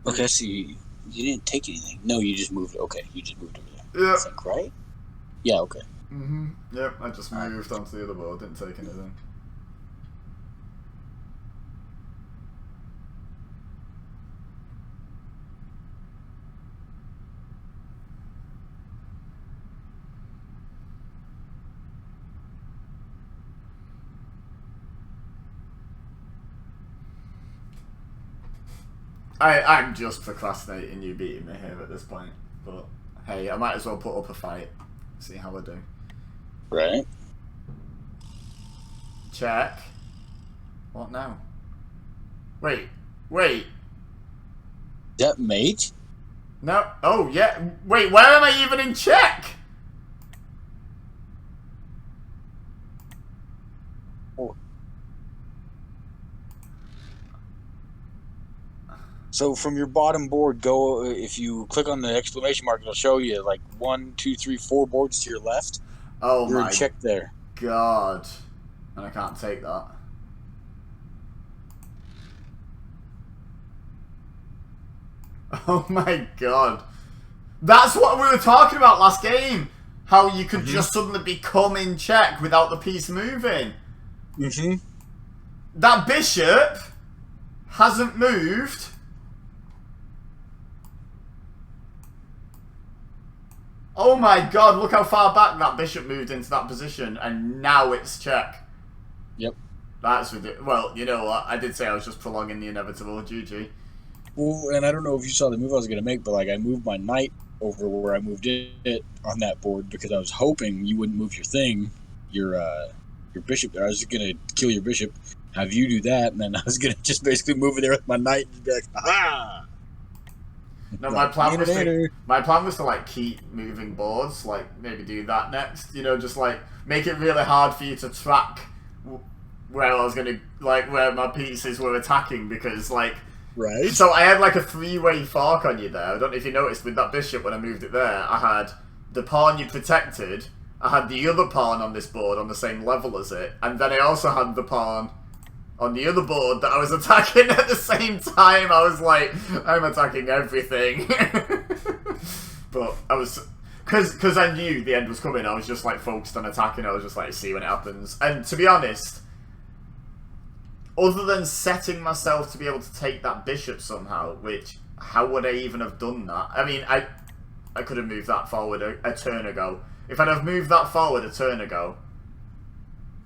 Okay, so you didn't take anything. No, you just moved. Okay, you just moved over there. Yeah. I think, right? Yeah, okay. Yep, I just moved onto the other board, didn't take anything. I'm just procrastinating you beating me here at this point, but hey, I might as well put up a fight, see how I do. Right. Check. What now? Wait. Is that mate? No. Oh, yeah. Wait, where am I even in check? Oh. So from your bottom board, go, if you click on the exclamation mark, it'll show you like 1, 2, 3, 4 boards to your left. Oh You're my in check there. god. And I can't take that. Oh my god. That's what we were talking about last game. How you could just suddenly become in check without the piece moving. That bishop hasn't moved. Oh my god, look how far back that bishop moved into that position, and now it's check. Yep. That's ridiculous. Well, you know what? I did say I was just prolonging the inevitable. GG. Well, and I don't know if you saw the move I was going to make, but like I moved my knight over where I moved it on that board because I was hoping you wouldn't move your thing, your bishop there. I was just going to kill your bishop, have you do that, and then I was going to just basically move it there with my knight and be like, aha! No, my plan was to like keep moving boards, like maybe do that next. You know, just like make it really hard for you to track where I was gonna, like where my pieces were attacking, because like, right. So I had like a 3-way fork on you there. I don't know if you noticed with that bishop when I moved it there. I had the pawn you protected. I had the other pawn on this board on the same level as it, and then I also had the pawn on the other board that I was attacking at the same time. I was like, I'm attacking everything. But I was... Because I knew the end was coming, I was just like focused on attacking. I was just like, see when it happens. And to be honest, other than setting myself to be able to take that bishop somehow, which, how would I even have done that? I mean, I could have moved that forward a turn ago. If I'd have moved that forward a turn ago,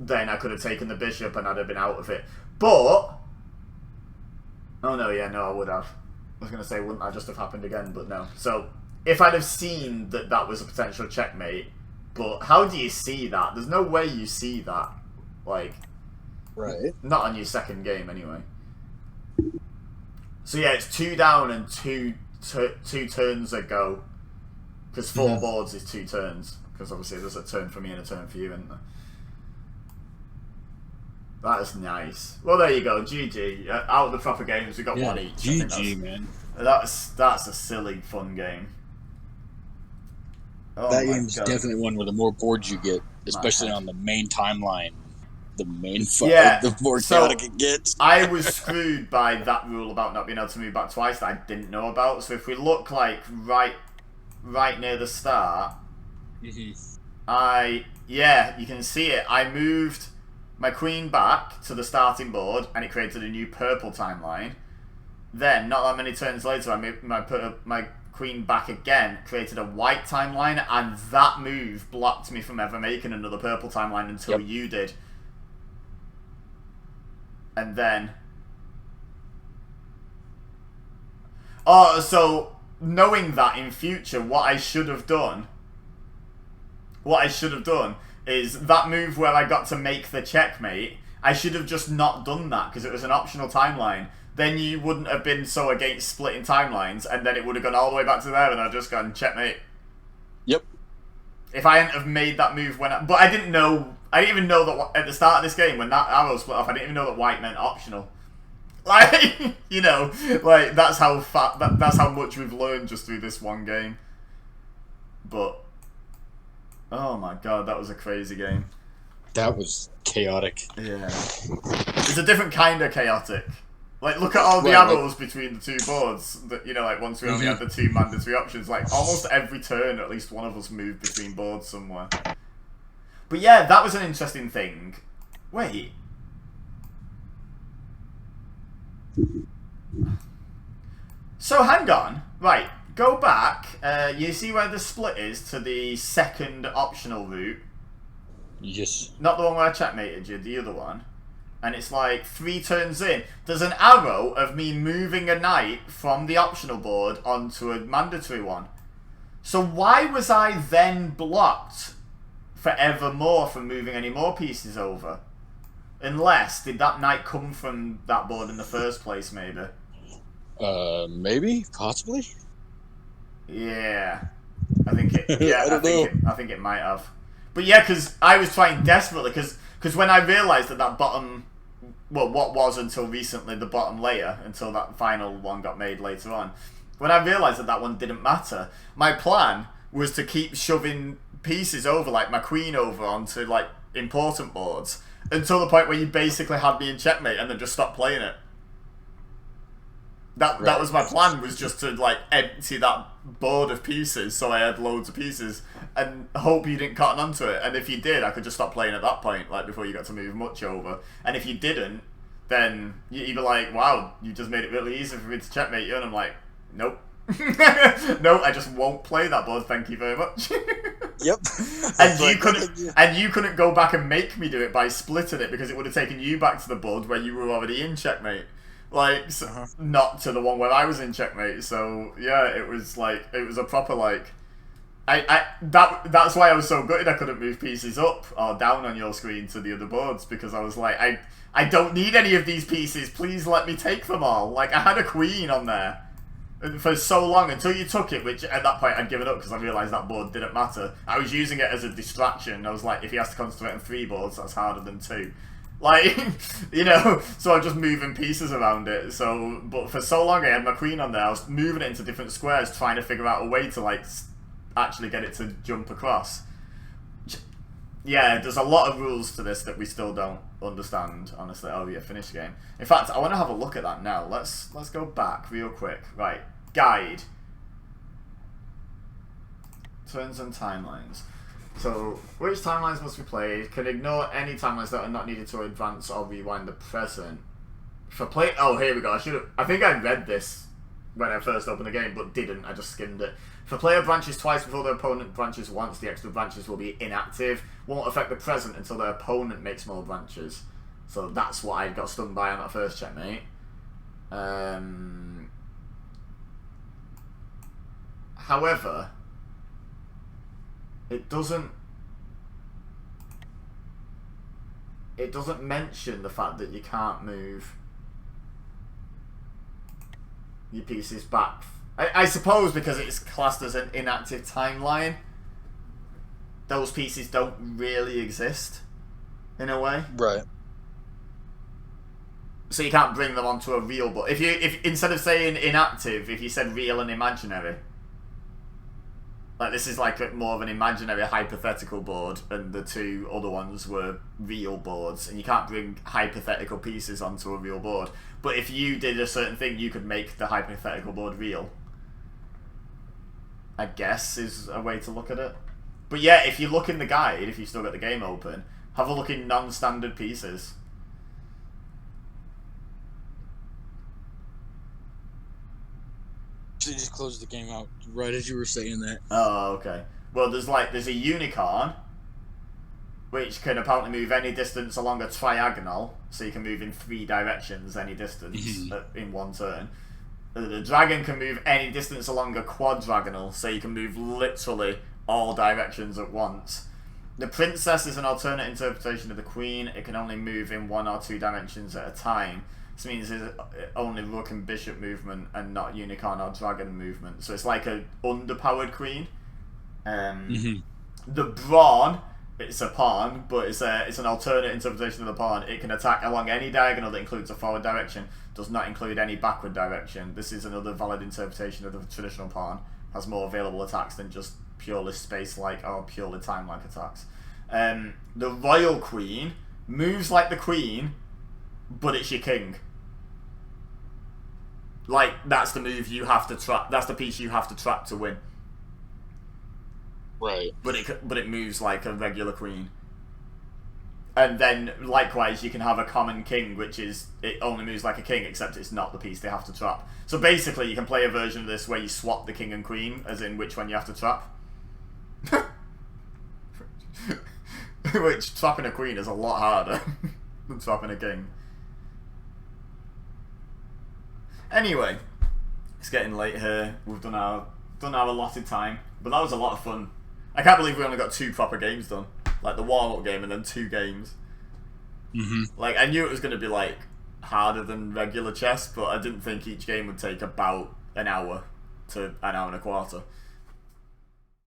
then I could have taken the bishop and I'd have been out of it. But... Oh no, yeah, no, I would have. I was going to say, wouldn't that just have happened again? But no. So, if I'd have seen that that was a potential checkmate, but how do you see that? There's no way you see that. Like... Right. Not on your second game, anyway. So yeah, it's 2 down and two turns a go. Because 4 boards is 2 turns. Because obviously there's a turn for me and a turn for you, isn't there? That is nice. Well, there you go. GG. Out of the proper games, we got 1 each. GG, man. That's a silly, fun game. Oh that game's definitely one where the more boards you get, especially on the main timeline, the main fight, the more chaotic it gets. I was screwed by that rule about not being able to move back twice that I didn't know about. So if we look like right near the start, you can see it. I moved my queen back to the starting board and it created a new purple timeline. Then, not that many turns later, I moved my queen back again, created a white timeline, and that move blocked me from ever making another purple timeline until you did. And then... Oh, so knowing that in future, what I should have done is that move where I got to make the checkmate, I should have just not done that because it was an optional timeline. Then you wouldn't have been so against splitting timelines, and then it would have gone all the way back to there and I'd just gone checkmate. Yep. If I hadn't have made that move when but I didn't even know that at the start of this game when that arrow split off, I didn't even know that white meant optional. Like, you know, like that's how that's how much we've learned just through this one game. But oh my god, that was a crazy game. That was chaotic. Yeah. It's a different kind of chaotic. Like, look at all the arrows between the 2 boards. That, you know, like, once we only had the 2 mandatory options, like, almost every turn, at least one of us moved between boards somewhere. But yeah, that was an interesting thing. Wait. So, hang on. Right, go back. You see where the split is to the second optional route? Yes. Not the one where I checkmated you, the other one. And it's like 3 turns in. There's an arrow of me moving a knight from the optional board onto a mandatory one. So why was I then blocked forevermore from moving any more pieces over? Unless, did that knight come from that board in the first place, maybe? Maybe? Possibly? Yeah. I think it, yeah, I think it might have. But yeah, because I was trying desperately, because when I realised that bottom, well, what was until recently the bottom layer, until that final one got made later on, when I realised that one didn't matter, my plan was to keep shoving pieces over, like my queen over onto, like, important boards, until the point where you basically had me in checkmate and then just stop playing it. That was my plan, was just to, like, empty that board of pieces so I had loads of pieces and hope you didn't cotton onto it. And if you did, I could just stop playing at that point, like, before you got to move much over. And if you didn't, then you'd be like, wow, you just made it really easy for me to checkmate you. And I'm like, nope. No, I just won't play that board, thank you very much. Yep. And you couldn't go back and make me do it by splitting it, because it would have taken you back to the board where you were already in checkmate. Like, not to the one where I was in checkmate. So yeah, it was like, it was a proper, like, that's why I was so gutted I couldn't move pieces up or down on your screen to the other boards, because I was like, I don't need any of these pieces, please let me take them all. Like, I had a queen on there for so long until you took it, which at that point I'd given up because I realised that board didn't matter. I was using it as a distraction. I was like, if he has to concentrate on 3 boards, that's harder than 2. Like, you know, so I'm just moving pieces around it. So, but for so long I had my queen on there, I was moving it into different squares, trying to figure out a way to, like, actually get it to jump across. Yeah, there's a lot of rules to this that we still don't understand, honestly. Oh yeah, finish the game. In fact, I want to have a look at that now. Let's go back real quick. Right, guide. Turns and timelines. So, which timelines must be played? Can ignore any timelines that are not needed to advance or rewind the present. For play... Oh, here we go. I think I read this when I first opened the game, but didn't. I just skimmed it. If a player branches twice before their opponent branches once, the extra branches will be inactive. Won't affect the present until their opponent makes more branches. So that's what I got stung by on that first checkmate. However, it doesn't mention the fact that you can't move your pieces back. I suppose because it's classed as an inactive timeline, those pieces don't really exist, in a way. Right. So you can't bring them onto a real board. If instead of saying inactive, if you said real and imaginary, like this is like more of an imaginary hypothetical board, and the two other ones were real boards, and you can't bring hypothetical pieces onto a real board. But if you did a certain thing, you could make the hypothetical board real, I guess, is a way to look at it. But yeah, if you look in the guide, if you still got the game open, have a look in non-standard pieces. So you just closed the game out right as you were saying that. Oh, okay. Well, there's a unicorn, which can apparently move any distance along a triagonal, so you can move in 3 directions any distance in one turn. The dragon can move any distance along a quadrigonal, so you can move literally all directions at once. The princess is an alternate interpretation of the queen. It can only move in 1 or 2 dimensions at a time. This means it's only rook and bishop movement and not unicorn or dragon movement. So it's like an underpowered queen. The brawn, it's a pawn, but it's an alternate interpretation of the pawn. It can attack along any diagonal that includes a forward direction, does not include any backward direction. This is another valid interpretation of the traditional pawn. Has more available attacks than just purely space-like or purely time-like attacks. The royal queen moves like the queen, but it's your king. Like, that's the move you have to trap. That's the piece you have to trap to win. Right. But it moves like a regular queen. And then, likewise, you can have a common king, which is, it only moves like a king, except it's not the piece they have to trap. So basically, you can play a version of this where you swap the king and queen, as in which one you have to trap. Which, trapping a queen is a lot harder than trapping a king. Anyway, it's getting late here. We've done our allotted time, but that was a lot of fun. I can't believe we only got 2 proper games done, like the warm-up game and then 2 games. Like, I knew it was going to be like harder than regular chess, but I didn't think each game would take about an hour to an hour and a quarter.